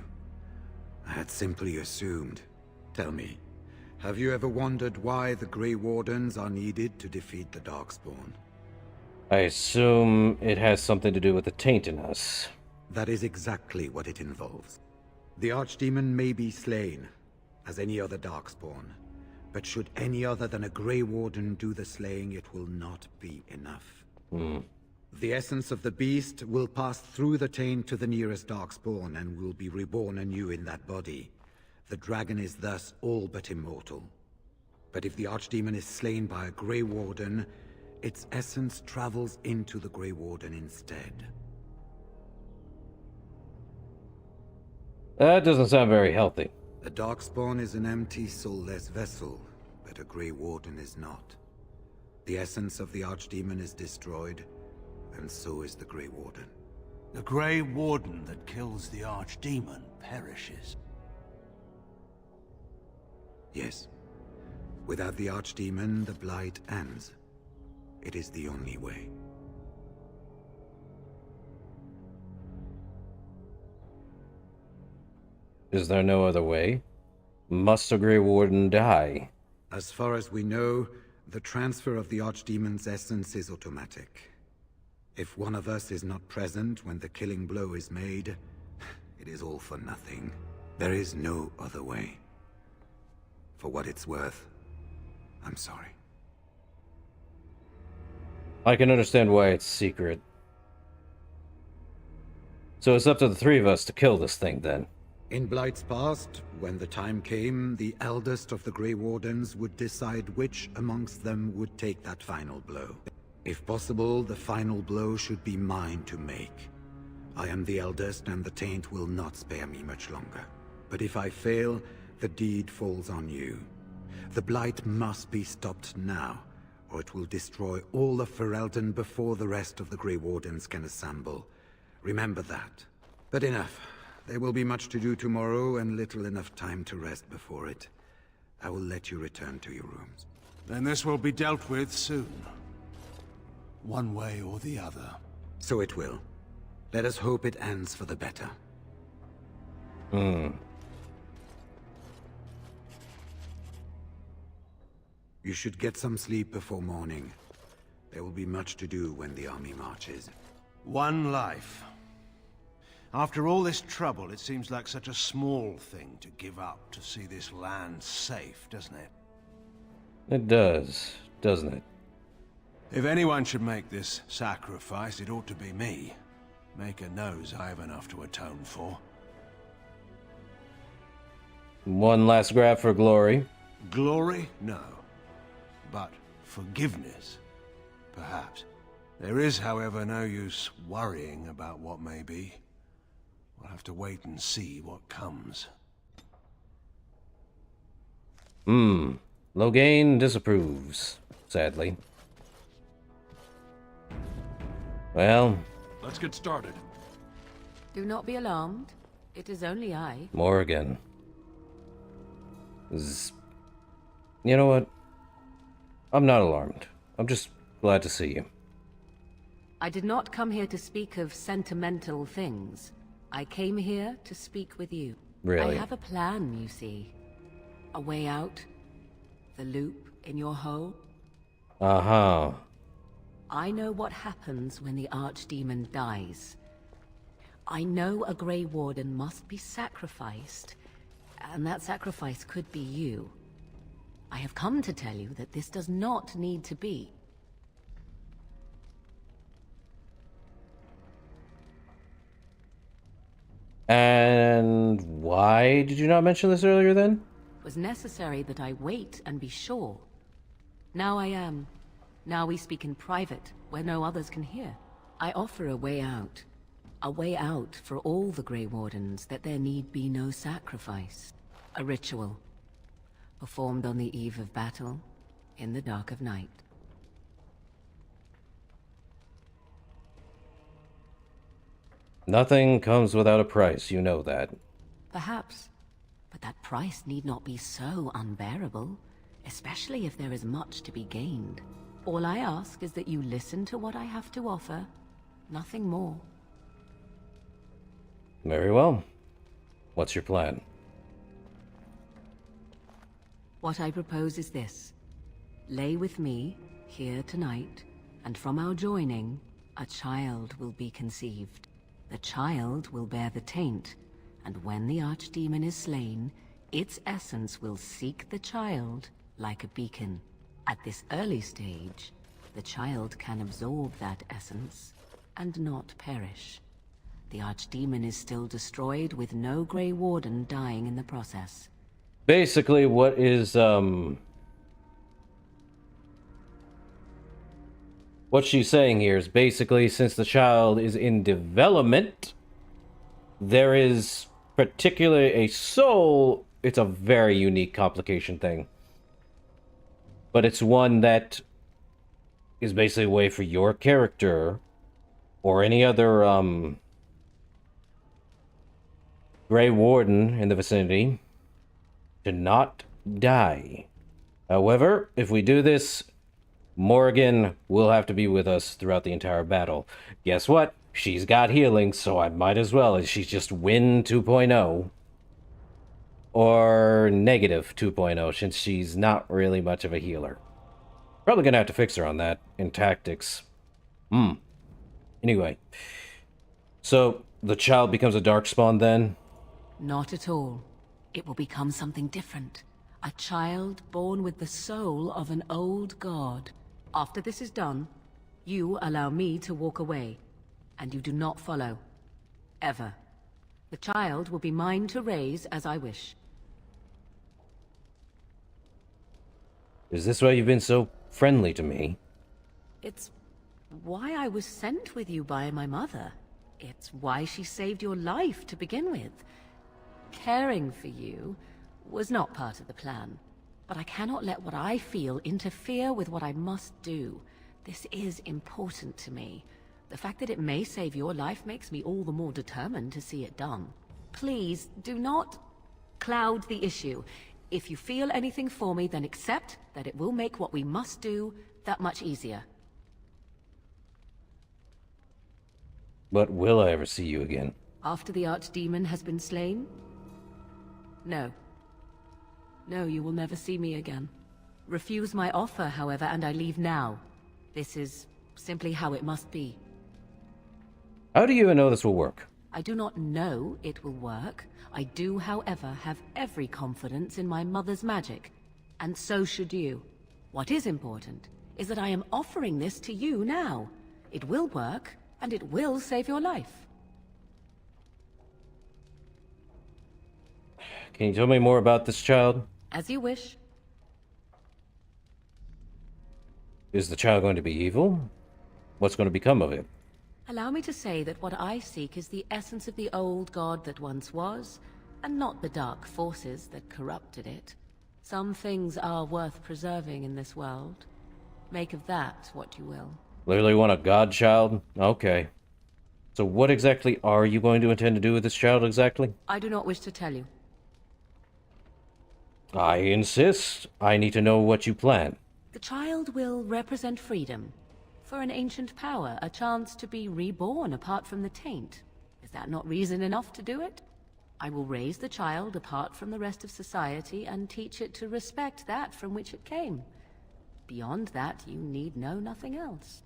I had simply assumed. Tell me, have you ever wondered why the Grey Wardens are needed to defeat the Darkspawn? I assume it has something to do with the taint in us. That is exactly what it involves. The Archdemon may be slain, as any other Darkspawn, but should any other than a Grey Warden do the slaying, it will not be enough. The essence of the beast will pass through the taint to the nearest Darkspawn and will be reborn anew in that body. The dragon is thus all but immortal. But if the Archdemon is slain by a Grey Warden, its essence travels into the Grey Warden instead. That doesn't sound very healthy. A Darkspawn is an empty, soulless vessel, but a Grey Warden is not. The essence of the Archdemon is destroyed, and so is the Grey Warden. The Grey Warden that kills the Archdemon perishes. Yes. Without the Archdemon, the Blight ends. It is the only way. Is there no other way? Must a Grey Warden die? As far as we know, the transfer of the Archdemon's essence is automatic. If one of us is not present when the killing blow is made, it is all for nothing. There is no other way. For what it's worth, I'm sorry. I can understand why it's secret. So it's up to the three of us to kill this thing, then. In Blight's past, when the time came, the eldest of the Grey Wardens would decide which amongst them would take that final blow. If possible, the final blow should be mine to make. I am the eldest, and the taint will not spare me much longer. But if I fail, the deed falls on you. The Blight must be stopped now, or it will destroy all of Ferelden before the rest of the Grey Wardens can assemble. Remember that. But enough. There will be much to do tomorrow, and little enough time to rest before it. I will let you return to your rooms. Then this will be dealt with soon. One way or the other. So it will. Let us hope it ends for the better. You should get some sleep before morning. There will be much to do when the army marches. One life. After all this trouble, it seems like such a small thing to give up to see this land safe, doesn't it? It does, doesn't it? If anyone should make this sacrifice, it ought to be me. Maker knows I have enough to atone for. One last grab for glory. Glory? No. But forgiveness? Perhaps. There is, however, no use worrying about what may be. We'll have to wait and see what comes. Loghain disapproves, sadly. Well... let's get started. Do not be alarmed. It is only I. Morrigan. You know what? I'm not alarmed. I'm just glad to see you. I did not come here to speak of sentimental things. I came here to speak with you. Really? I have a plan, you see. A way out. The loop in your hole. Uh-huh. I know what happens when the Archdemon dies. I know a Grey Warden must be sacrificed, and that sacrifice could be you. I have come to tell you that this does not need to be. And why did you not mention this earlier then? It was necessary that I wait and be sure. Now I am. Now we speak in private, where no others can hear. I offer a way out. A way out for all the Grey Wardens, that there need be no sacrifice. A ritual. Performed on the eve of battle, in the dark of night. Nothing comes without a price, you know that. Perhaps. But that price need not be so unbearable, especially if there is much to be gained. All I ask is that you listen to what I have to offer, nothing more. Very well. What's your plan? What I propose is this. Lay with me, here tonight, and from our joining, a child will be conceived. The child will bear the taint, and when the Archdemon is slain, its essence will seek the child like a beacon. At this early stage, the child can absorb that essence and not perish. The Archdemon is still destroyed with no Grey Warden dying in the process. Basically, what is, what she's saying here is basically, since the child is in development, there is particularly a soul. It's a very unique complication thing. But it's one that is basically a way for your character or any other, Grey Warden in the vicinity to not die. However, if we do this, Morgan will have to be with us throughout the entire battle. Guess what? She's got healing, so I might as well. She's just win 2.0. Or negative 2.0, since she's not really much of a healer. Probably gonna have to fix her on that in tactics. Anyway. So, the child becomes a darkspawn then? Not at all. It will become something different. A child born with the soul of an old god. After this is done, you allow me to walk away, and you do not follow. Ever. The child will be mine to raise as I wish. Is this why you've been so friendly to me? It's why I was sent with you by my mother. It's why she saved your life to begin with. Caring for you was not part of the plan, but I cannot let what I feel interfere with what I must do. This is important to me. The fact that it may save your life makes me all the more determined to see it done. Please, do not cloud the issue. If you feel anything for me, then accept that it will make what we must do that much easier. But will I ever see you again? After the Archdemon has been slain? No. No, you will never see me again. Refuse my offer, however, and I leave now. This is simply how it must be. How do you even know this will work? I do not know it will work. I do, however, have every confidence in my mother's magic. And so should you. What is important is that I am offering this to you now. It will work, and it will save your life. Can you tell me more about this child? As you wish. Is the child going to be evil? What's going to become of it? Allow me to say that what I seek is the essence of the old god that once was, and not the dark forces that corrupted it. Some things are worth preserving in this world. Make of that what you will. Literally want a godchild? Okay. So what exactly are you going to intend to do with this child exactly? I do not wish to tell you. I insist. I need to know what you plan. The child will represent freedom. For an ancient power, a chance to be reborn apart from the taint. Is that not reason enough to do it? I will raise the child apart from the rest of society and teach it to respect that from which it came. Beyond that, you need know nothing else.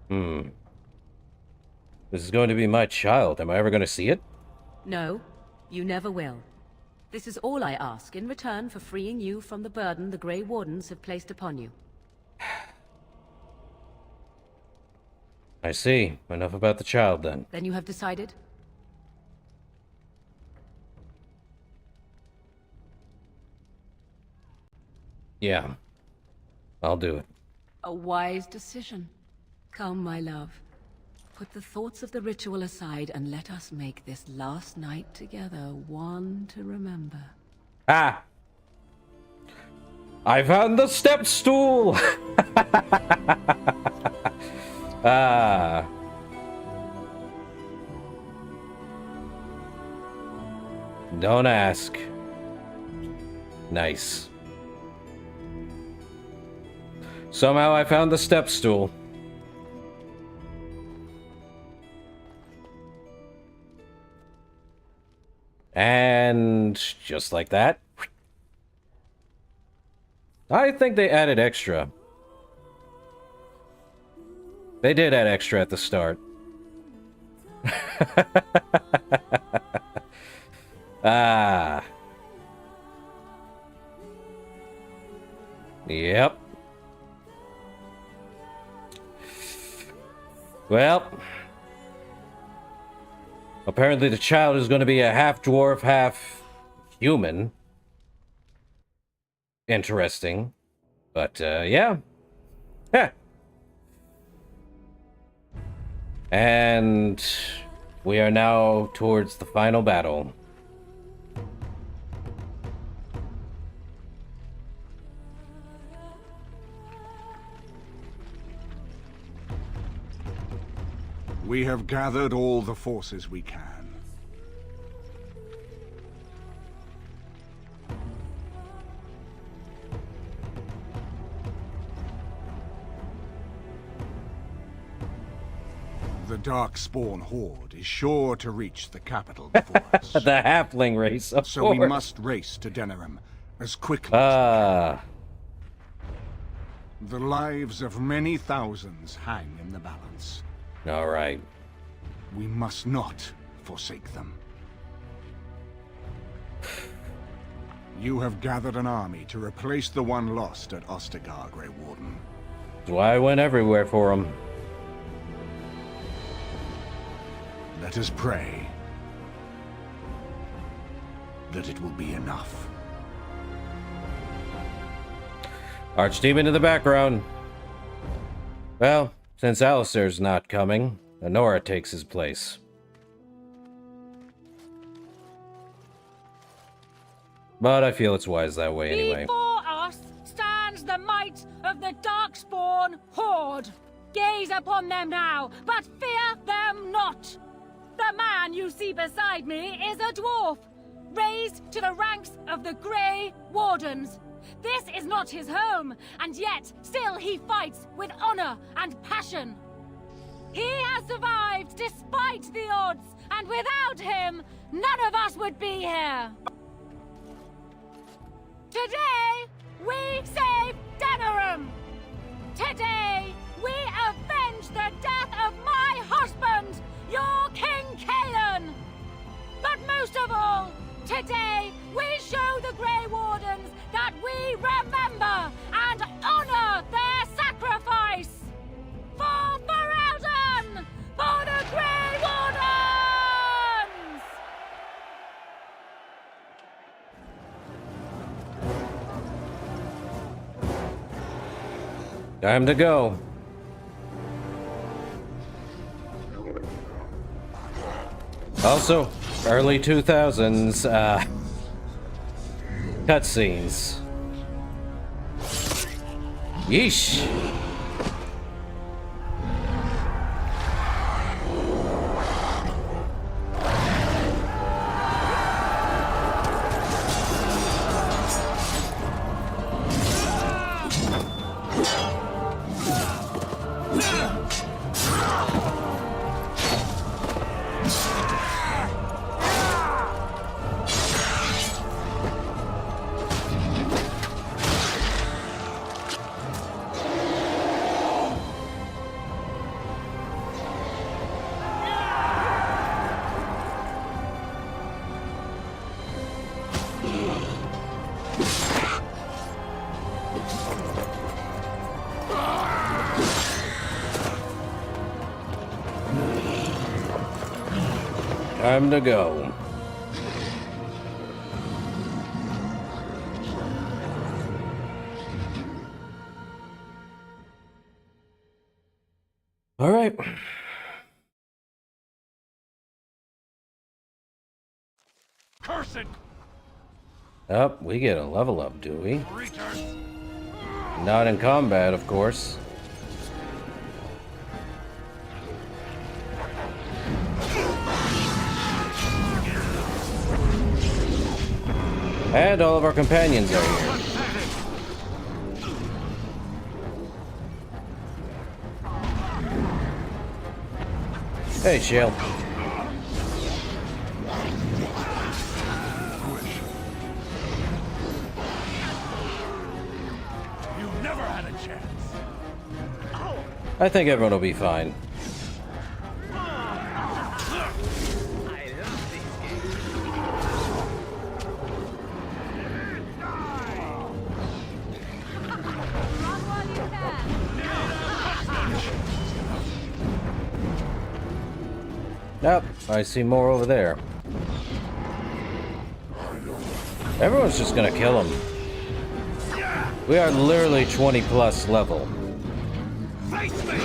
This is going to be my child. Am I ever going to see it? No, you never will. This is all I ask in return for freeing you from the burden the Grey Wardens have placed upon you. I see. Enough about the child, then. Then you have decided? Yeah. I'll do it. A wise decision. Come, my love. Put the thoughts of the ritual aside and let us make this last night together one to remember. Ah! I found the step stool! Ah. Don't ask. Nice. Somehow I found the step stool. And just like that. I think they added extra. They did add extra at the start. Ah. Yep. Well. Apparently the child is going to be a half-dwarf, half-human. Interesting. But, yeah. Heh. And we are now towards the final battle. We have gathered all the forces we can. The Darkspawn Horde is sure to reach the capital before us. The halfling race, of so course. we must race to Denerim as quickly as we can. The lives of many thousands hang in the balance. All right. We must not forsake them. You have gathered an army to replace the one lost at Ostagar, Grey Warden. That's why I went everywhere for them. Let us pray that it will be enough. Archdemon in the background. Well, since Alistair's not coming, Honora takes his place. But I feel it's wise that way anyway. Before us stands the might of the Darkspawn Horde. Gaze upon them now, but fear them not. The man you see beside me is a dwarf, raised to the ranks of the Grey Wardens. This is not his home, and yet still he fights with honor and passion. He has survived despite the odds, and without him, none of us would be here. Today, we save Denerim. Today, we avenge the death of my husband, your King Kaelan. But most of all, today, we show the Grey Wardens that we remember and honor their sacrifice. For Ferelden! For the Grey Wardens! Time to go. Also, early 2000s, cutscenes. Yeesh. Time to go. All right. Curse it! Up, we get a level up, do we? Not in combat, of course. And all of our companions are here. Hey, Shale. You never had a chance. I think everyone will be fine. Nope, I see more over there. Everyone's just gonna kill him. We are literally 20 plus level. Face me!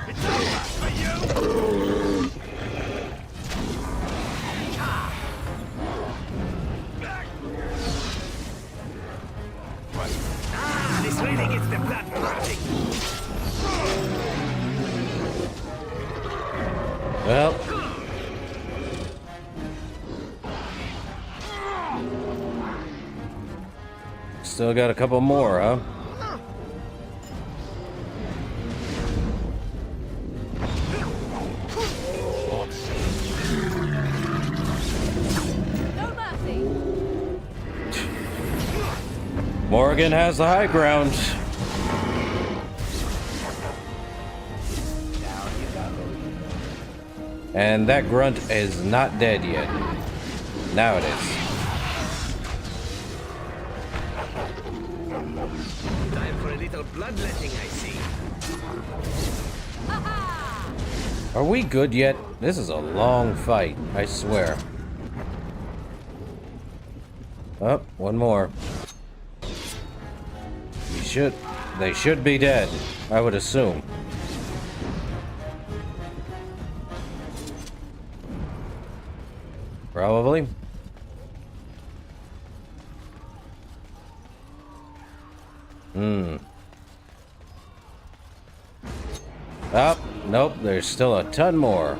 It's over for you! This really gets the blood flowing. Well. Still got a couple more, huh? Morgan has the high ground. And that grunt is not dead yet. Now it is. Time for a little bloodletting, I see. Are we good yet? This is a long fight, I swear. Oh, one more. They should be dead, I would assume. Probably. Oh, nope, there's still a ton more.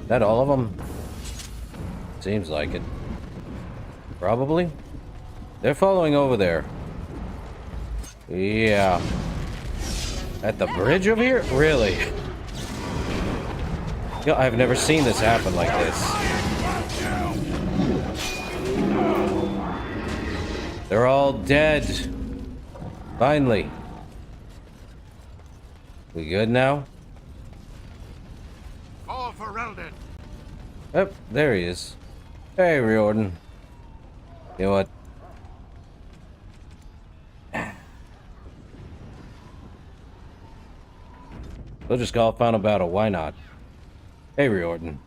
That all of them? Seems like it. Probably. They're following over there. Yeah. At the bridge over here? Really? Yo, I've never seen this happen like this. They're all dead. Finally. We good now? Call for Reldon. Oh, there he is. Hey, Riordan. You know what? We'll just call final battle. Why not? Hey, Riordan.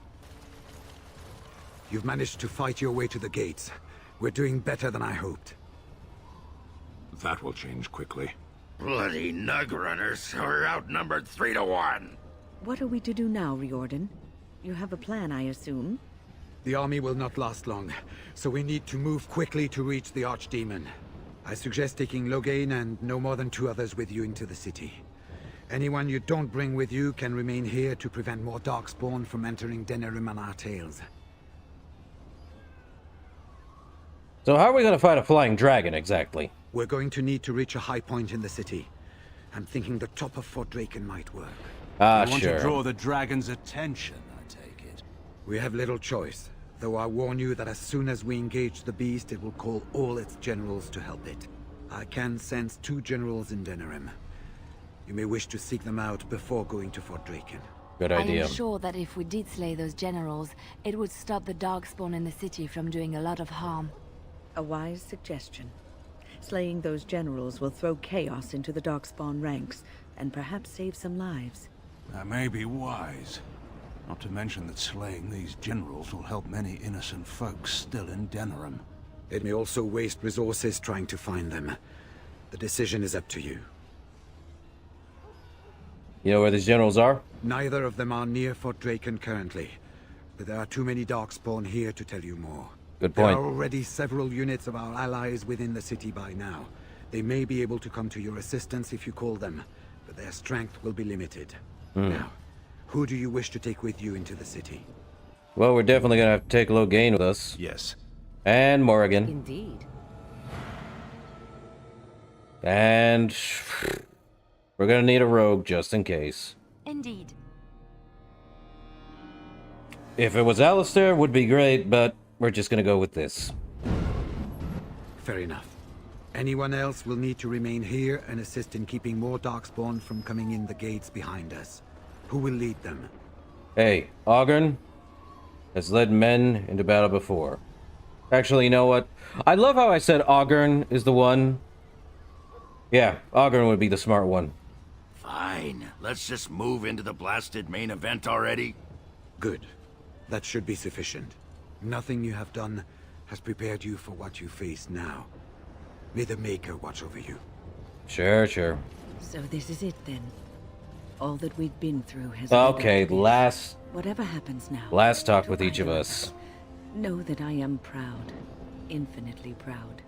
You've managed to fight your way to the gates. We're doing better than I hoped. That will change quickly. Bloody nug runners. We're outnumbered 3 to 1. What are we to do now, Riordan? You have a plan, I assume? The army will not last long, so we need to move quickly to reach the Archdemon. I suggest taking Loghain and no more than 2 others with you into the city. Anyone you don't bring with you can remain here to prevent more Darkspawn from entering Denerim and our tails. So how are we going to fight a flying dragon, exactly? We're going to need to reach a high point in the city. I'm thinking the top of Fort Draken might work. Ah, You want sure. to draw the dragon's attention, I take it. We have little choice, though I warn you that as soon as we engage the beast, it will call all its generals to help it. I can sense 2 generals in Denerim. You may wish to seek them out before going to Fort Draken. Good idea. I am sure that if we did slay those generals, it would stop the Darkspawn in the city from doing a lot of harm. A wise suggestion. Slaying those generals will throw chaos into the Darkspawn ranks, and perhaps save some lives. That may be wise. Not to mention that slaying these generals will help many innocent folks still in Denerim. It may also waste resources trying to find them. The decision is up to you. You know where these generals are? Neither of them are near Fort Draken currently, but there are too many Darkspawn here to tell you more. Good point. There are already several units of our allies within the city by now. They may be able to come to your assistance if you call them, but their strength will be limited. Now, who do you wish to take with you into the city? Well, we're definitely gonna have to take Logain with us. Yes. And Morrigan. Indeed. And we're gonna need a rogue just in case. Indeed. If it was Alistair, would be great, but we're just gonna go with this. Fair enough. Anyone else will need to remain here and assist in keeping more Darkspawn from coming in the gates behind us. Who will lead them? Hey, Ogren has led men into battle before. Actually, you know what? I love how I said Ogren is the one. Yeah, Ogren would be the smart one. Fine. Let's just move into the blasted main event already. Good. That should be sufficient. Nothing you have done has prepared you for what you face now. May the Maker watch over you. Sure, sure. So this is it then. All that we've been through has... Okay, last Whatever happens now... Last talk with each of us. Know that I am proud, infinitely proud,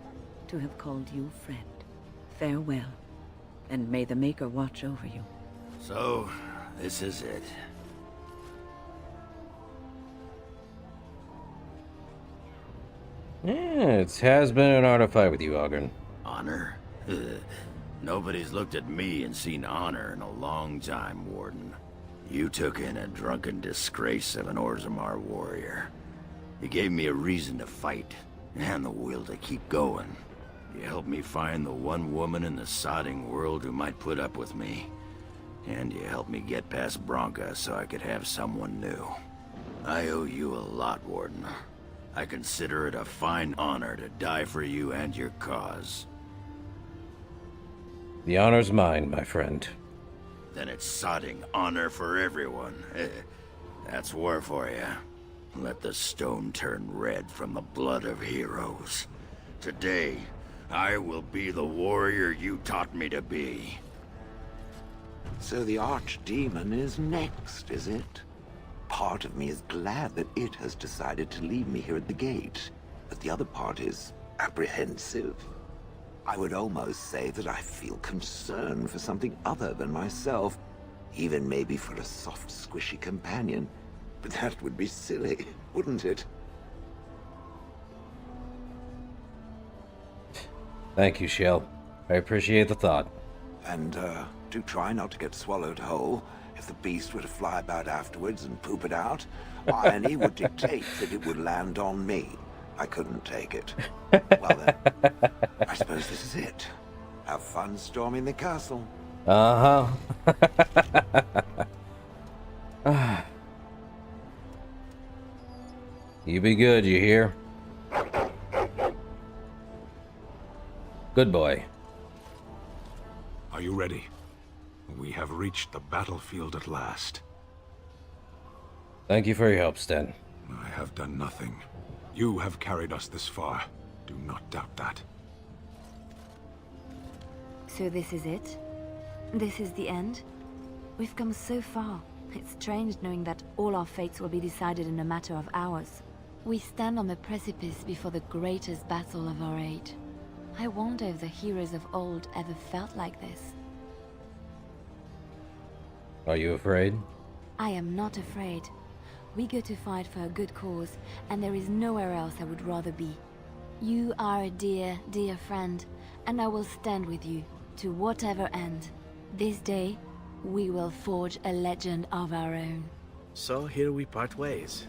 to have called you friend. Farewell, and may the Maker watch over you. So, this is it. Yeah, it has been an honor to fight with you, Ogren. Honor? Nobody's looked at me and seen honor in a long time, Warden. You took in a drunken disgrace of an Orzammar warrior. You gave me a reason to fight, and the will to keep going. You helped me find the one woman in the sodding world who might put up with me. And you helped me get past Bronca so I could have someone new. I owe you a lot, Warden. I consider it a fine honor to die for you and your cause. The honor's mine, my friend. Then it's sodding honor for everyone. That's war for you. Let the stone turn red from the blood of heroes. Today, I will be the warrior you taught me to be. So the Archdemon is next, is it? Part of me is glad that it has decided to leave me here at the gate, but the other part is apprehensive. I would almost say that I feel concern for something other than myself, even maybe for a soft, squishy companion. But that would be silly, wouldn't it? Thank you, Shell. I appreciate the thought. And, do try not to get swallowed whole. If the beast were to fly about afterwards and poop it out, irony would dictate that it would land on me. I couldn't take it. Well then, I suppose this is it. Have fun storming the castle. Uh-huh. You be good, you hear? Good boy. Are you ready? We have reached the battlefield at last. Thank you for your help, Sten. I have done nothing. You have carried us this far. Do not doubt that. So this is it? This is the end? We've come so far. It's strange knowing that all our fates will be decided in a matter of hours. We stand on the precipice before the greatest battle of our age. I wonder if the heroes of old ever felt like this. Are you afraid? I am not afraid. We go to fight for a good cause, and there is nowhere else I would rather be. You are a dear, dear friend, and I will stand with you, to whatever end. This day, we will forge a legend of our own. So here we part ways.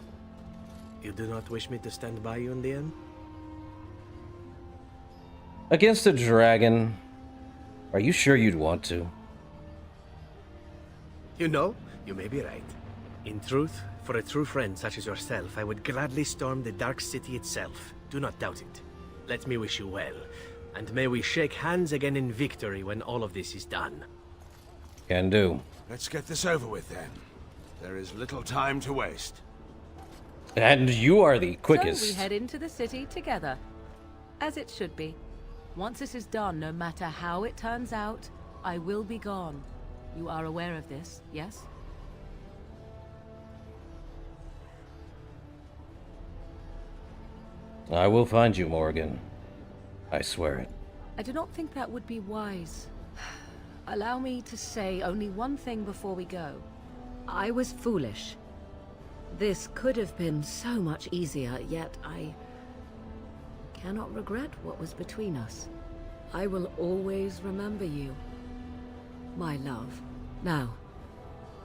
You do not wish me to stand by you in the end? Against a dragon? Are you sure you'd want to? You know, you may be right. In truth, for a true friend such as yourself, I would gladly storm the Dark City itself. Do not doubt it. Let me wish you well, and may we shake hands again in victory when all of this is done. Can do. Let's get this over with then. There is little time to waste. And you are the quickest. So we head into the city together. As it should be. Once this is done, no matter how it turns out, I will be gone. You are aware of this, yes? I will find you, Morgan. I swear it. I do not think that would be wise. Allow me to say only one thing before we go. I was foolish. This could have been so much easier, yet I cannot regret what was between us. I will always remember you, my love. Now,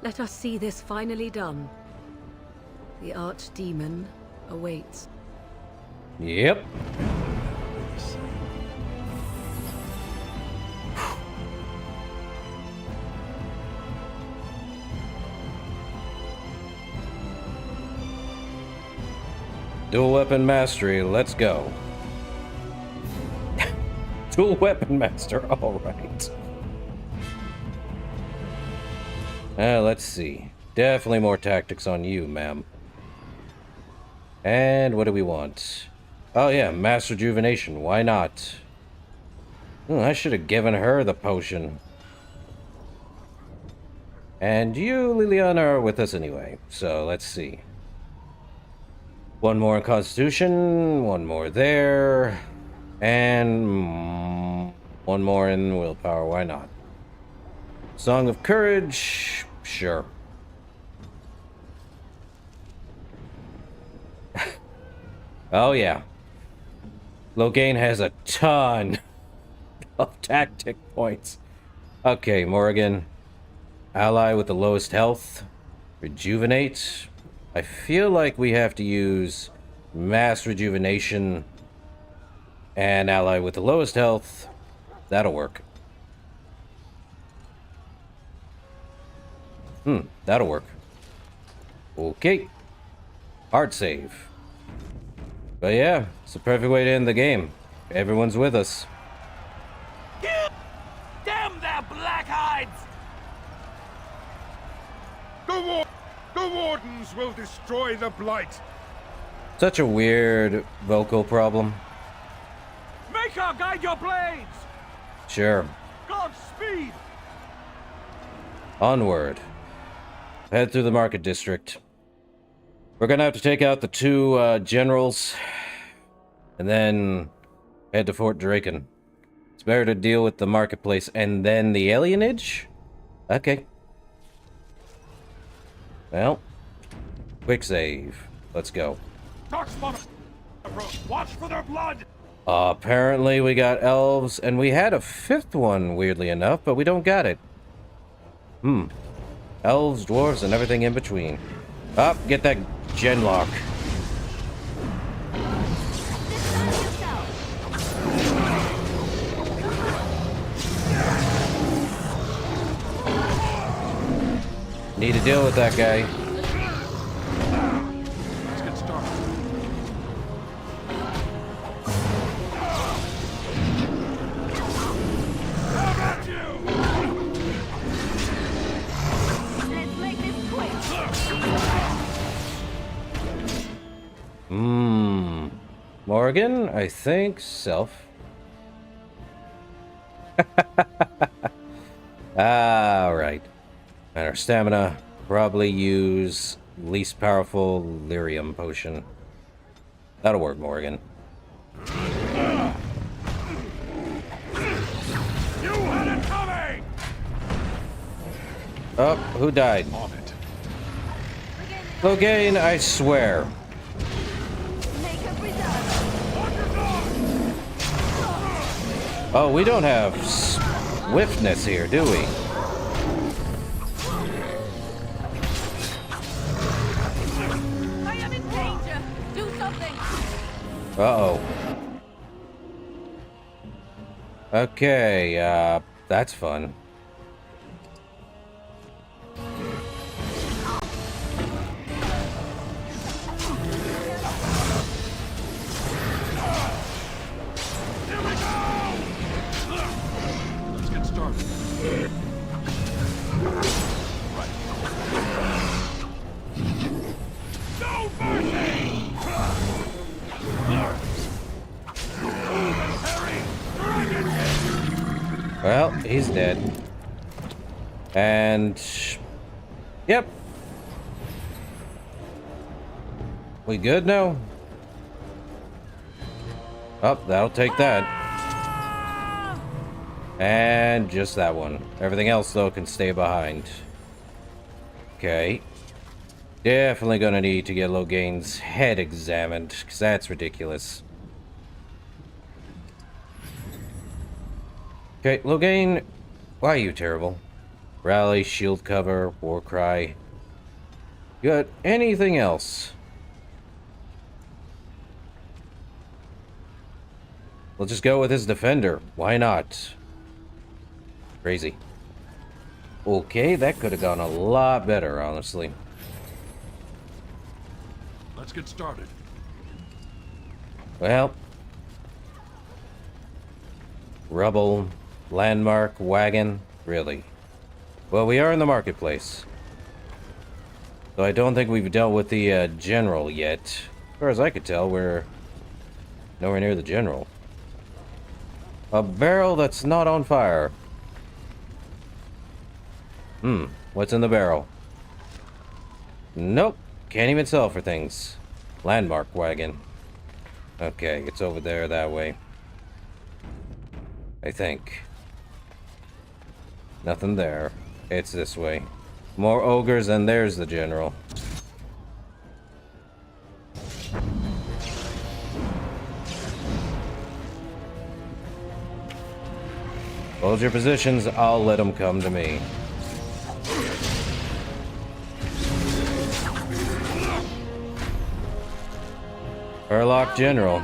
let us see this finally done. The archdemon awaits. Yep. Dual weapon mastery, let's go. Dual weapon master, alright. Let's see. Definitely more tactics on you, ma'am. And what do we want? Oh yeah, mass rejuvenation, why not? I should have given her the potion. And you, Liliana, are with us anyway, so let's see. One more in Constitution, one more there, and one more in Willpower, why not? Song of Courage, sure. Oh yeah. Loghain has a ton of tactic points. Okay, Morgan. Ally with the lowest health. Rejuvenate. I feel like we have to use mass rejuvenation and ally with the lowest health. That'll work. That'll work. Okay. Hard save. But yeah, it's the perfect way to end the game. Everyone's with us. Damn their black hides! The Wardens will destroy the Blight. Such a weird vocal problem. Make her guide your blades! Sure. Godspeed! Onward. Head through the market district. We're gonna have to take out the two generals, and then head to Fort Draken. It's better to deal with the marketplace and then the alienage? Okay. Well, quick save. Let's go. Watch for their blood! Apparently we got elves, and we had a fifth one, weirdly enough, but we don't got it. Elves, dwarves, and everything in between. Up, get that genlock. Need to deal with that guy. Let's get started. Let's make this quick. Morgan, I think self. Alright. And our stamina, probably use least powerful lyrium potion. That'll work, Morgan. You had it coming! Oh, who died? Loghain, I swear. Oh, we don't have swiftness here, do we? I am in danger. Do something. Uh-oh. Okay, that's fun. Let's get started. No mercy! Well, he's dead. And... Yep. We good now? Oh, that'll take that. And just that one. Everything else, though, can stay behind. Okay. Definitely gonna need to get Logain's head examined, because that's ridiculous. Okay, Logain, why are you terrible? Rally, shield cover, war cry. You got anything else? We'll just go with his defender. Why not? Crazy. Okay, that could have gone a lot better, honestly. Let's get started. Well, rubble, landmark, wagon, really. Well, we are in the marketplace. So I don't think we've dealt with the general yet. As far as I could tell, we're nowhere near the general. A barrel that's not on fire. What's in the barrel? Nope, can't even sell for things. Landmark wagon. Okay, it's over there that way. I think. Nothing there. It's this way. More ogres, and there's the general. Hold your positions, I'll let them come to me. Urlock General.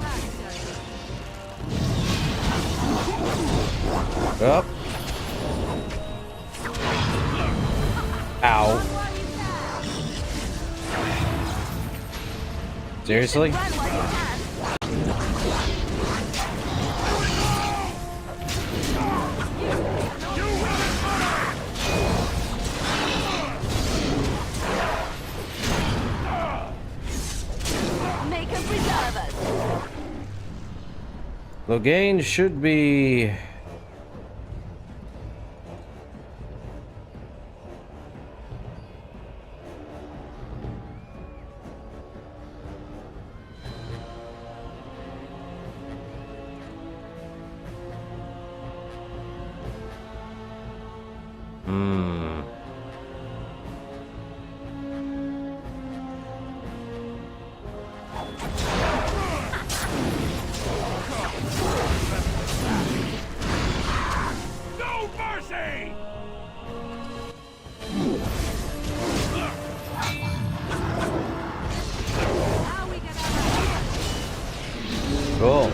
Up. Ow. Seriously? Logain should be... No mercy! Cool.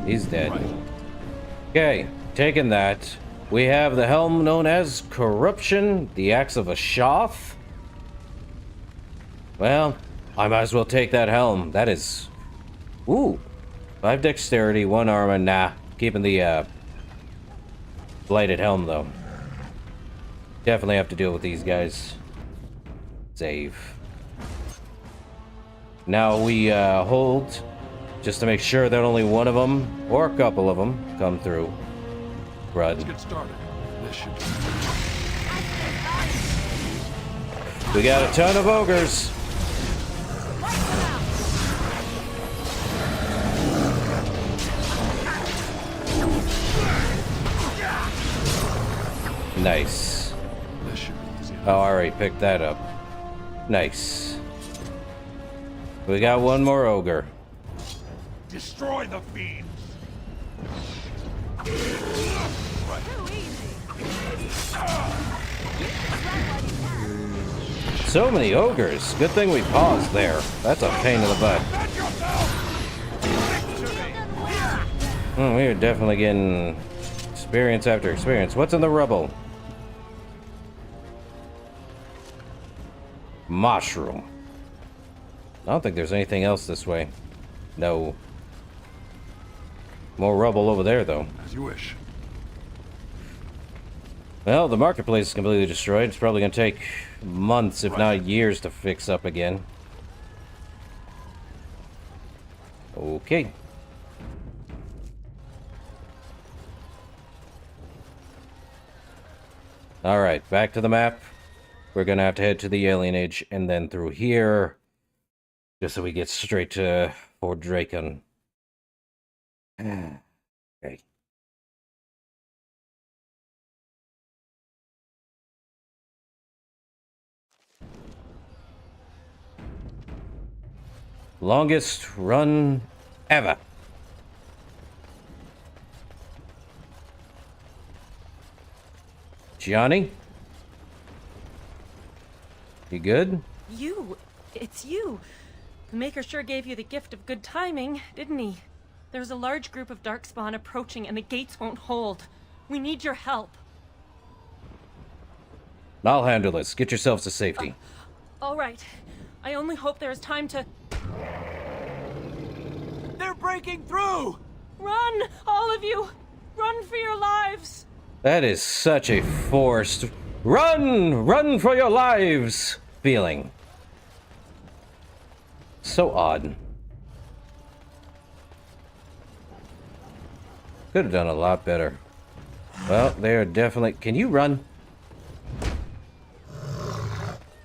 He's dead. Okay, taking that. We have the helm known as Corruption, the Axe of a Shoth. Well, I might as well take that helm. That is... Ooh. 5 dexterity, 1 armor. Nah, keeping the blighted helm, though. Definitely have to deal with these guys. Save. Now we hold, just to make sure that only one of them, or a couple of them, come through. Crud. Let's get started. This should be... We got a ton of ogres. Nice. This should be easy. Oh, I already picked that up. Nice. We got one more ogre. Destroy the fiends! So many ogres. Good thing we paused there. That's a pain in the butt. We're definitely getting experience after experience. What's in the rubble? Mushroom. I don't think there's anything else this way. No. More rubble over there, though. As you wish. Well, the marketplace is completely destroyed. It's probably going to take months, if not years, to fix up again. Okay. Alright, back to the map. We're going to have to head to the Alien Age and then through here. Just so we get straight to Fort Dracon. Okay. Longest run ever. Gianni? You good? It's you. The Maker sure gave you the gift of good timing, didn't he? There's a large group of Darkspawn approaching and the gates won't hold. We need your help. I'll handle this. Get yourselves to safety. All right. I only hope there's time to... They're breaking through! Run, all of you! Run for your lives! That is such a forced run! Run for your lives feeling. So odd. Could have done a lot better. Well, they're definitely... Can you run?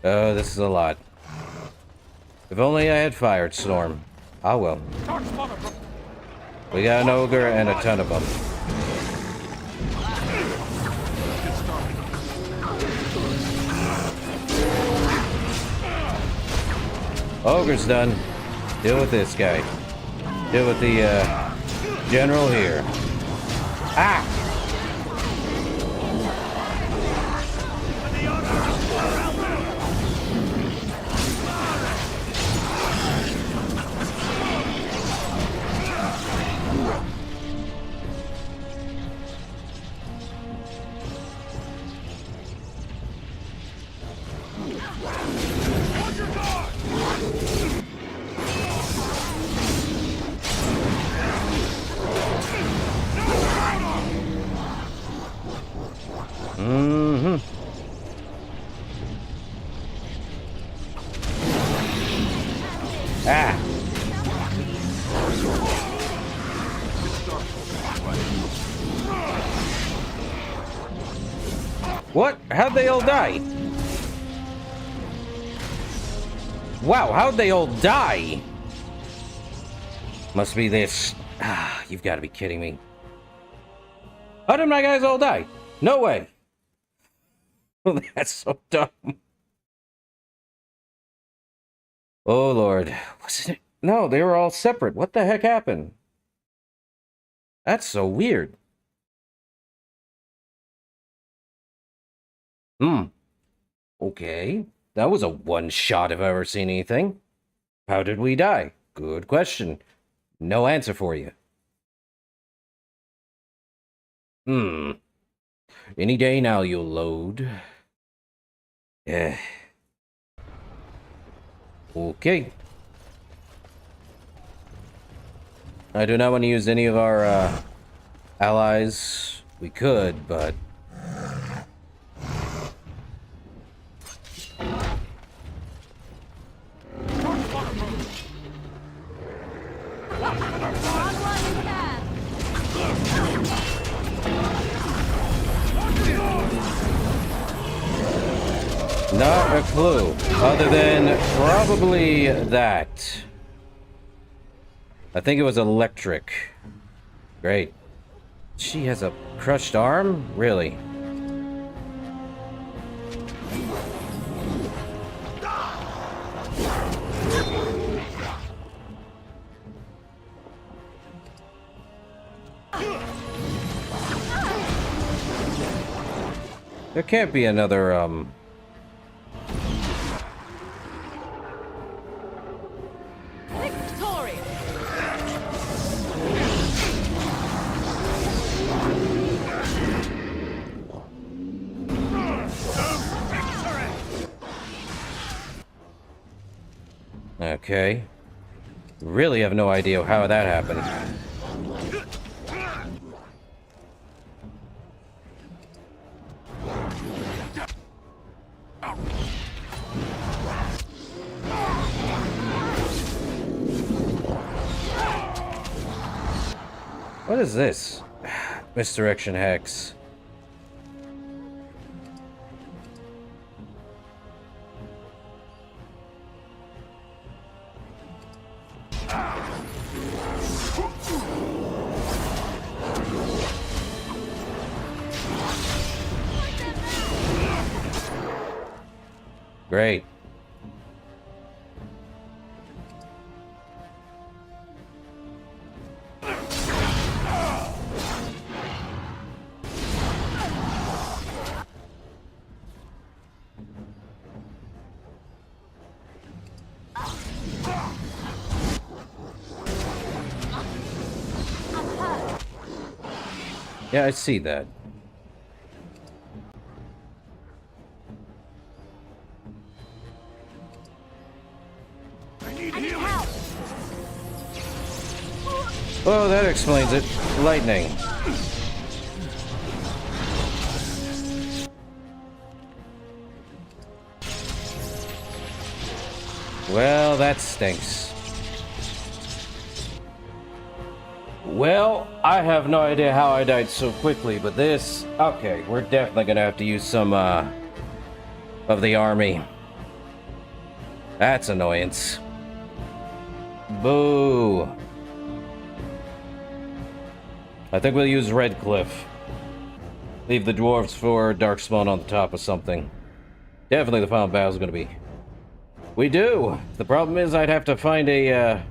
Oh, this is a lot. If only I had fired Storm. I will. We got an ogre and a ton of them. Ogre's done. Deal with this guy. Deal with the general here. Ah! Ah! What? How'd they all die? Wow, how'd they all die? Must be this. Ah, you've got to be kidding me. How did my guys all die? No way. That's so dumb. Oh, Lord. Wasn't it? No, they were all separate. What the heck happened? That's so weird. Okay. That was a one shot if I've ever seen anything. How did we die? Good question. No answer for you. Any day now you'll load. Yeah. Okay. I do not want to use any of our allies. We could, but... Not a clue, other than probably that. I think it was electric. Great. She has a crushed arm? Really? There can't be another, Okay. Really have no idea how that happened. What is this? Misdirection hex. Great. Yeah, I see that. Oh, that explains it. Lightning. Well, that stinks. Well, I have no idea how I died so quickly, but this... Okay, we're definitely gonna have to use some, of the army. That's annoyance. Boo. I think we'll use Red Cliff. Leave the dwarves for Darkspawn on the top of something. Definitely the final battle's gonna be. We do! The problem is I'd have to find a,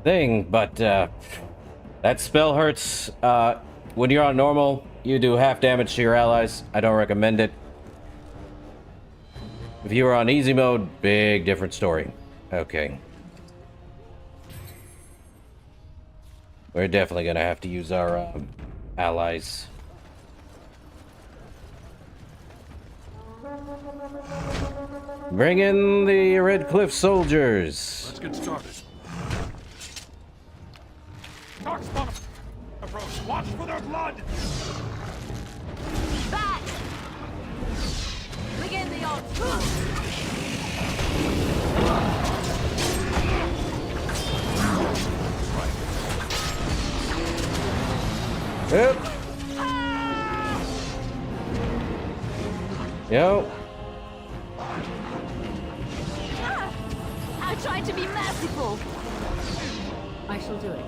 thing, but, that spell hurts. When you're on normal, you do half damage to your allies. I don't recommend it. If you were on easy mode, big different story. Okay. We're definitely gonna have to use our allies. Bring in the Red Cliff soldiers. Let's get started. Darkspawn approach. Watch for their blood. Back! Begin the onslaught. Yep. Yo. I tried to be merciful. I shall do it.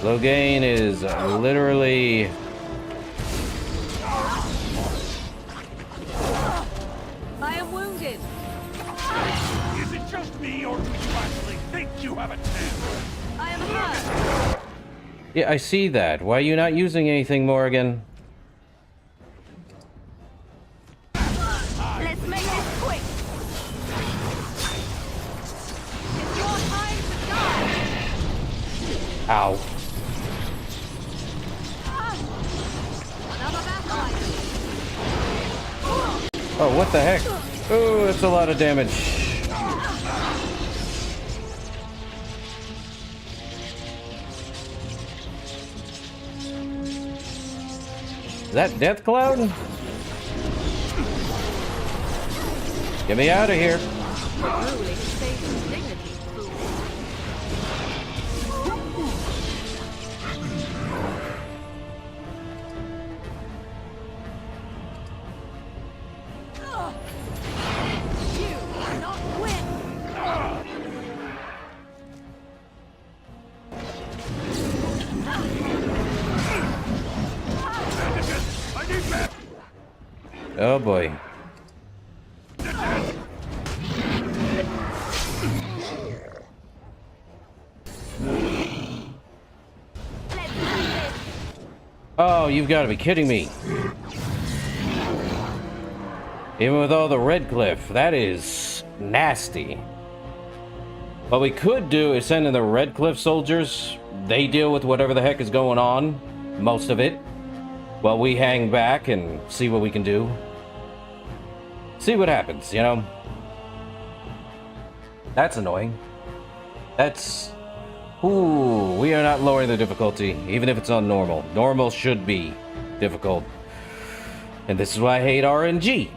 Loghain is literally... I am wounded. Is it just me, or do you actually think you have a chance? I am hurt. Yeah, I see that. Why are you not using anything, Morgan? Let's make this quick. It's your time to die. Ow. Another battle. Oh, what the heck? Oh, that's a lot of damage. Is that Death Cloud? Get me out of here. Ruling saves his dignity, fool. You cannot win. Oh boy. Oh, you've got to be kidding me. Even with all the Red Cliff, that is nasty. What we could do is send in the Red Cliff soldiers. They deal with whatever the heck is going on, most of it, while we hang back and see what we can do. See what happens, you know? That's annoying. That's... Ooh, we are not lowering the difficulty, even if it's on normal. Normal should be difficult. And this is why I hate RNG.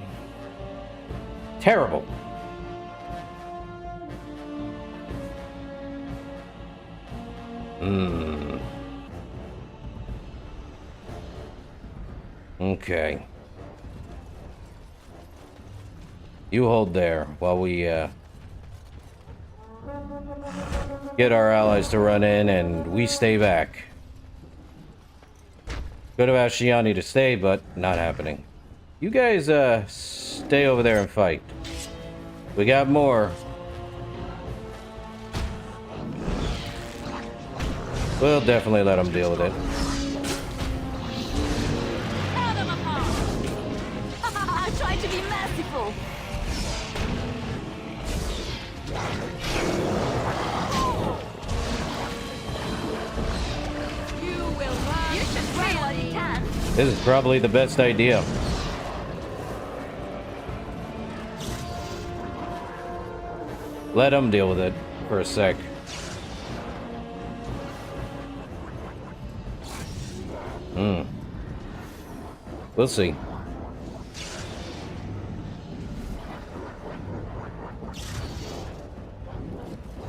Terrible. Okay. You hold there while we get our allies to run in and we stay back. Could have asked Shiani to stay, but not happening. You guys stay over there and fight. We got more. We'll definitely let them deal with it. I tried to be merciful. You should try what you can. This is probably the best idea. Let them deal with it for a sec. We'll see.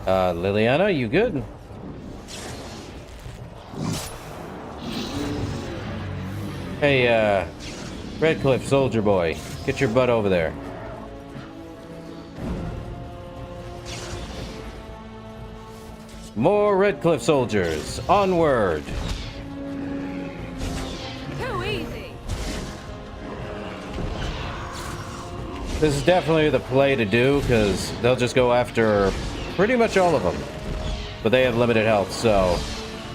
Liliana, you good? Hey, Redcliffe, soldier boy, get your butt over there. More Redcliffe soldiers, onward! Too easy. This is definitely the play to do, because they'll just go after pretty much all of them. But they have limited health, so...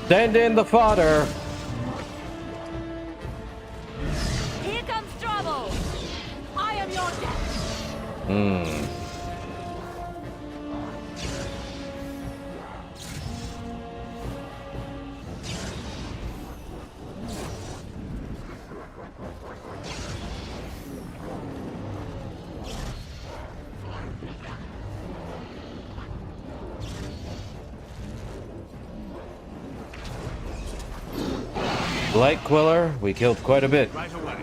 Send in the fodder! Here comes trouble. I am your death. Blight Quiller, we killed quite a bit. Right away.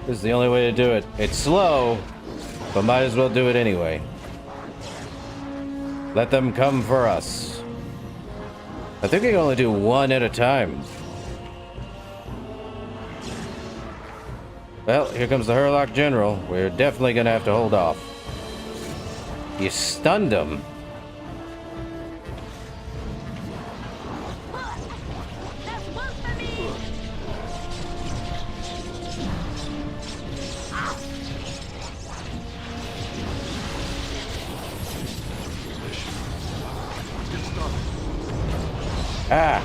This is the only way to do it. It's slow, but might as well do it anyway. Let them come for us. I think we can only do one at a time. Well, here comes the Hurlock General. We're definitely gonna have to hold off. You stunned him. Ah.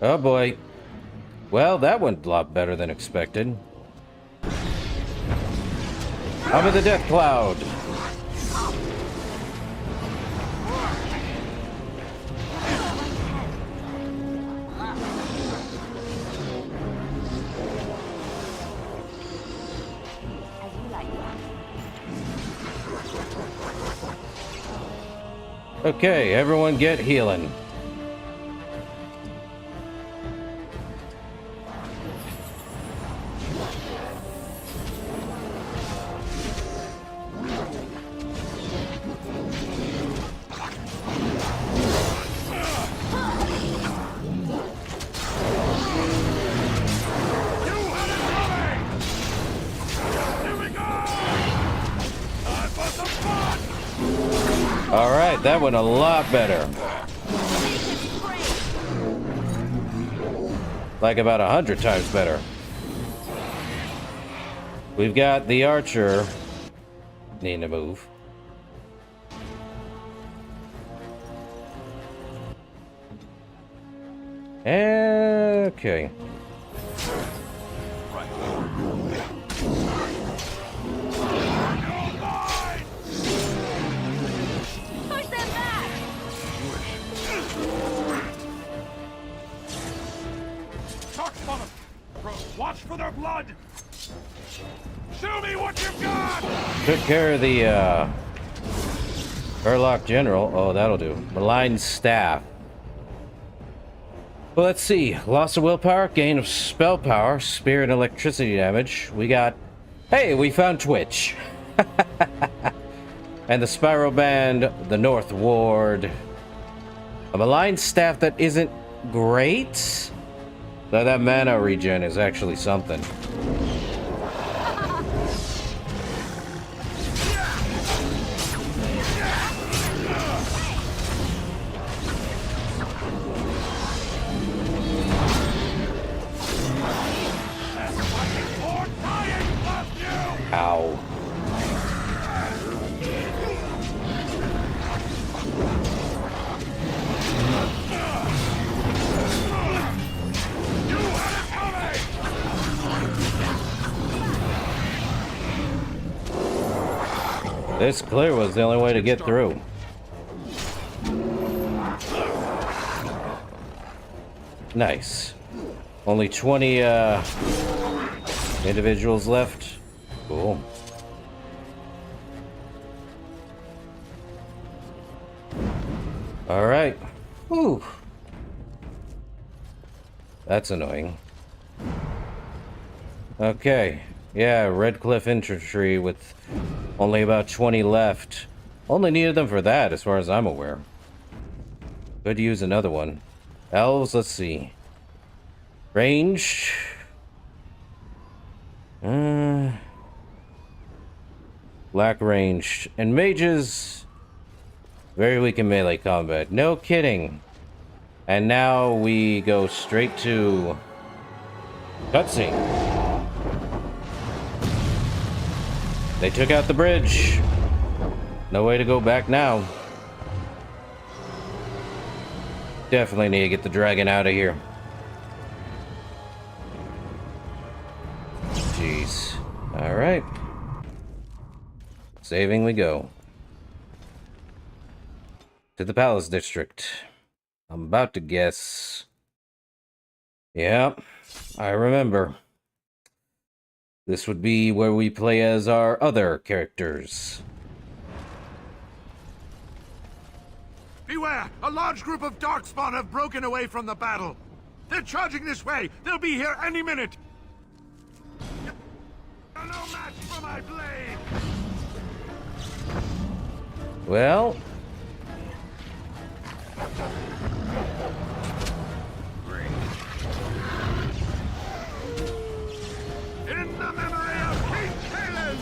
Oh boy. Well, that went a lot better than expected. Up in the death cloud. Okay, everyone get healing. Alright, that went a lot better. Like about 100 times better. We've got the archer needing to move. Okay. Darkspawn! Watch for their blood! Show me what you've got! Took care of the, Urlock General. Oh, that'll do. Malign Staff. Well, let's see. Loss of willpower, gain of spell power, spear and electricity damage. We got... Hey, we found Twitch. And the Spiral Band, the North Ward. A Malign Staff that isn't great. Though that mana regen is actually something. Ow. This clear was the only way to get through. Nice. Only 20 individuals left. Cool. All right. Whew. That's annoying. Okay. Yeah, Red Cliff Infantry with only about 20 left. Only needed them for that, as far as I'm aware. Could use another one. Elves, let's see. Range. Lack range. And mages, very weak in melee combat. No kidding. And now we go straight to cutscene. They took out the bridge. No way to go back now. Definitely need to get the dragon out of here. Jeez. Alright. Saving we go. To the Palace District. I'm about to guess. Yep, I remember. This would be where we play as our other characters. Beware! A large group of Darkspawn have broken away from the battle. They're charging this way. They'll be here any minute. No match for my blade. Well... In the memory of King Caleb!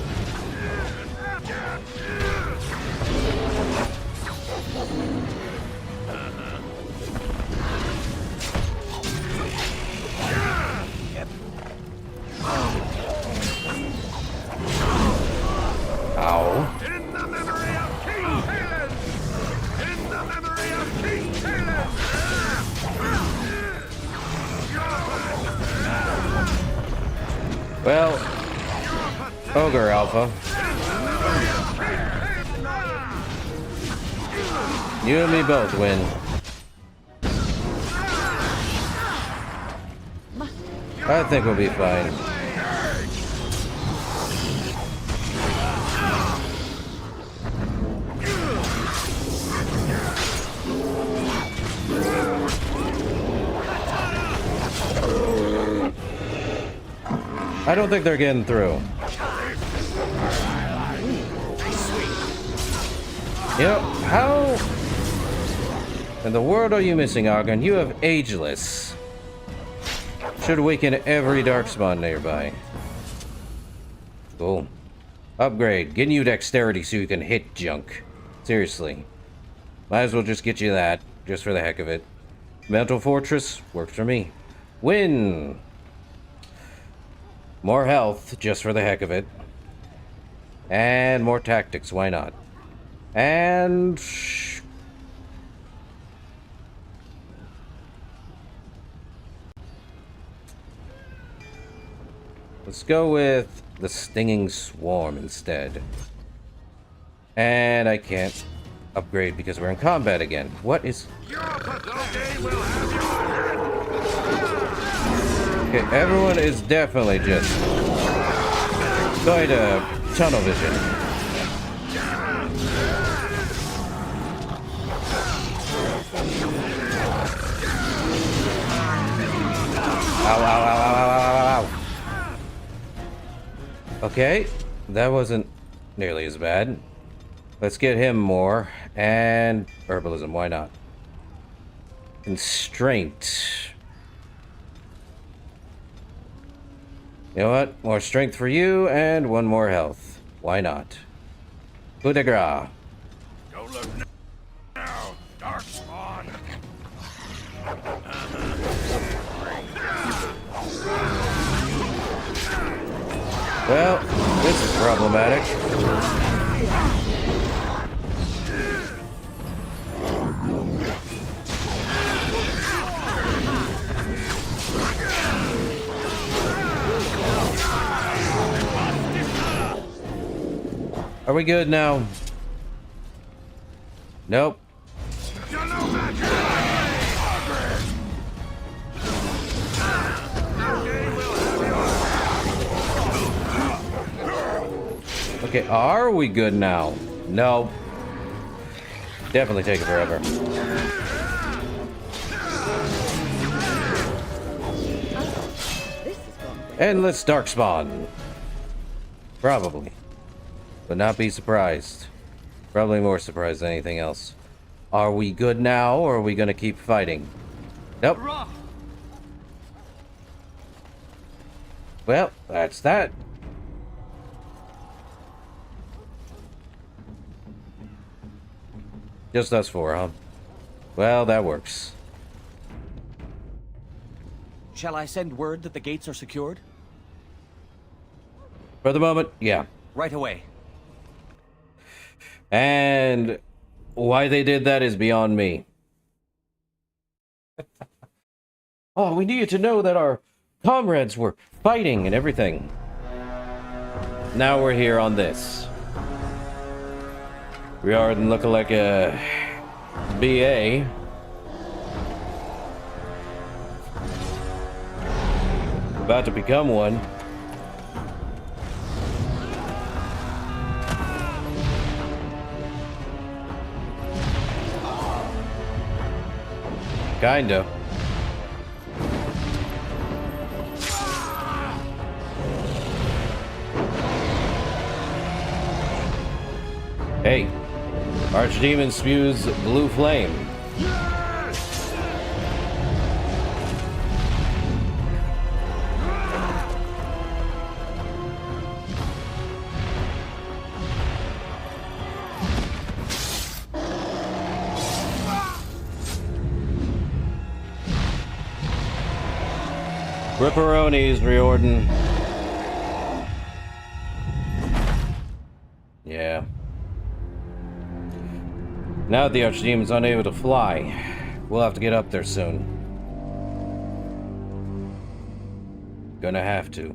Ow. In the memory of King Caleb! In the memory of King Caleb! Well, Ogre Alpha. You and me both win. I think we'll be fine. I don't think they're getting through. You know, how in the world are you missing, Argon? You have Ageless. Should weaken every Darkspawn nearby. Cool. Upgrade. Getting you dexterity so you can hit junk. Seriously. Might as well just get you that, just for the heck of it. Mental Fortress works for me. Win! More health, just for the heck of it. And more tactics, why not? And... let's go with the Stinging Swarm instead. And I can't upgrade because we're in combat again. What is... Your patrol game will have your head! Okay, everyone is definitely just going to tunnel vision. Ow, ow, ow, ow, ow, ow, ow. Okay, that wasn't nearly as bad. Let's get him more. And herbalism, why not? Constraint. You know what? More strength for you and one more health. Why not? Coup de grace. Go look now, Darkspawn. Well, this is problematic. Are we good now? Nope. Okay, are we good now? No. Definitely taking forever. Endless Darkspawn. Probably. But not be surprised. Probably more surprised than anything else. Are we good now, or are we gonna keep fighting? Nope. Well, that's that. Just us four, huh? Well, that works. Shall I send word that the gates are secured? For the moment, yeah. Right away. And why they did that is beyond me. Oh, we needed to know that our comrades were fighting and everything. Now we're here on this. We are looking like a BA. About to become one. Kinda. Hey, Archdemon spews blue flame. Ripperonis, Riordan. Yeah. Now that the Archdemon's unable to fly, we'll have to get up there soon. Gonna have to.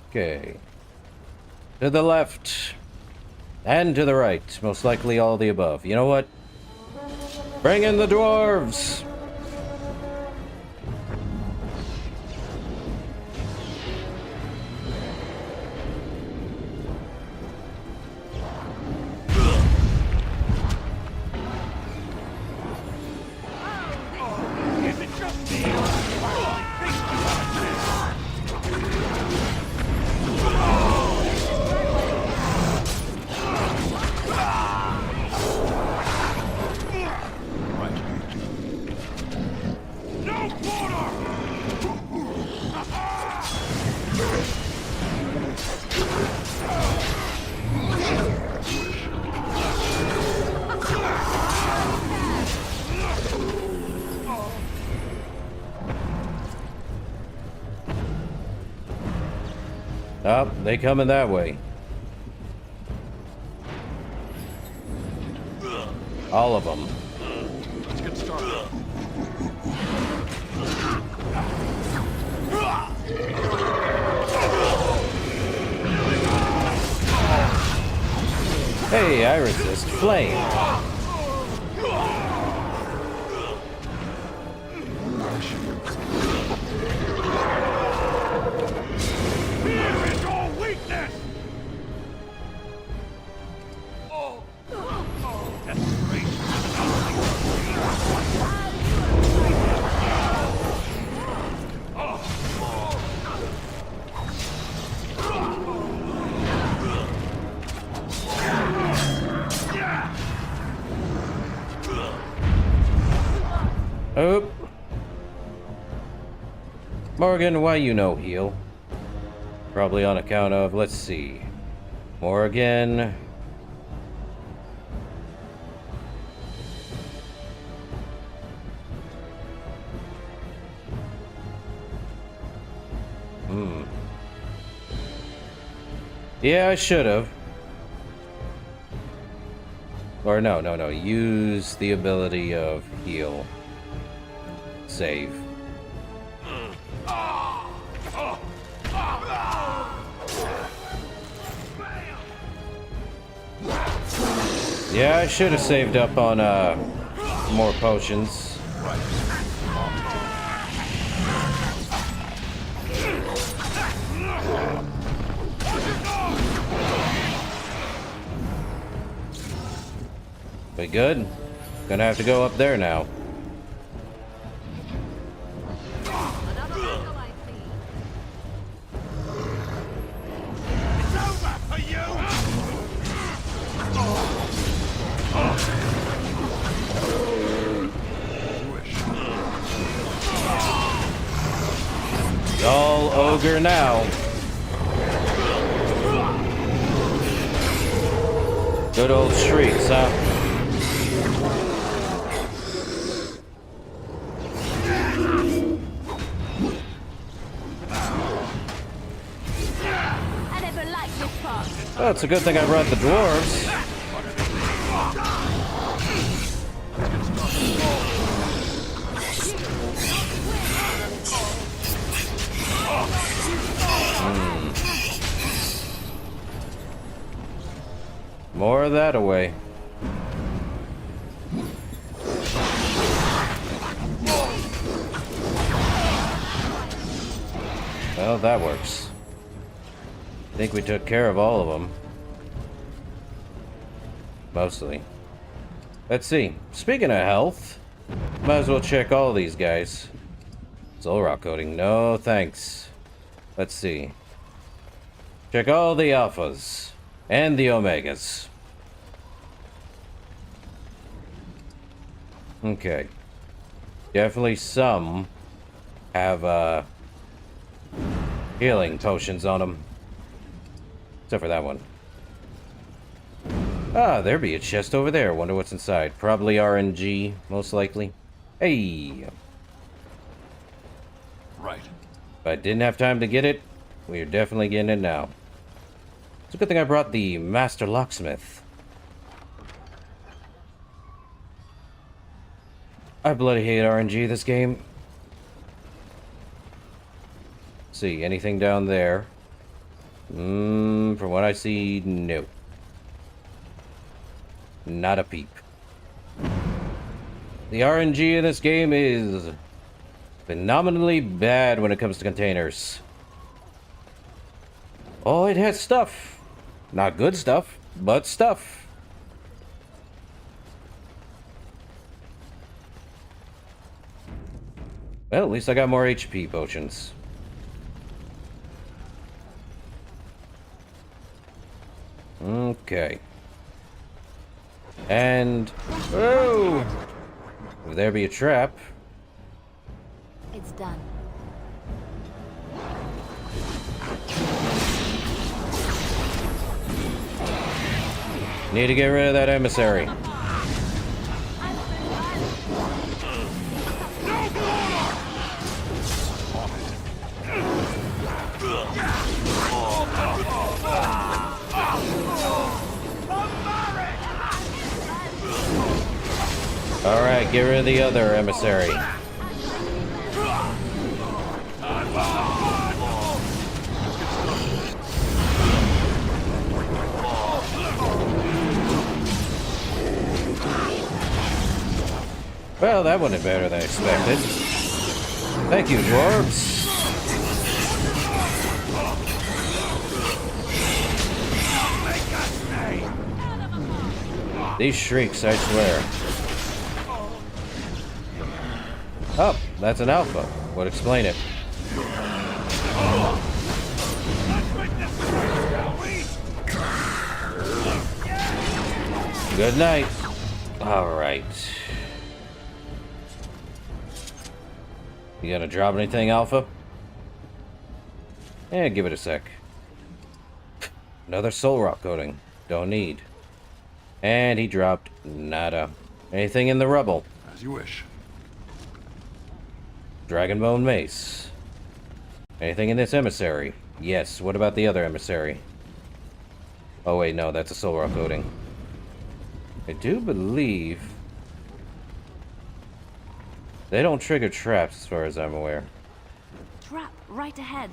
Okay. To the left. And to the right. Most likely all the above. You know what? Bring in the dwarves! Oh, they coming that way. All of them. Let's get started. Hey, I resist flame. Here is your weakness! Oh. Morgan, why you no heal? Probably on account of, let's see. Morgan. Yeah, I should have. Or no. Use the ability of heal. Save. Yeah, I should have saved up on more potions. We good? Gonna have to go up there now. Y'all ogre now. Good old shrieks, huh? Well, it's a good thing I brought the dwarves. More of that away. Well, that works. I think we took care of all of them. Mostly. Let's see. Speaking of health, might as well check all these guys. Soul rock coating. No, thanks. Let's see. Check all the alphas. And the omegas. Okay. Definitely some have, healing potions on them. Except for that one. Ah, there be a chest over there. Wonder what's inside. Probably RNG, most likely. Hey! Right. If I didn't have time to get it, we are definitely getting it now. It's a good thing I brought the Master Locksmith. I bloody hate RNG this game. See, anything down there? From what I see, no. Not a peep. The RNG in this game is phenomenally bad when it comes to containers. Oh, it has stuff. Not good stuff, but stuff. Well, at least I got more HP potions. Okay. And... oh! If there be a trap... It's done. Need to get rid of that emissary. Alright, get rid of the other emissary. Well, that went better than expected. Thank you, dwarves. These shrieks, I swear. Oh, that's an alpha. Would explain it. Good night. All right. You gonna drop anything, Alpha? Eh, give it a sec. Another soul rock coating. Don't need. And he dropped nada. Anything in the rubble? As you wish. Dragonbone mace. Anything in this emissary? Yes. What about the other emissary? Oh wait, no, that's a soul rock coating. I do believe they don't trigger traps as far as I'm aware. Trap right ahead.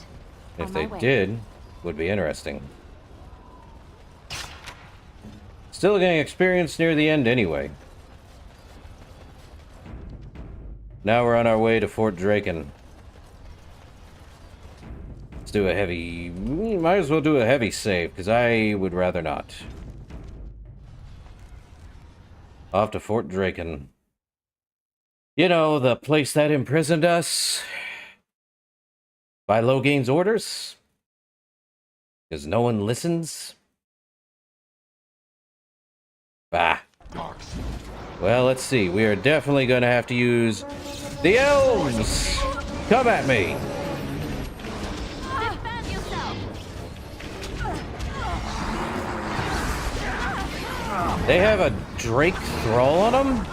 If they did, would be interesting. Still getting experience near the end anyway. Now we're on our way to Fort Draken. Let's do a heavy... Might as well do a heavy save, because I would rather not. Off to Fort Draken. You know, the place that imprisoned us by Logain's orders? Because no one listens? Bah. Well, let's see. We are definitely going to have to use the elves! Come at me! They have a Drake Thrall on them?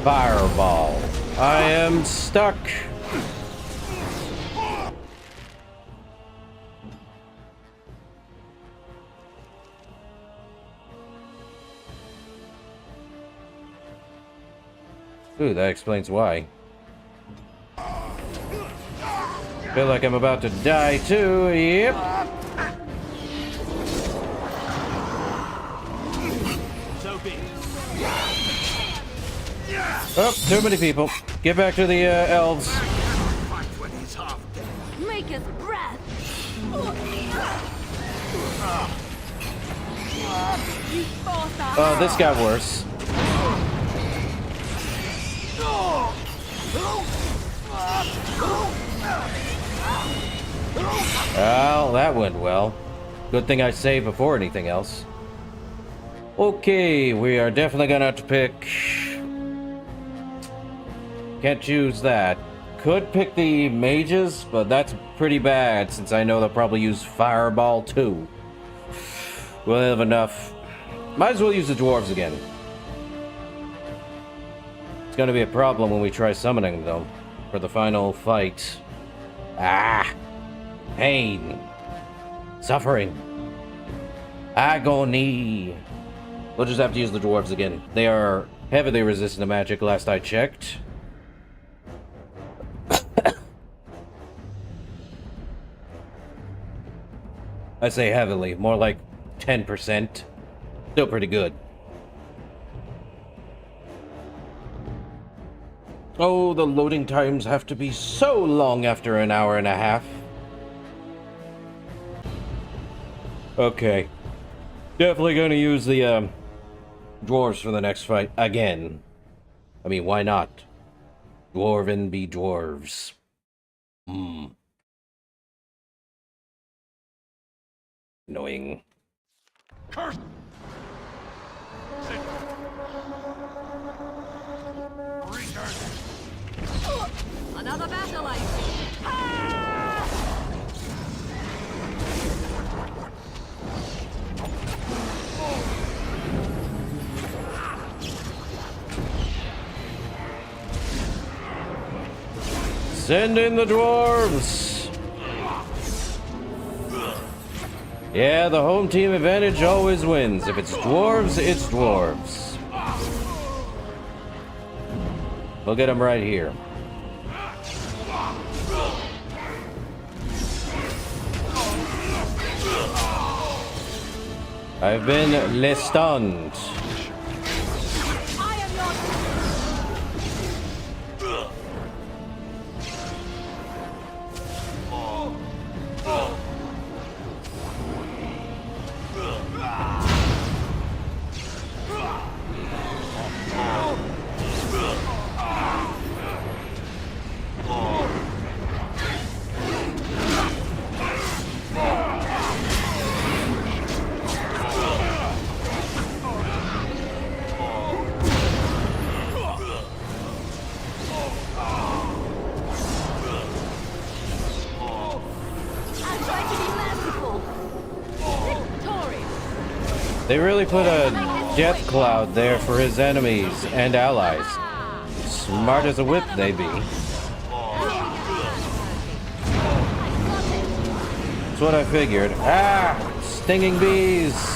Fireball. I am stuck. Ooh, that explains why. Feel like I'm about to die too. Yep. Oh, too many people. Get back to the elves. Make his breath. Oh, this got worse. Well, that went well. Good thing I saved before anything else. Okay, we are definitely gonna have to pick... Can't choose that. Could pick the mages, but that's pretty bad since I know they'll probably use Fireball too. We'll have enough. Might as well use the dwarves again. It's gonna be a problem when we try summoning them for the final fight. Ah! Pain. Suffering. Agony. We'll just have to use the dwarves again. They are heavily resistant to magic last I checked. I say heavily, more like 10%. Still pretty good. Oh, the loading times have to be so long after an hour and a half. Okay. Definitely gonna use the, dwarves for the next fight again. I mean, why not? Dwarven be dwarves. Annoying. Curse! Another battle, I see. Send in the dwarves! Yeah, the home team advantage always wins. If it's dwarves, it's dwarves. We'll get him right here. I've been stunned. They really put a death cloud there for his enemies and allies. Smart as a whip, they be. That's what I figured. Ah! Stinging bees!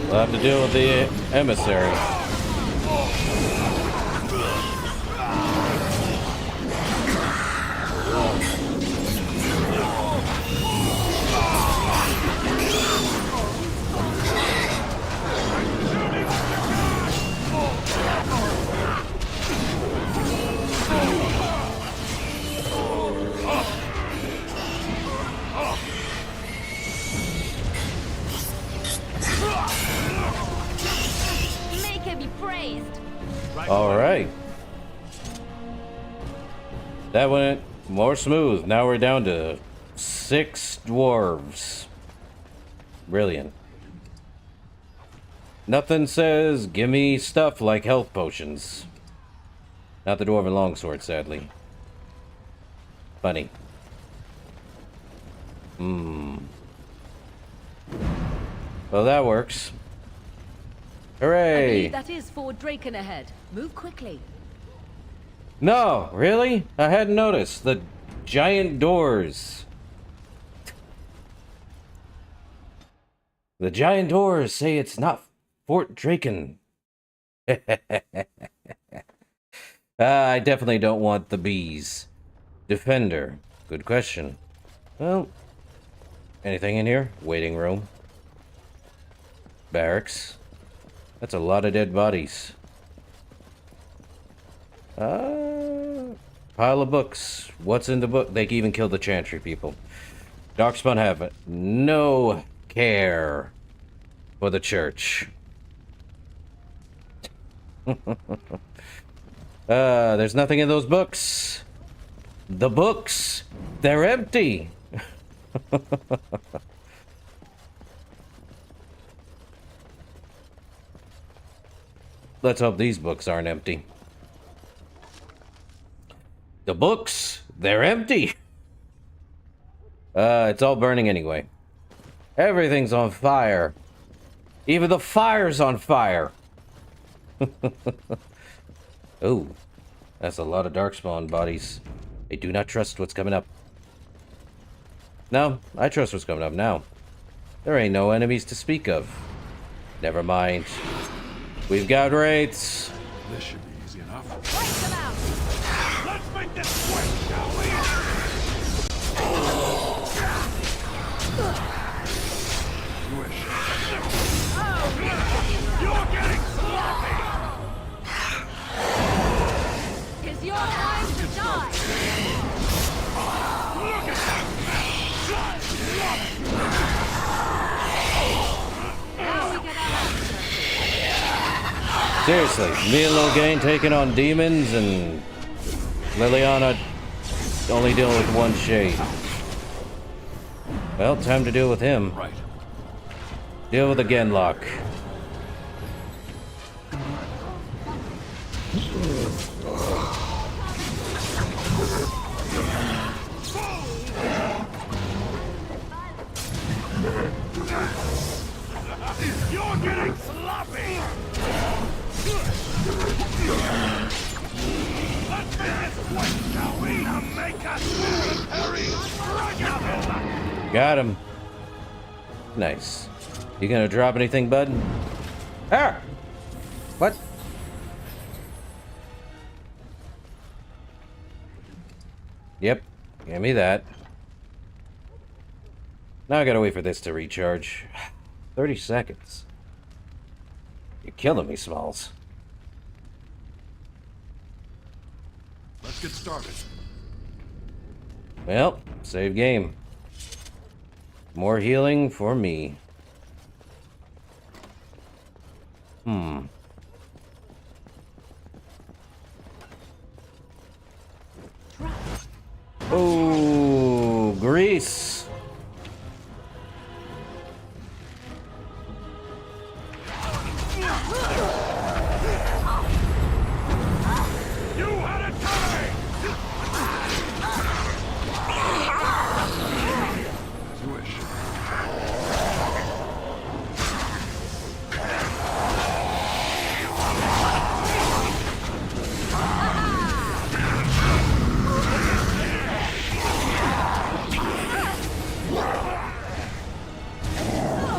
We'll have to deal with the emissary. All right. That went more smooth. Now we're down to 6 dwarves. Brilliant. Nothing says give me stuff like health potions. Not the dwarven longsword, sadly. Funny. Well, that works. Hooray! I believe that is Fort Draken ahead. Move quickly. No, really? I hadn't noticed. The giant doors. The giant doors say it's not Fort Draken. I definitely don't want the bees. Defender. Good question. Well, anything in here? Waiting room. Barracks. That's a lot of dead bodies. Pile of books. What's in the book? They can even kill the Chantry people. Darkspawn have no care for the church. There's nothing in those books. The books, they're empty. Let's hope these books aren't empty. The books, they're empty. It's all burning anyway. Everything's on fire. Even the fire's on fire. Oh, that's a lot of Darkspawn bodies. I do not trust what's coming up. No, I trust what's coming up now. There ain't no enemies to speak of. Never mind. We've got wraiths. This should be easy enough. Wipe them out! Let's make this quick, shall we? You're getting sloppy! Is your time to die? Look at that! Now we get our Seriously, me and Logain taking on demons and Liliana only dealing with one shade. Well, time to deal with him. Right. Deal with the Genlock. You're getting sloppy! Let's make this quick, shall we? Now make us hurry! Got him. Nice. You gonna drop anything, bud? Ah! What? Yep. Give me that. Now I gotta wait for this to recharge. 30 seconds. You're killing me, Smalls. Let's get started. Well, save game. More healing for me. Oh, Grease.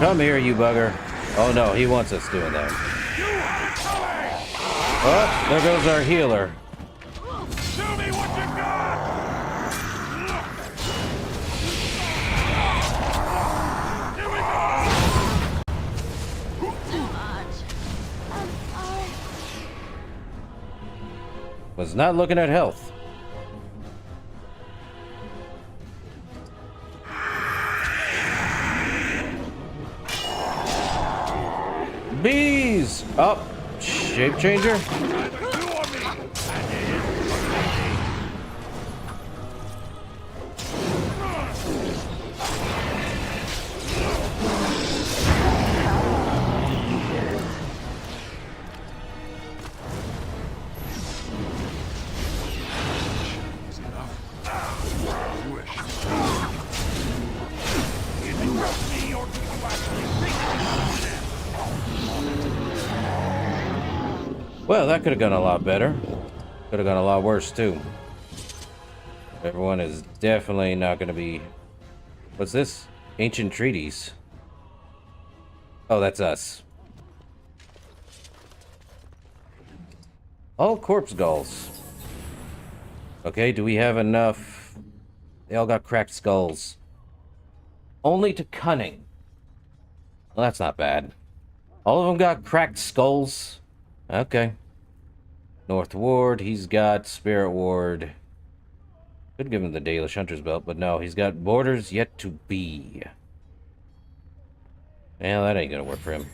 Come here, you bugger. Oh no, he wants us doing that. Oh, there goes our healer. Show me what you got! Here we go! Too much. I'm sorry. Was not looking at health. Bees! Oh, shape changer. Well, that could have gone a lot better. Could have gone a lot worse, too. Everyone is definitely not going to be... What's this? Ancient treaties. Oh, that's us. All corpse gulls. Okay, do we have enough? They all got cracked skulls. Only to cunning. Well, that's not bad. All of them got cracked skulls. Okay. North Ward, he's got Spirit Ward. Could give him the Dalish Hunter's Belt, but no, he's got Borders Yet to Be. Well, that ain't gonna work for him.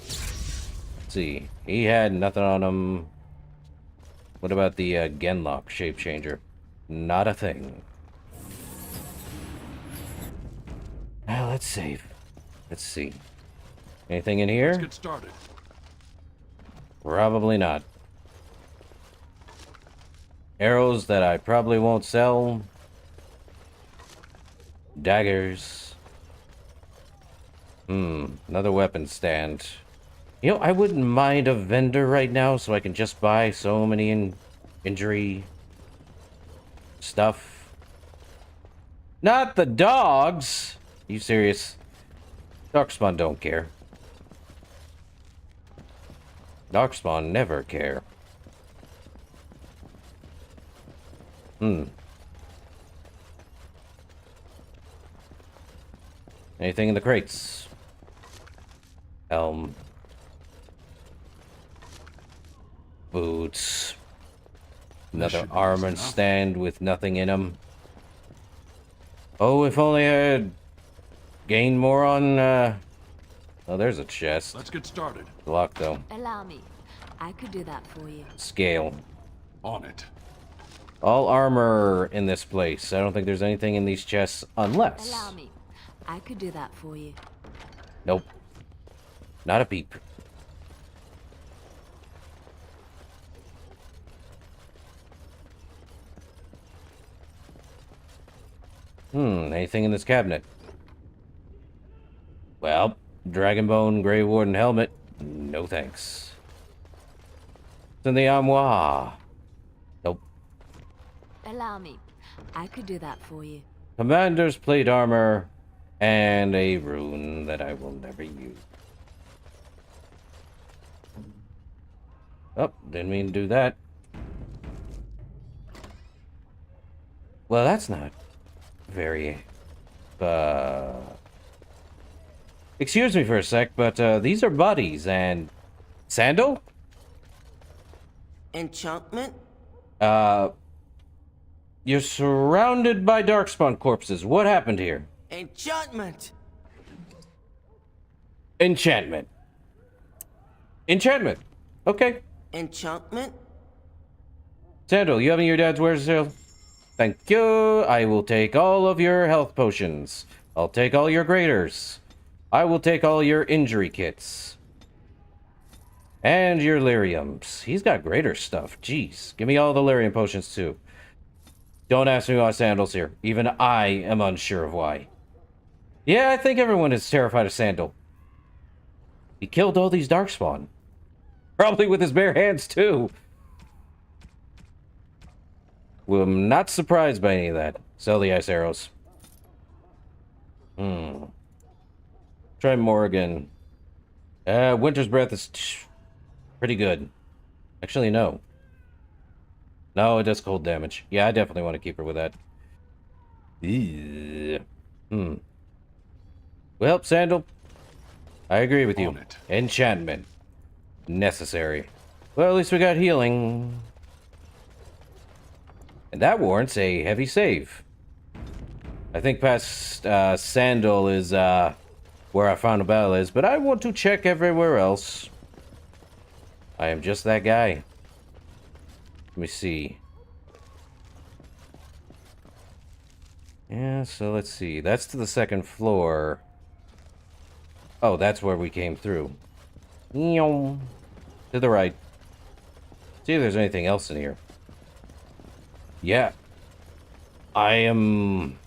Let's see. He had nothing on him. What about the Genlock shape changer? Not a thing. Well, let's save. Let's see. Anything in here? Let's get started. Probably not. Arrows that I probably won't sell. Daggers. Another weapon stand. You know, I wouldn't mind a vendor right now so I can just buy so many injury stuff. Not the dogs! You serious? Darkspawn don't care. Darkspawn never care. Anything in the crates? Helm. Boots. Another armor stand with nothing in them. Oh, if only I had gained more on, Oh, there's a chest. Let's get started. Locked, though. Allow me. I could do that for you. Scale. On it. All armor in this place. I don't think there's anything in these chests unless... Allow me. I could do that for you. Nope. Not a peep. Anything in this cabinet? Well, Dragonbone Grey Warden helmet. No thanks. It's in the armoire. Nope. Allow me. I could do that for you. Commander's plate armor and a rune that I will never use. Oh, didn't mean to do that. Well, that's not very... Excuse me for a sec, but these are buddies, and... Sandal? Enchantment? You're surrounded by Darkspawn corpses. What happened here? Enchantment! Enchantment. Enchantment. Okay. Enchantment? Sandal, you having your dad's wares sale? Thank you. I will take all of your health potions. I'll take all your graders. I will take all your injury kits. And your lyriums. He's got greater stuff. Jeez. Give me all the lyrium potions too. Don't ask me why Sandal's here. Even I am unsure of why. Yeah, I think everyone is terrified of Sandal. He killed all these Darkspawn. Probably with his bare hands too. Well, I'm not surprised by any of that. Sell the ice arrows. Try Morrigan. Winter's Breath is pretty good. Actually, no. No, it does cold damage. Yeah, I definitely want to keep her with that. Well, Sandal, I agree with you. Enchantment. Necessary. Well, at least we got healing. And that warrants a heavy save. I think past Sandal is where I found a battle is, but I want to check everywhere else. I am just that guy. Let me see. Yeah, so let's see. That's to the second floor. Oh, that's where we came through. To the right. See if there's anything else in here. Yeah. I am...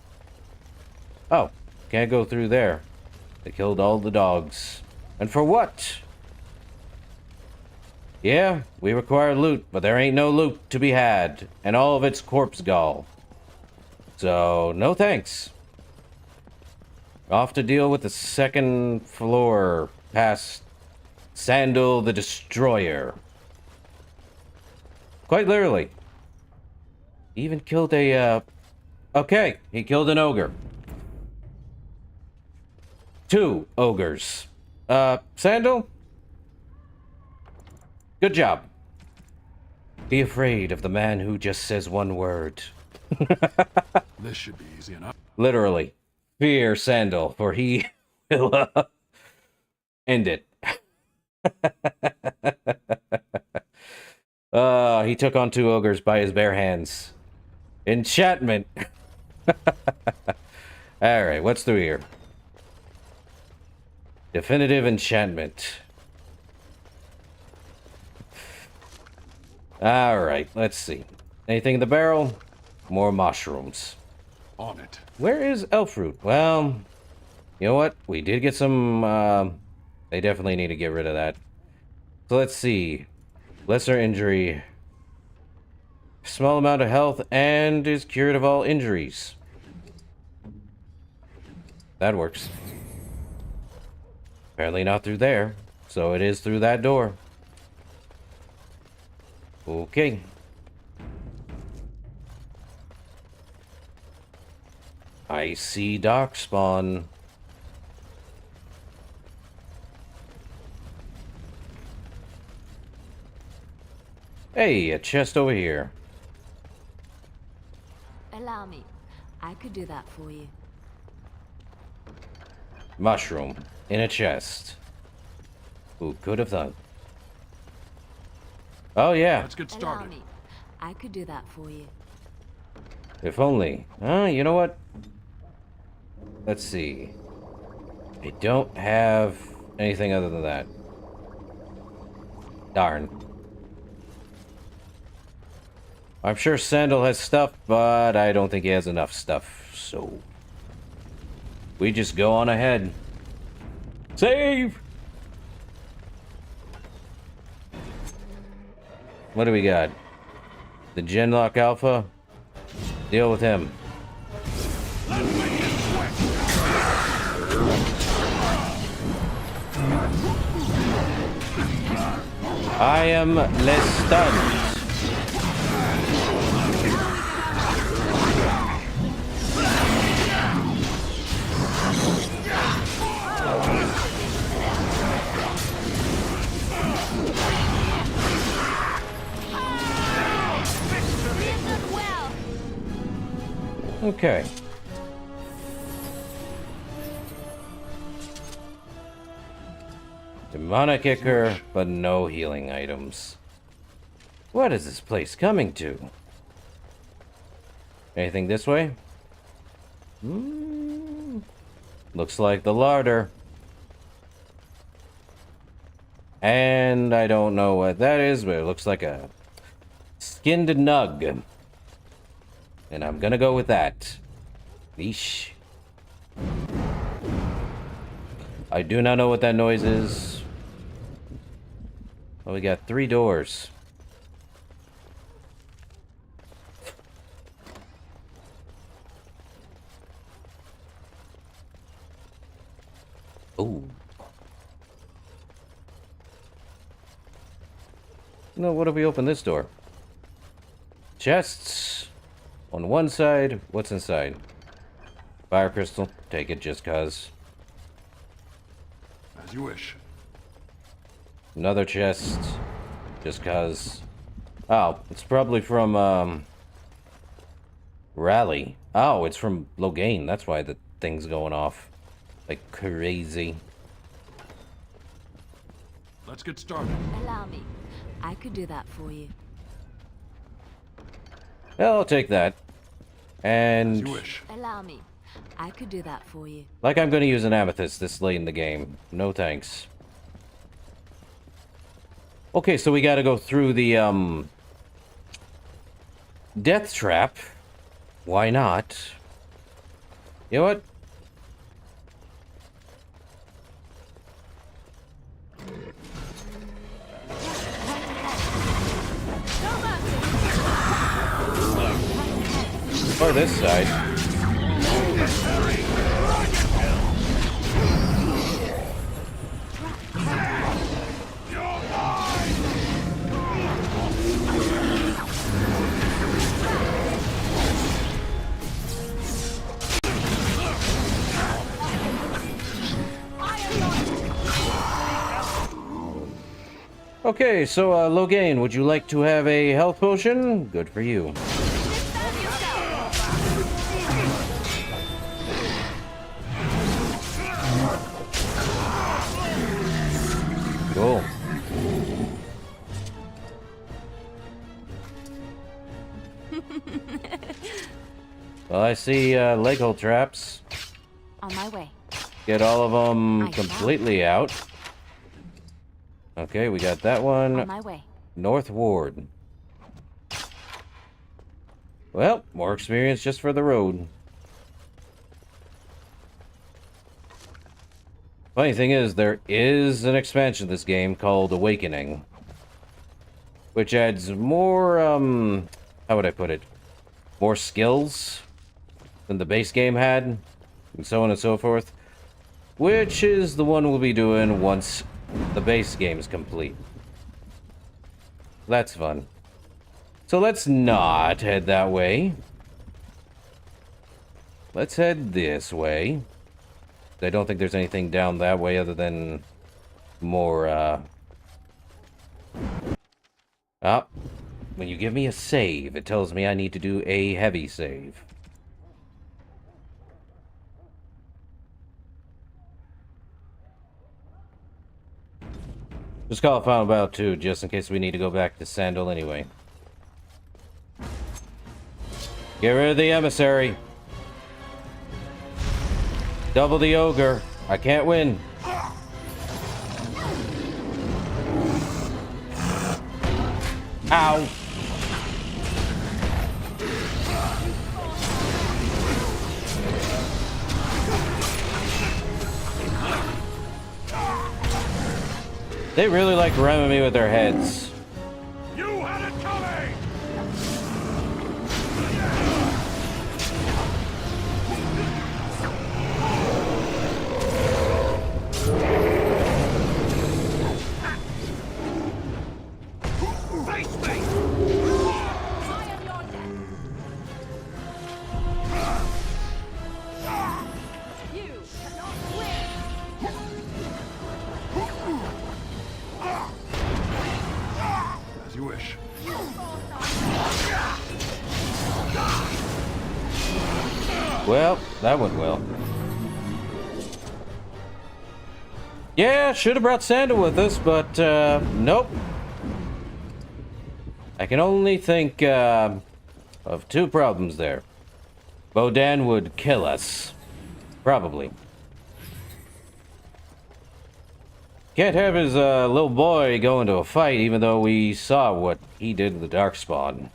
Oh, can't go through there. They killed all the dogs. And for what? Yeah, we require loot, but there ain't no loot to be had. And all of it's corpse gall. So, no thanks. Off to deal with the second floor past Sandal the Destroyer. Quite literally. He even killed a, Okay, he killed an ogre. 2 ogres. Sandal? Good job. Be afraid of the man who just says one word. This should be easy enough. Literally. Fear Sandal, for he will end it. He took on 2 ogres by his bare hands. Enchantment. Alright, what's through here? Definitive enchantment. Alright, let's see. Anything in the barrel? More mushrooms. On it. Where is elf fruit? Well, you know what? We did get some, they definitely need to get rid of that. So let's see. Lesser injury. Small amount of health and is cured of all injuries. That works. Apparently not through there. So it is through that door. Okay. I see Darkspawn. Hey, a chest over here. Allow me. I could do that for you. Mushroom in a chest. Who could have thought? Oh yeah. Let's get Allow started. me. I could do that for you. If only. You know what? Let's see. I don't have anything other than that. Darn. I'm sure Sandal has stuff, but I don't think he has enough stuff, so... we just go on ahead. Save! What do we got? The Genlock Alpha? Deal with him. I am less stunned. Okay. Demonic Ichor, but no healing items. What is this place coming to? Anything this way? Looks like the larder. And I don't know what that is, but it looks like a skinned nug. And I'm gonna go with that. Yeesh. I do not know what that noise is. Oh, we got 3 doors. Ooh. No, what if we open this door? Chests. On one side, what's inside? Fire crystal. Take it just cause. As you wish. Another chest. Just cause. Oh, it's probably from, Rally. Oh, it's from Loghain. That's why the thing's going off. Like crazy. Let's get started. Allow me. I could do that for you. Well, I'll take that. And... as you wish. Allow me. I could do that for you. like I'm gonna use an amethyst this late in the game. No thanks. Okay, so we gotta go through the, death trap. Why not? You know what? Or this side. Okay, so, Loghain, would you like to have a health potion? Good for you. Cool. Well, I see, leg hole traps. On my way. Get all of them completely out. Okay, we got that one. On my way. North Ward. Well, more experience just for the road. Funny thing is, there is an expansion to this game called Awakening. Which adds more, how would I put it? More skills than the base game had, and so on and so forth. Which is the one we'll be doing once the base game is complete. That's fun. So let's not head that way. Let's head this way. I don't think there's anything down that way other than more, Ah, when you give me a save, it tells me I need to do a heavy save. Just call it Final Battle 2, just in case we need to go back to Sandal anyway. Get rid of the emissary. Double the ogre. I can't win. Ow. They really like ramming me with their heads. You had it coming! Face me! You cannot win! As you wish. Well, that went well. Yeah, should have brought Santa with us, but nope. I can only think of two problems there. Bodan would kill us. Probably. Can't have his little boy go into a fight, even though we saw what he did to the Darkspawn.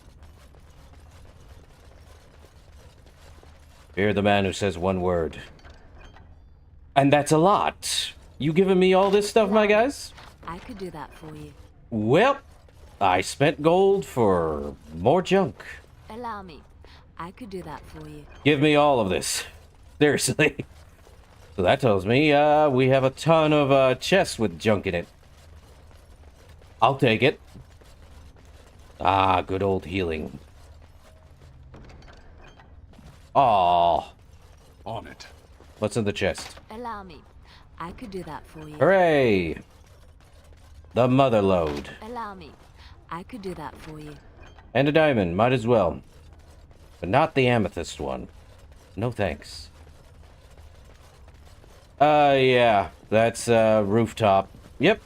Fear the man who says one word. And that's a lot. You giving me all this stuff, my guys? I could do that for you. Well, I spent gold for more junk. Allow me. I could do that for you. Give me all of this. Seriously. So that tells me we have a ton of chests with junk in it. I'll take it. Ah, good old healing. Aww. On it. What's in the chest? Allow me. I could do that for you. Hooray! The mother load. Allow me. I could do that for you. And a diamond, might as well. But not the amethyst one. No thanks. Yeah. That's, rooftop. Yep.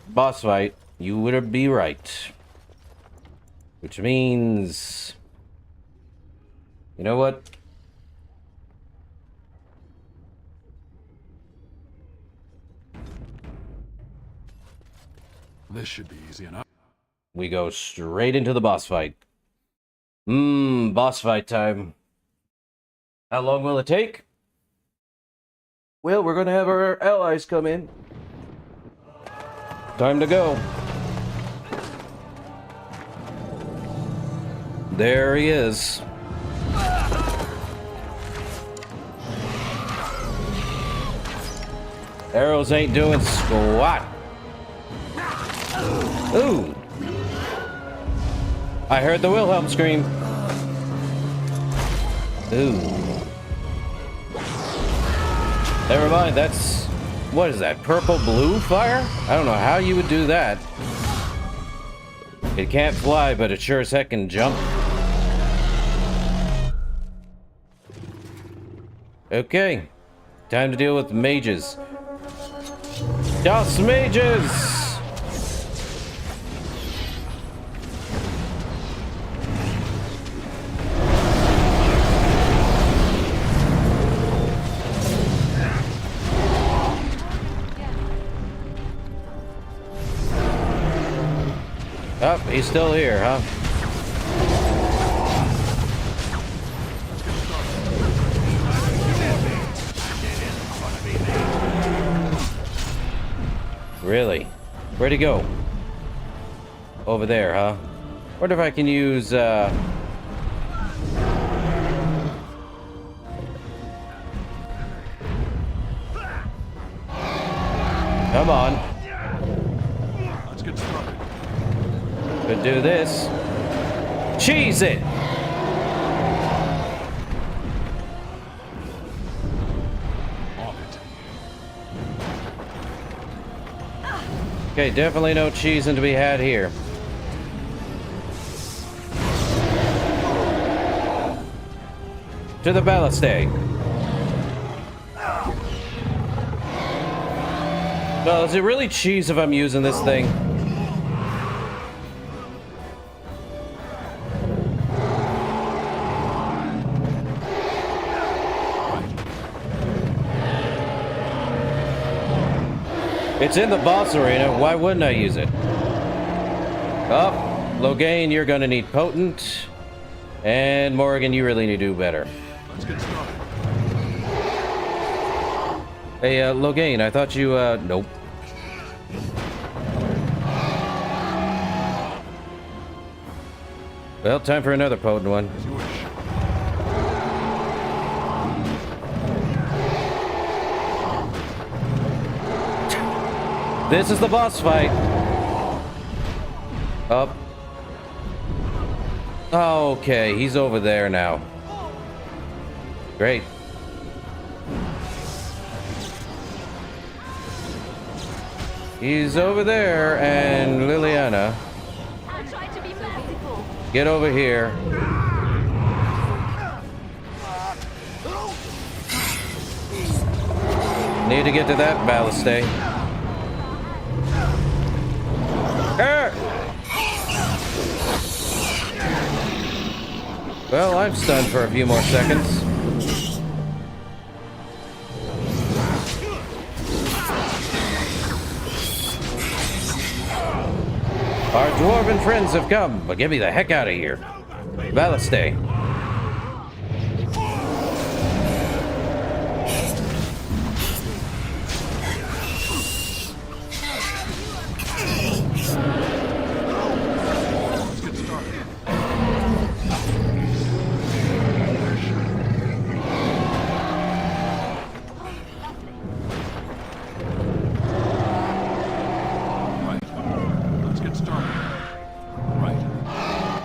Boss fight. You would be right. Which means... You know what? This should be easy enough. We go straight into the boss fight. Boss fight time. How long will it take? Well, we're gonna have our allies come in. Time to go. There he is. Arrows ain't doing squat. Ooh. I heard the Wilhelm scream. Ooh. Never mind, that's... What is that? Purple-blue fire? I don't know how you would do that. It can't fly, but it sure as heck can jump. Okay. Time to deal with mages. Das mages! Oh, he's still here, huh? Really? Where'd he go? Over there, huh? Wonder if I can use, Come on. Let's get started. Could do this. Cheese it! On it. Okay, definitely no cheesing to be had here. To the ballistay. Well, is it really cheese if I'm using this thing? It's in the boss arena. Why wouldn't I use it? Oh, Loghain, you're gonna need potent. And Morgan, you really need to do better. Let's get started. Hey, Loghain, I thought you, nope. Well, time for another potent one. This is the boss fight. Up. Okay, he's over there now. Great. He's over there, and Liliana. Get over here. Need to get to that balliste. Well, I'm stunned for a few more seconds. Our dwarven friends have come, but get me the heck out of here. Balliste.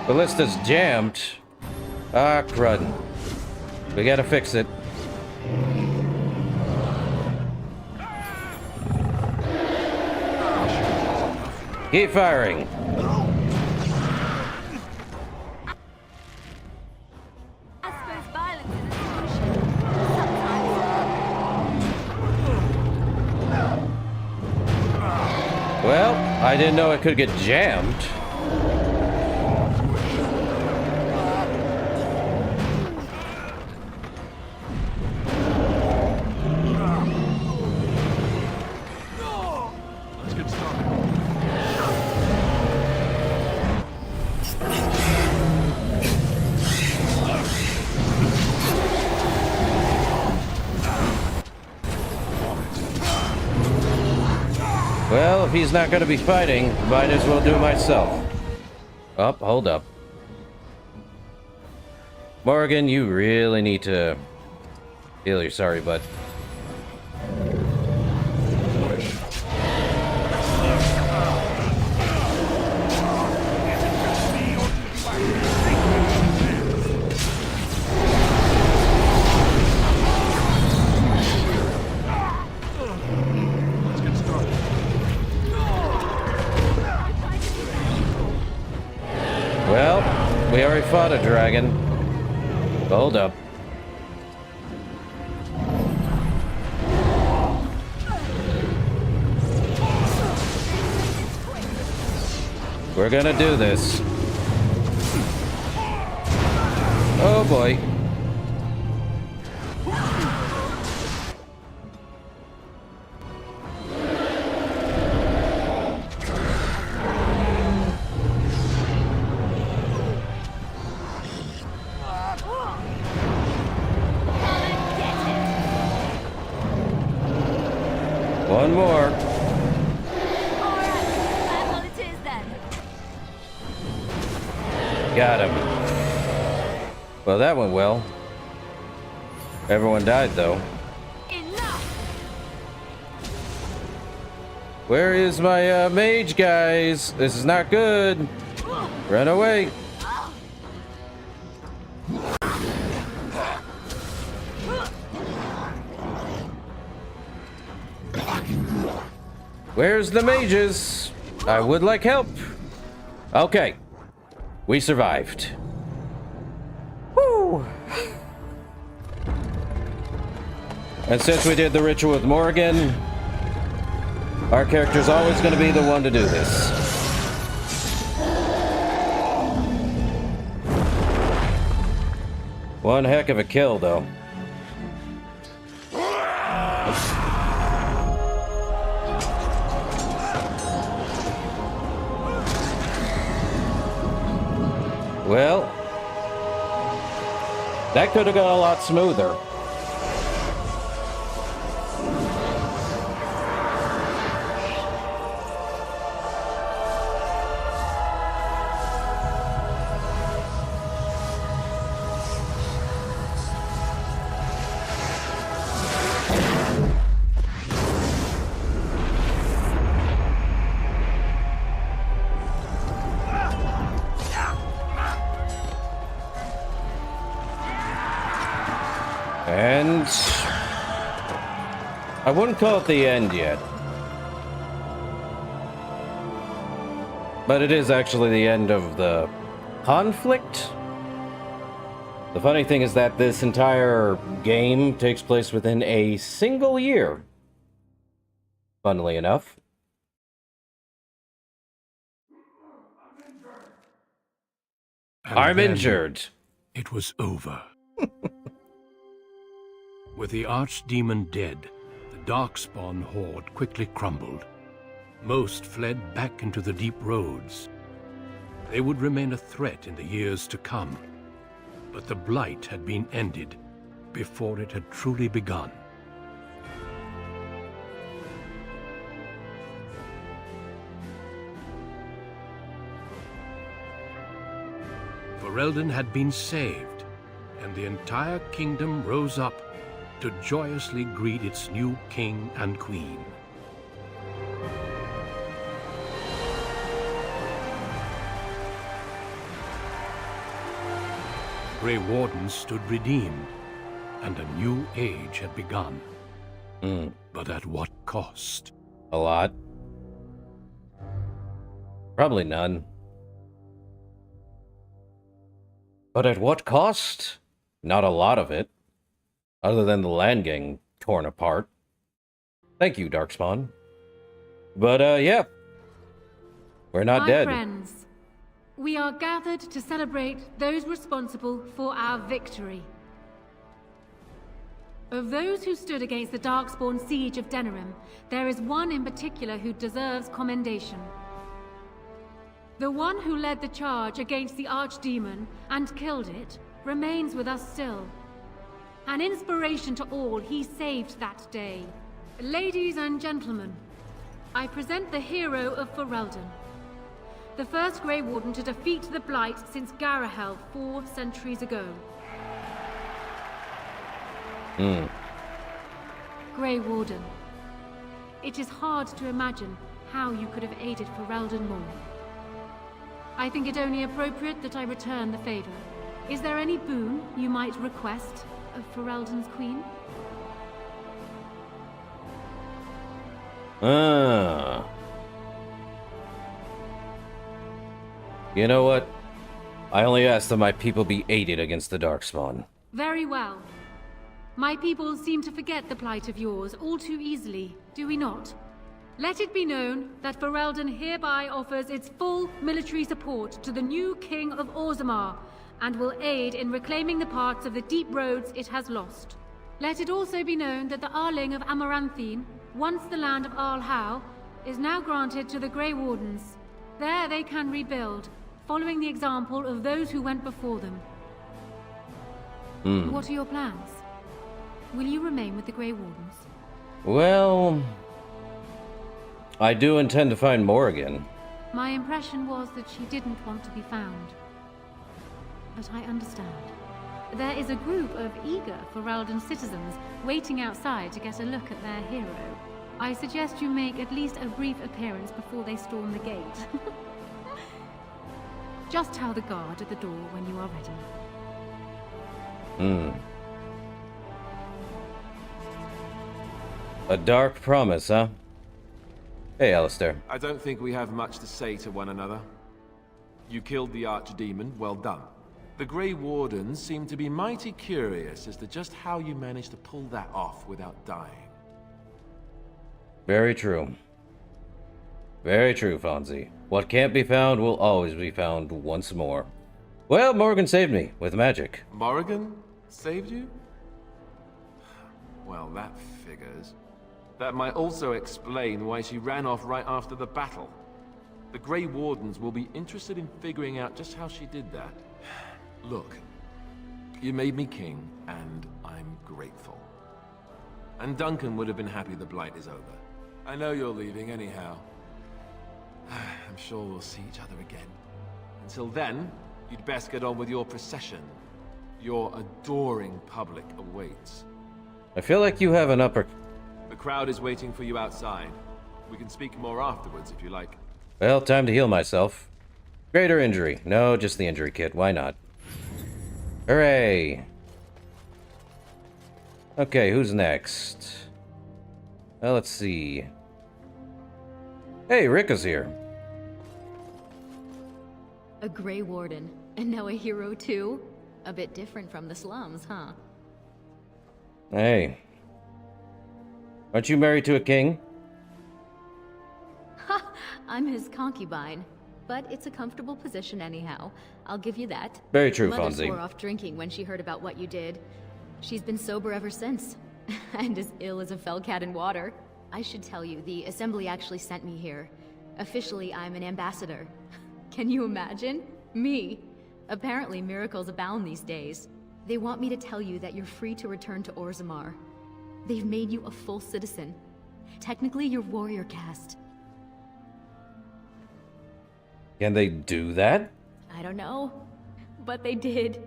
Ballista's jammed. Ah, crud. We gotta fix it. Keep firing. Well, I didn't know it could get jammed. Well, if he's not going to be fighting, might as well do it myself. Oh, hold up. Morgan, you really need to heal your sorry butt. Well, we already fought a dragon. Hold up. We're gonna do this. Oh boy. One more. Got him. Well, that went well. Everyone died, though. Where is my mage, guys? This is not good. Run away. Where's the mages? I would like help. Okay. We survived. Woo! And since we did the ritual with Morgan, our character's always going to be the one to do this. One heck of a kill, though. Well, that could have gone a lot smoother. And I wouldn't call it the end yet. But it is actually the end of the conflict. The funny thing is that this entire game takes place within a single year. Funnily enough. I'm injured. It was over. With the archdemon dead, the Darkspawn horde quickly crumbled. Most fled back into the deep roads. They would remain a threat in the years to come, but the blight had been ended before it had truly begun. Ferelden had been saved, and the entire kingdom rose up to joyously greet its new king and queen. Grey Wardens stood redeemed, and a new age had begun. But at what cost? A lot. Probably none. But at what cost? Not a lot of it. Other than the land getting torn apart. Thank you, Darkspawn. But, yeah. We're not dead. My friends, we are gathered to celebrate those responsible for our victory. Of those who stood against the Darkspawn siege of Denerim, there is one in particular who deserves commendation. The one who led the charge against the Archdemon and killed it remains with us still. An inspiration to all he saved that day. Ladies and gentlemen, I present the hero of Ferelden. The first Grey Warden to defeat the Blight since Garahel 4 centuries ago. Grey Warden, it is hard to imagine how you could have aided Ferelden more. I think it only appropriate that I return the favor. Is there any boon you might request of Ferelden's queen? You know what? I only ask that my people be aided against the Darkspawn. Very well. My people seem to forget the plight of yours all too easily, do we not? Let it be known that Ferelden hereby offers its full military support to the new King of Orzammar, and will aid in reclaiming the parts of the deep roads it has lost. Let it also be known that the Arling of Amaranthine, once the land of Arlhow, is now granted to the Grey Wardens. There they can rebuild, following the example of those who went before them. What are your plans? Will you remain with the Grey Wardens? Well, I do intend to find Morrigan. My impression was that she didn't want to be found. But I understand. There is a group of eager Ferelden citizens waiting outside to get a look at their hero. I suggest you make at least a brief appearance before they storm the gate. Just tell the guard at the door when you are ready. A dark promise, huh? Hey, Alistair. I don't think we have much to say to one another. You killed the Archdemon, well done. The Grey Wardens seem to be mighty curious as to just how you managed to pull that off without dying. Very true. Very true, Fonzie. What can't be found will always be found once more. Well, Morrigan saved me with magic. Morrigan saved you? Well, that figures. That might also explain why she ran off right after the battle. The Grey Wardens will be interested in figuring out just how she did that. Look, you made me king, and I'm grateful. And Duncan would have been happy the Blight is over. I know you're leaving anyhow. I'm sure we'll see each other again. Until then, you'd best get on with your procession. Your adoring public awaits. I feel like you have an upper... The crowd is waiting for you outside. We can speak more afterwards if you like. Well, time to heal myself. Greater injury. No, just the injury kit. Why not? Hooray! Okay, who's next? Well, let's see. Hey, Rick is here. A Grey Warden, and now a hero too? A bit different from the slums, huh? Hey. Aren't you married to a king? Ha! I'm his concubine. But it's a comfortable position anyhow. I'll give you that. Very true, Mother Fonzie. swore off drinking when she heard about what you did. She's been sober ever since. And as ill as a fell cat in water. I should tell you, the Assembly actually sent me here. Officially, I'm an ambassador. Can you imagine? Me. Apparently, miracles abound these days. They want me to tell you that you're free to return to Orzammar. They've made you a full citizen. Technically, you're warrior caste. Can they do that? I don't know, but they did.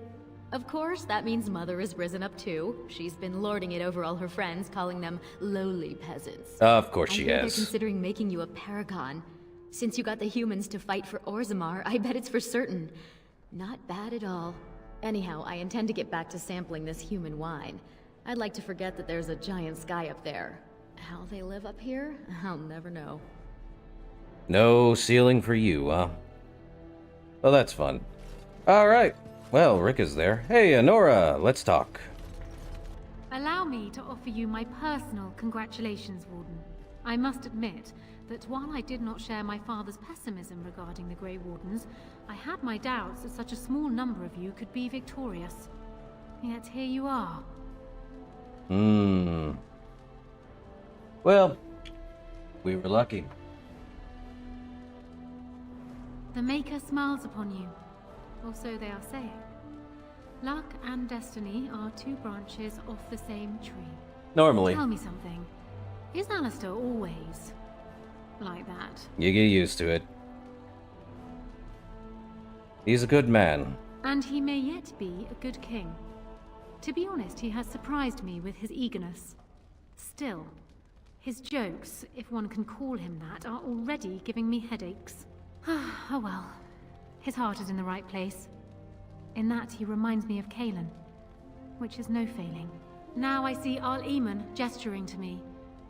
Of course, that means Mother has risen up too. She's been lording it over all her friends, calling them lowly peasants. Of course she I hear has. They're considering making you a paragon. Since you got the humans to fight for Orzammar, I bet it's for certain. Not bad at all. Anyhow, I intend to get back to sampling this human wine. I'd like to forget that there's a giant sky up there. How they live up here, I'll never know. No ceiling for you, huh? Well, that's fun. Alright. Well, Rick is there. Hey, Honora, let's talk. Allow me to offer you my personal congratulations, Warden. I must admit that while I did not share my father's pessimism regarding the Grey Wardens, I had my doubts that such a small number of you could be victorious. Yet here you are. Well, we were lucky. The Maker smiles upon you, or so they are saying. Luck and destiny are two branches off the same tree. Normally. Tell me something. Is Alistair always like that? You get used to it. He's a good man. And he may yet be a good king. To be honest, he has surprised me with his eagerness. Still, his jokes, if one can call him that, are already giving me headaches. Oh well. His heart is in the right place. In that he reminds me of Kalen, which is no failing. Now I see Arl Eamon gesturing to me.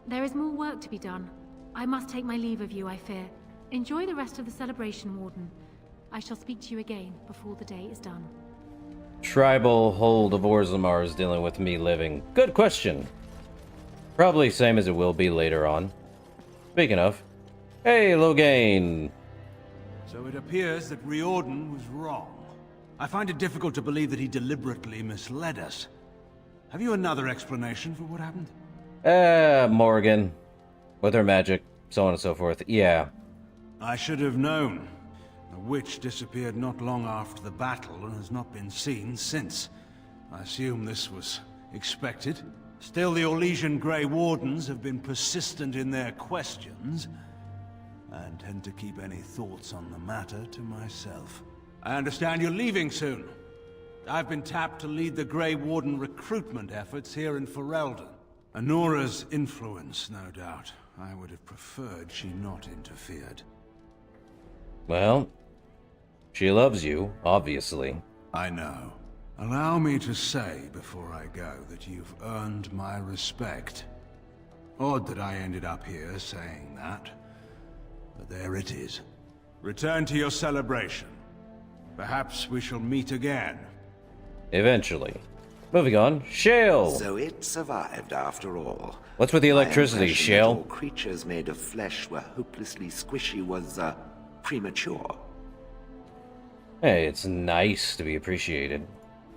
There is more work to be done. I must take my leave of you, I fear. Enjoy the rest of the celebration, Warden. I shall speak to you again before the day is done. Tribal hold of Orzammar is dealing with me living. Good question. Probably same as it will be later on. Speaking of. Hey, Loghain. So it appears that Riordan was wrong. I find it difficult to believe that he deliberately misled us. Have you another explanation for what happened? Morgan. With her magic, so on and so forth. Yeah. I should have known. The witch disappeared not long after the battle and has not been seen since. I assume this was expected. Still, the Orlesian Grey Wardens have been persistent in their questions. I intend to keep any thoughts on the matter to myself. I understand you're leaving soon. I've been tapped to lead the Grey Warden recruitment efforts here in Ferelden. Honora's influence, no doubt. I would have preferred she not interfered. Well, she loves you, obviously. I know. Allow me to say before I go that you've earned my respect. Odd that I ended up here saying that. But there it is. Return to your celebration. Perhaps we shall meet again. Eventually. Moving on. Shale! So it survived after all. What's with the My electricity, impression Shale? that all creatures made of flesh were hopelessly squishy was, premature. Hey, it's nice to be appreciated.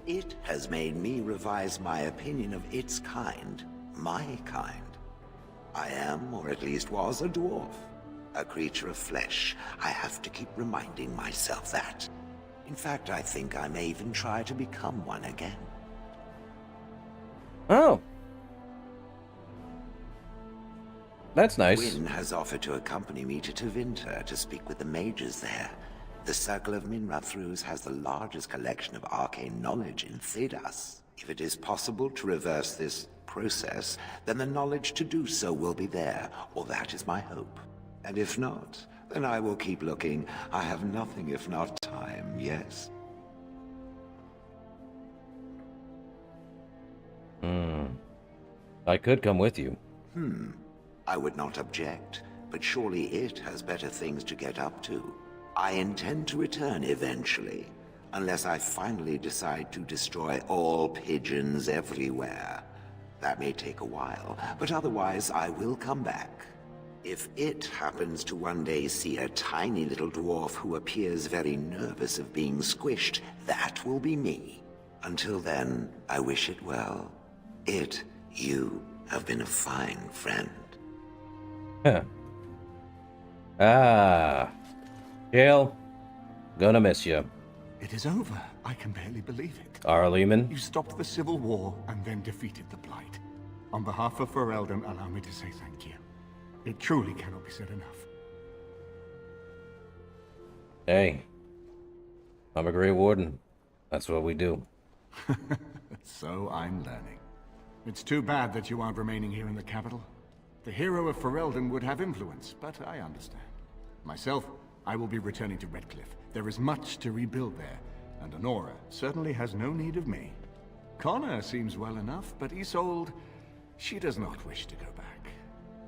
It has made me revise my opinion of its kind. My kind. I am, or at least was, a dwarf. A creature of flesh. I have to keep reminding myself that. In fact, I think I may even try to become one again. Oh. That's nice. Wynn has offered to accompany me to Tevinter to speak with the mages there. The Circle of Minrathrus has the largest collection of arcane knowledge in Thedas. If it is possible to reverse this process, then the knowledge to do so will be there, or that is my hope. And if not, then I will keep looking. I have nothing if not time, yes? I could come with you. I would not object, but surely it has better things to get up to. I intend to return eventually, unless I finally decide to destroy all pigeons everywhere. That may take a while, but otherwise I will come back. If it happens to one day see a tiny little dwarf who appears very nervous of being squished, that will be me. Until then, I wish it well. You have been a fine friend. Huh. Ah. Jill, gonna miss you. It is over. I can barely believe it. Arleman. You stopped the Civil War and then defeated the Blight. On behalf of Ferelden, allow me to say thank you. It truly cannot be said enough. Hey. I'm a Grey Warden. That's what we do. So I'm learning. It's too bad that you aren't remaining here in the capital. The hero of Ferelden would have influence, but I understand. Myself, I will be returning to Redcliffe. There is much to rebuild there, and Honora certainly has no need of me. Connor seems well enough, but Isolde, she does not wish to go back.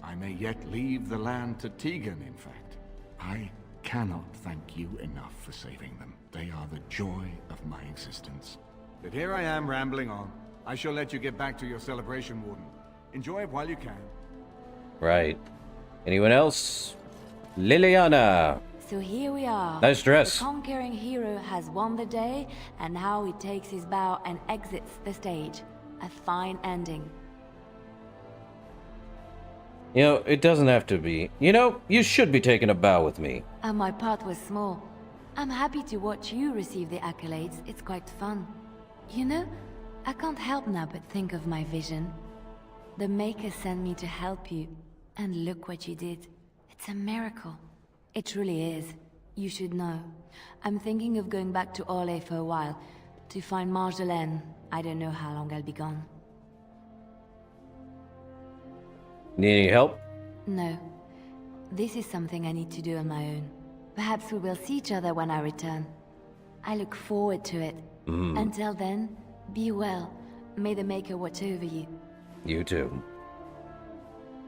I may yet leave the land to Tegan, in fact. I cannot thank you enough for saving them. They are the joy of my existence. But here I am rambling on. I shall let you get back to your celebration, Warden. Enjoy it while you can. Right. Anyone else? Liliana. So here we are. Nice dress. The conquering hero has won the day, and now he takes his bow and exits the stage. A fine ending. You know, it doesn't have to be. You know, you should be taking a bow with me. And my part was small. I'm happy to watch you receive the accolades. It's quite fun. You know, I can't help now but think of my vision. The Maker sent me to help you, and look what you did. It's a miracle. It truly is. You should know. I'm thinking of going back to Orlais for a while, to find Marjolaine. I don't know how long I'll be gone. Need any help? No. This is something I need to do on my own. Perhaps we will see each other when I return. I look forward to it. Until then, be well. May the Maker watch over you. You too.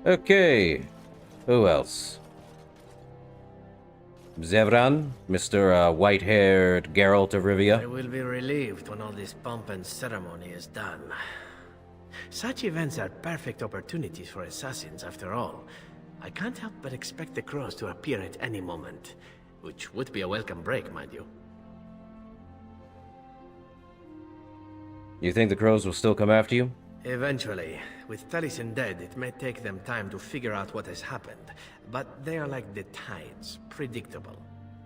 Okay. Who else? Zevran, Mr. White-haired Geralt of Rivia. I will be relieved when all this pomp and ceremony is done. Such events are perfect opportunities for assassins, after all. I can't help but expect the crows to appear at any moment, which would be a welcome break, mind you. You think the crows will still come after you? Eventually. With Taliesin dead, it may take them time to figure out what has happened, but they are like the tides, predictable.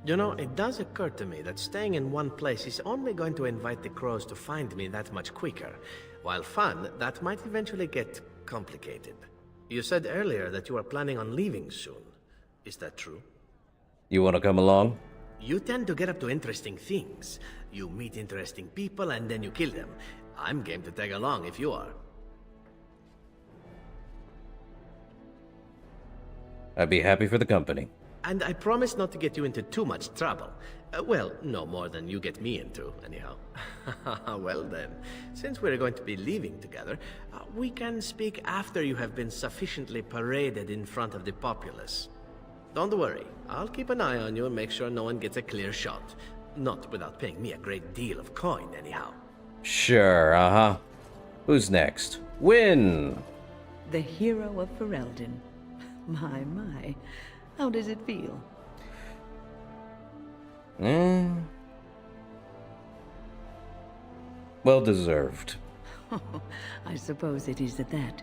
You know, it does occur to me that staying in one place is only going to invite the crows to find me that much quicker. While fun, that might eventually get complicated. You said earlier that you are planning on leaving soon. Is that true? You want to come along? You tend to get up to interesting things. You meet interesting people and then you kill them. I'm game to tag along if you are. I'd be happy for the company. And I promise not to get you into too much trouble. Well, no more than you get me into, anyhow. Well then, since we're going to be leaving together, we can speak after you have been sufficiently paraded in front of the populace. Don't worry, I'll keep an eye on you and make sure no one gets a clear shot. Not without paying me a great deal of coin, anyhow. Sure, uh-huh. Who's next? Wynn! The hero of Ferelden. My. How does it feel? Well deserved. I suppose it is at that.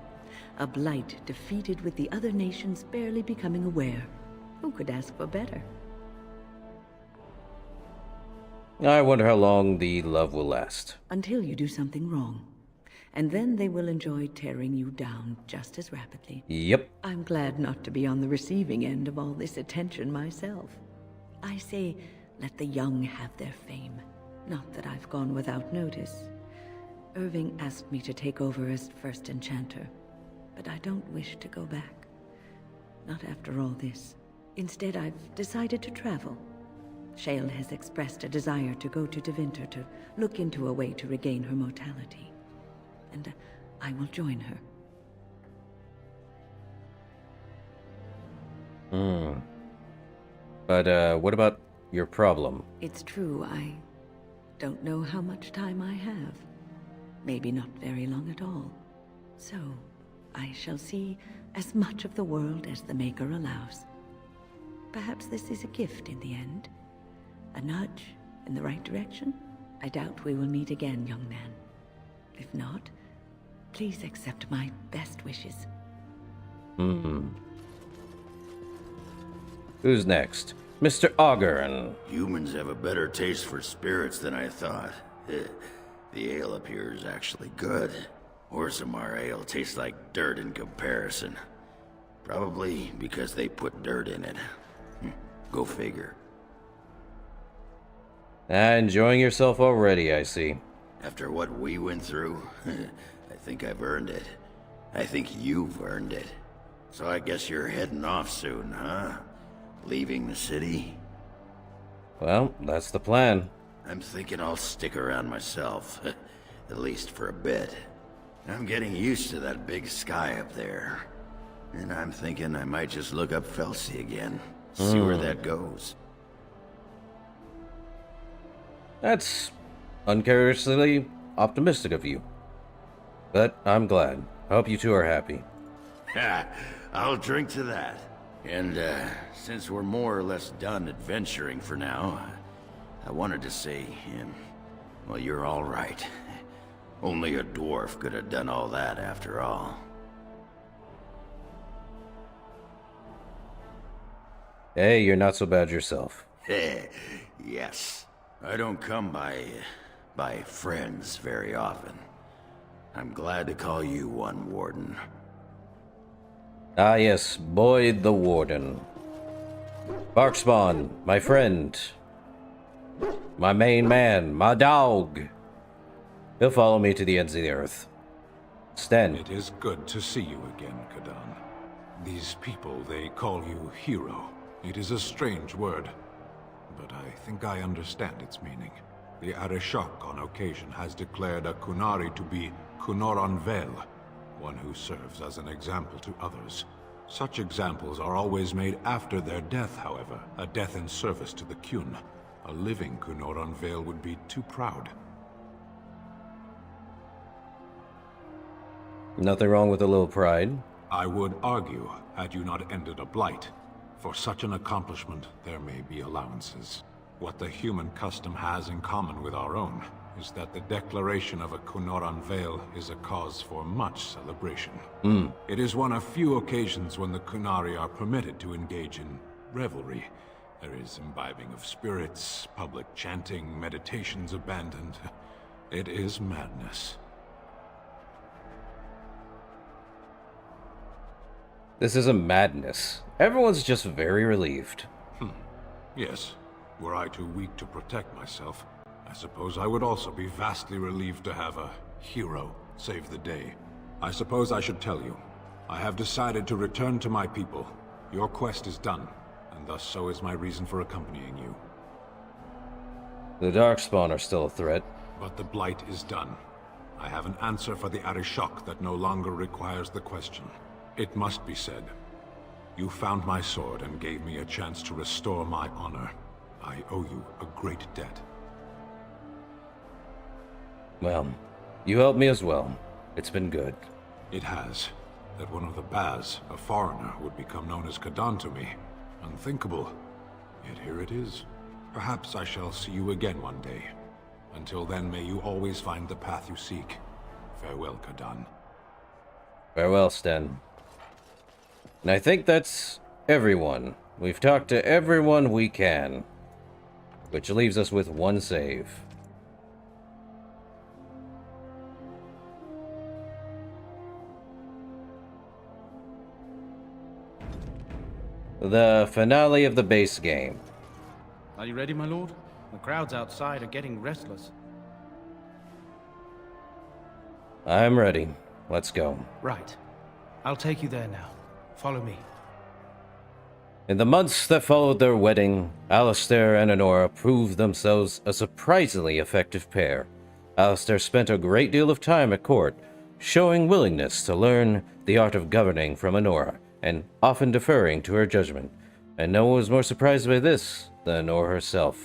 A blight defeated with the other nations barely becoming aware. Who could ask for better? I wonder how long the love will last. Until you do something wrong. And then they will enjoy tearing you down just as rapidly. Yep. I'm glad not to be on the receiving end of all this attention myself. I say, let the young have their fame. Not that I've gone without notice. Irving asked me to take over as first enchanter, but I don't wish to go back. Not after all this. Instead, I've decided to travel. Shale has expressed a desire to go to Devinter to look into a way to regain her mortality. And I will join her. But, what about your problem? It's true, I don't know how much time I have. Maybe not very long at all. So, I shall see as much of the world as the Maker allows. Perhaps this is a gift in the end. A nudge in the right direction? I doubt we will meet again, young man. If not, please accept my best wishes. Who's next? Mr. Ogren. Humans have a better taste for spirits than I thought. The ale up here is actually good. Orzammar ale tastes like dirt in comparison. Probably because they put dirt in it. Go figure. Enjoying yourself already, I see. After what we went through, I think I've earned it. I think you've earned it. So I guess you're heading off soon, huh? Leaving the city? Well, that's the plan. I'm thinking I'll stick around myself. At least for a bit. I'm getting used to that big sky up there. And I'm thinking I might just look up Felsi again. See where that goes. That's uncharacteristically optimistic of you. But I'm glad. I hope you two are happy. I'll drink to that. And since we're more or less done adventuring for now, I wanted to say, well, you're all right. Only a dwarf could have done all that after all. Hey, you're not so bad yourself. Yes. I don't come by friends very often. I'm glad to call you one, Warden. Ah yes, Boyd the Warden. Barkspawn, my friend. My main man, my dog. He'll follow me to the ends of the earth. Sten. It is good to see you again, Kadan. These people, they call you hero. It is a strange word, but I think I understand its meaning. The Arishok on occasion has declared a Kunari to be Kunoran Vel, one who serves as an example to others. Such examples are always made after their death, however, a death in service to the Kun. A living Kunoran Vel would be too proud. Nothing wrong with a little pride. I would argue, had you not ended a blight. For such an accomplishment, there may be allowances. What the human custom has in common with our own is that the declaration of a Kunoran Vel is a cause for much celebration. It is one of few occasions when the Kunari are permitted to engage in revelry. There is imbibing of spirits, public chanting, meditations abandoned. It is madness. This is a madness. Everyone's just very relieved. Yes. Were I too weak to protect myself, I suppose I would also be vastly relieved to have a hero save the day. I suppose I should tell you. I have decided to return to my people. Your quest is done, and thus so is my reason for accompanying you. The Darkspawn are still a threat. But the Blight is done. I have an answer for the Arishok that no longer requires the question. It must be said. You found my sword and gave me a chance to restore my honor. I owe you a great debt. Well, you helped me as well. It's been good. It has. That one of the Baz, a foreigner, would become known as Kadan to me. Unthinkable. Yet here it is. Perhaps I shall see you again one day. Until then, may you always find the path you seek. Farewell, Kadan. Farewell, Sten. And I think that's everyone. We've talked to everyone we can. which leaves us with 1 save. The finale of the base game. Are you ready, my lord? The crowds outside are getting restless. I'm ready. Let's go. Right. I'll take you there now. Follow me. In the months that followed their wedding, Alistair and Honora proved themselves a surprisingly effective pair. Alistair spent a great deal of time at court, showing willingness to learn the art of governing from Honora, and often deferring to her judgment, and no one was more surprised by this than Honora herself.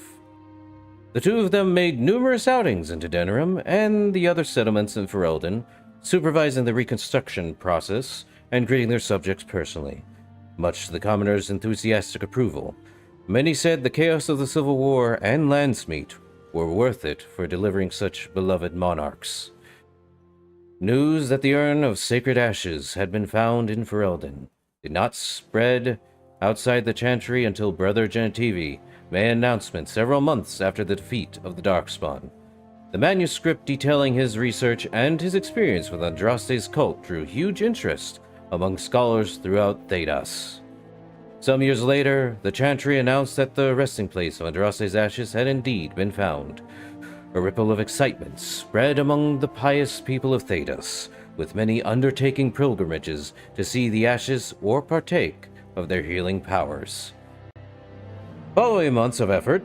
The two of them made numerous outings into Denerim and the other settlements in Ferelden, supervising the reconstruction process and greeting their subjects personally, much to the commoners' enthusiastic approval. Many said the chaos of the Civil War and LANDSMEET were worth it for delivering such beloved monarchs. News that the urn of sacred ashes had been found in Ferelden did not spread outside the Chantry until Brother Genetivi made an announcement several months after the defeat of the Darkspawn. The manuscript detailing his research and his experience with Andraste's cult drew huge interest among scholars throughout Thedas. Some years later, the Chantry announced that the resting place of Andraste's ashes had indeed been found. A ripple of excitement spread among the pious people of Thedas, with many undertaking pilgrimages to see the ashes or partake of their healing powers. Following months of effort,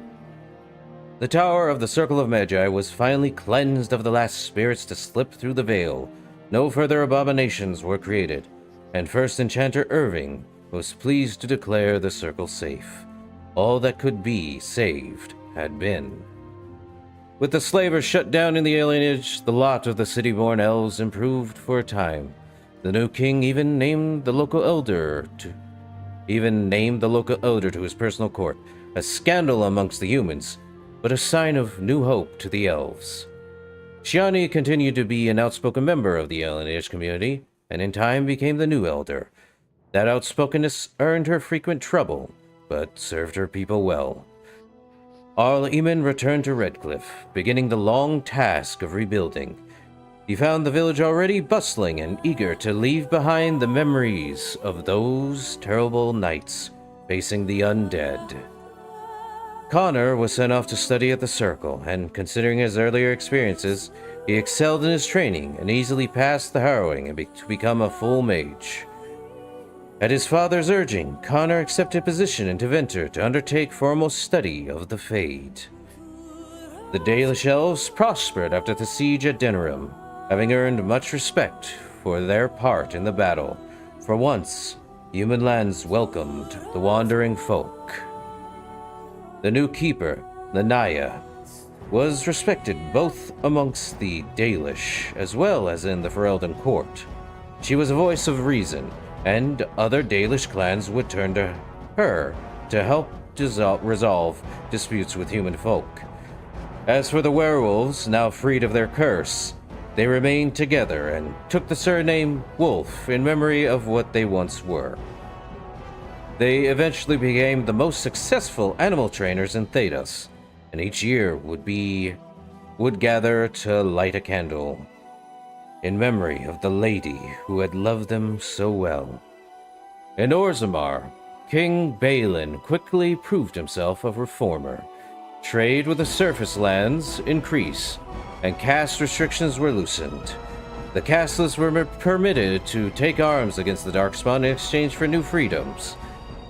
the Tower of the Circle of Magi was finally cleansed of the last spirits to slip through the veil. No further abominations were created, and First Enchanter Irving was pleased to declare the circle safe. All that could be saved had been. With the slavers shut down in the alienage, the lot of the city-born elves improved for a time. The new king even named the local elder to his personal court, a scandal amongst the humans, but a sign of new hope to the elves. Shiani continued to be an outspoken member of the alienage community, and in time became the new elder. That outspokenness earned her frequent trouble, but served her people well. Arl Eamon returned to Redcliffe, beginning the long task of rebuilding. He found the village already bustling and eager to leave behind the memories of those terrible nights facing the undead. Connor was sent off to study at the Circle, and considering his earlier experiences, he excelled in his training and easily passed the harrowing to become a full mage. At his father's urging, Connor accepted position in Tevinter to undertake foremost study of the Fade. The Dalish elves prospered after the siege at Denerim, having earned much respect for their part in the battle. For once, human lands welcomed the wandering folk. The new keeper, Lanaya, was respected both amongst the Dalish as well as in the Ferelden court. She was a voice of reason, and other Dalish clans would turn to her to help resolve disputes with human folk. As for the werewolves, now freed of their curse, they remained together and took the surname Wolf in memory of what they once were. They eventually became the most successful animal trainers in Thedas, and each year would gather to light a candle in memory of the lady who had loved them so well. In Orzammar, King Balin quickly proved himself a reformer. Trade with the surface lands increased, and caste restrictions were loosened. The casteless were permitted to take arms against the Darkspawn in exchange for new freedoms.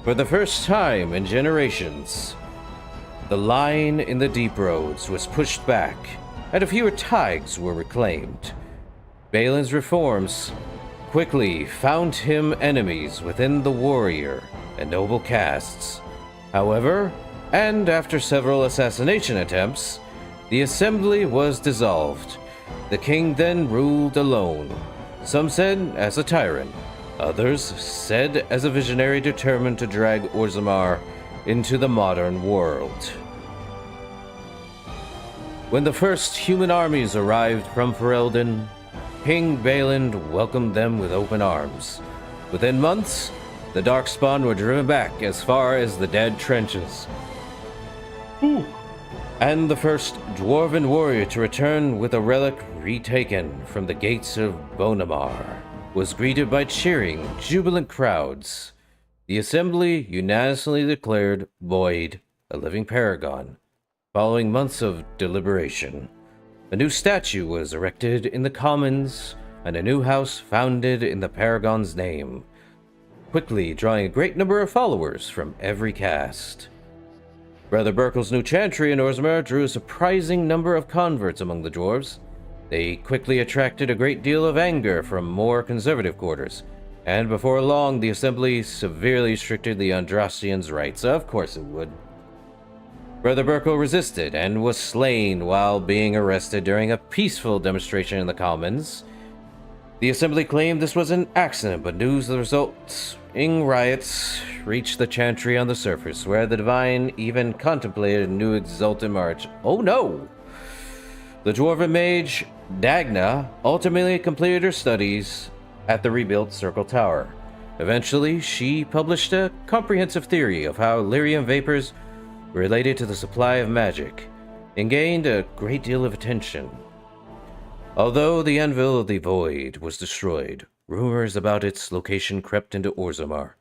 For the first time in generations, the line in the deep roads was pushed back, and fewer taigs were reclaimed. Balin's reforms quickly found him enemies within the warrior and noble castes. However, and after several assassination attempts, the assembly was dissolved. The king then ruled alone. Some said as a tyrant, others said as a visionary determined to drag Orzammar into the modern world. When the first human armies arrived from Ferelden, King Balin welcomed them with open arms. Within months, the Darkspawn were driven back as far as the Dead Trenches. and the first dwarven warrior to return with a relic retaken from the gates of Bonamar was greeted by cheering, jubilant crowds. The assembly unanimously declared Boyd a living paragon. Following months of deliberation, a new statue was erected in the Commons, and a new house founded in the paragon's name, quickly drawing a great number of followers from every caste. Brother Burkle's new chantry in Orzammar drew a surprising number of converts among the dwarves. They quickly attracted a great deal of anger from more conservative quarters, and before long the assembly severely restricted the Andrastians' rights. Of course it would. Brother Burkle resisted and was slain while being arrested during a peaceful demonstration in the Commons. The assembly claimed this was an accident, but news of the resulting riots reached the chantry on the surface, where the divine even contemplated a new exultant march. Oh no! The dwarven mage, Dagna, ultimately completed her studies at the rebuilt Circle Tower. Eventually, she published a comprehensive theory of how lyrium vapors related to the supply of magic, and gained a great deal of attention. Although the Anvil of the Void was destroyed, rumors about its location crept into Orzammar.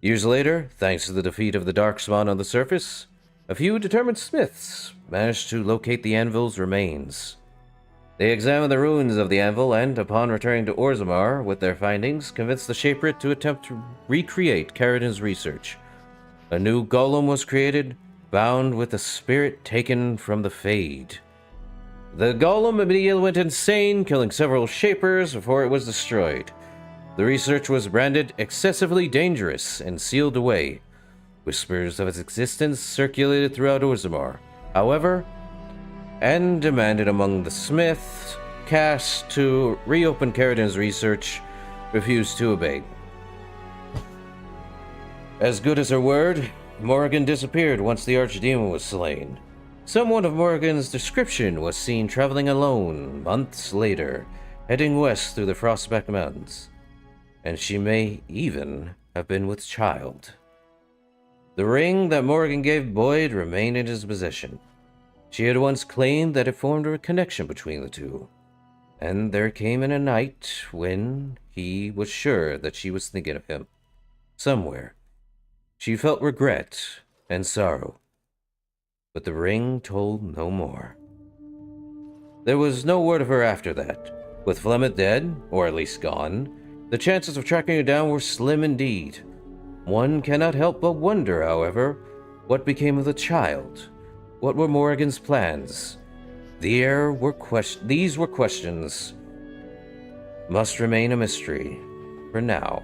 Years later, thanks to the defeat of the Darkspawn on the surface, a few determined smiths managed to locate the Anvil's remains. They examined the ruins of the Anvil and, upon returning to Orzammar with their findings, convinced the Shaper to attempt to recreate Caridin's research. A new golem was created, bound with the spirit taken from the Fade. The golem immediately went insane, killing several Shapers before it was destroyed. The research was branded excessively dangerous and sealed away. Whispers of its existence circulated throughout Orzammar, however, and demanded among the smiths cast to reopen Caridin's research refused to obey. As good as her word, Morrigan disappeared once the Archdemon was slain. Someone of Morrigan's description was seen traveling alone months later, heading west through the Frostback Mountains, and she may even have been with child. The ring that Morrigan gave Boyd remained in his possession. She had once claimed that it formed a connection between the two, and there came in a night when he was sure that she was thinking of him. Somewhere, she felt regret and sorrow, but the ring told no more. There was no word of her after that. With Flemeth dead, or at least gone, the chances of tracking her down were slim indeed. One cannot help but wonder, however, what became of the child. What were Morrigan's plans? These were questions must remain a mystery for now.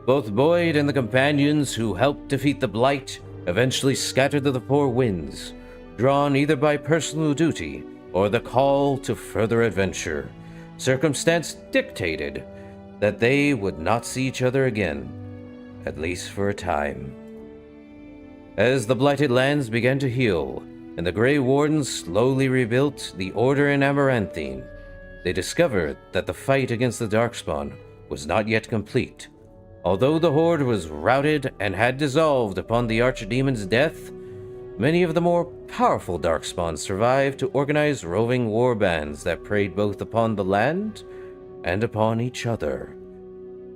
Both Boyd and the companions who helped defeat the Blight eventually scattered to the four winds, drawn either by personal duty or the call to further adventure. Circumstance dictated that they would not see each other again, at least for a time. As the blighted lands began to heal, and the Grey Wardens slowly rebuilt the Order in Amaranthine, they discovered that the fight against the Darkspawn was not yet complete. Although the Horde was routed and had dissolved upon the Archdemon's death, many of the more powerful Darkspawns survived to organize roving war bands that preyed both upon the land and upon each other.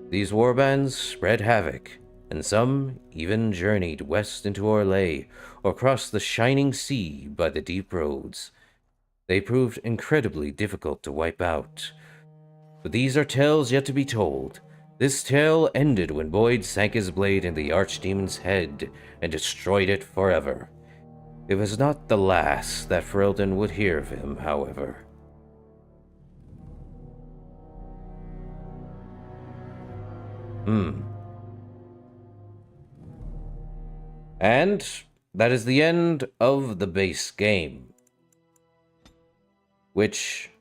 These warbands spread havoc, and some even journeyed west into Orlais or crossed the shining sea by the deep roads. They proved incredibly difficult to wipe out. But these are tales yet to be told. This tale ended when Boyd sank his blade in the Archdemon's head and destroyed it forever. It was not the last that Ferelden would hear of him, however. And that is the end of the base game. Which,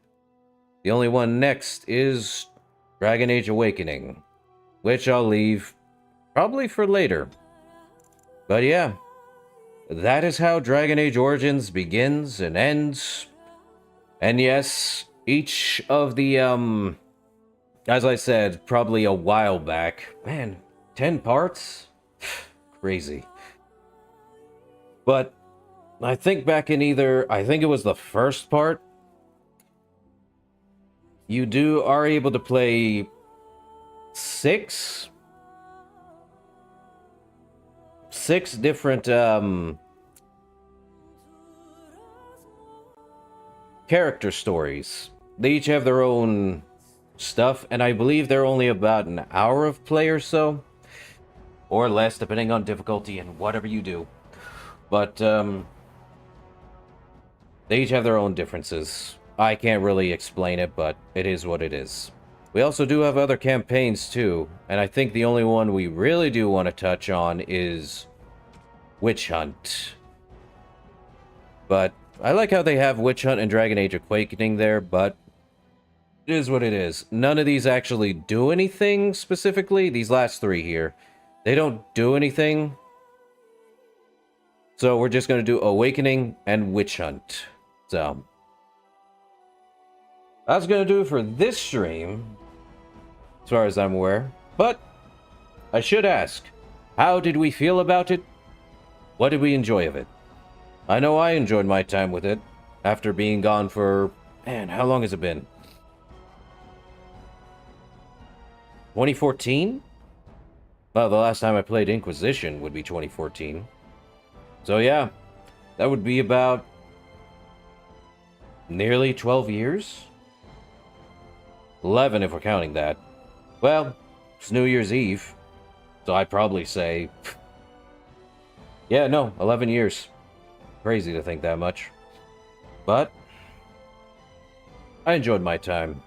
the only one next is Dragon Age Awakening, which I'll leave probably for later. But yeah, that is how Dragon Age Origins begins and ends. And yes, each of the, as I said, probably a while back. Man, 10 parts? Crazy. But I think back in I think it was the first part, you are able to play six different character stories. They each have their own stuff, and I believe they're only about an hour of play or so, or less, depending on difficulty and whatever you do. But they each have their own differences. I can't really explain it, but it is what it is. We also do have other campaigns too, and I think the only one we really do want to touch on is Witch Hunt. But I like how they have Witch Hunt and Dragon Age Awakening there, but it is what it is. None of these actually do anything specifically. These last three here, they don't do anything. So we're just going to do Awakening and Witch Hunt. So that's going to do it for this stream, as far as I'm aware. But I should ask, how did we feel about it? What did we enjoy of it? I know I enjoyed my time with it, after being gone for, man, how long has it been? 2014? Well, the last time I played Inquisition would be 2014. So yeah, that would be about nearly 12 years? 11 if we're counting that. Well, it's New Year's Eve, so I'd probably say... yeah, no, 11 years. Crazy to think that much. But I enjoyed my time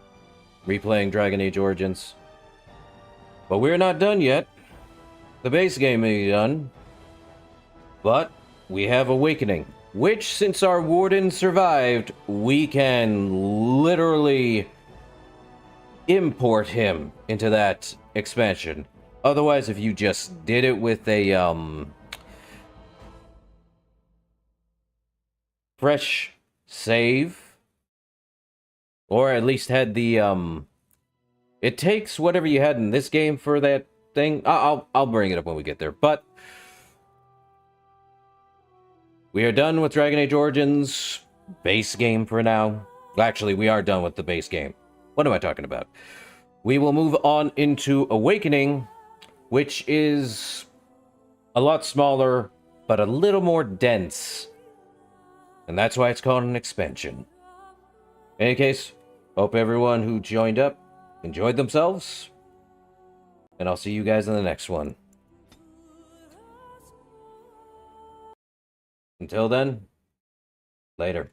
replaying Dragon Age Origins. But we're not done yet. The base game may be done. But we have Awakening, which, since our warden survived, we can literally import him into that expansion. Otherwise, if you just did it with a fresh save, or at least had the it takes whatever you had in this game for that thing. I'll bring it up when we get there. But we are done with Dragon Age Origins base game for now. Actually, we are done with the base game. What am I talking about? We will move on into Awakening, which is a lot smaller, but a little more dense. And that's why it's called an expansion. In any case, hope everyone who joined up enjoyed themselves. And I'll see you guys in the next one. Until then, later.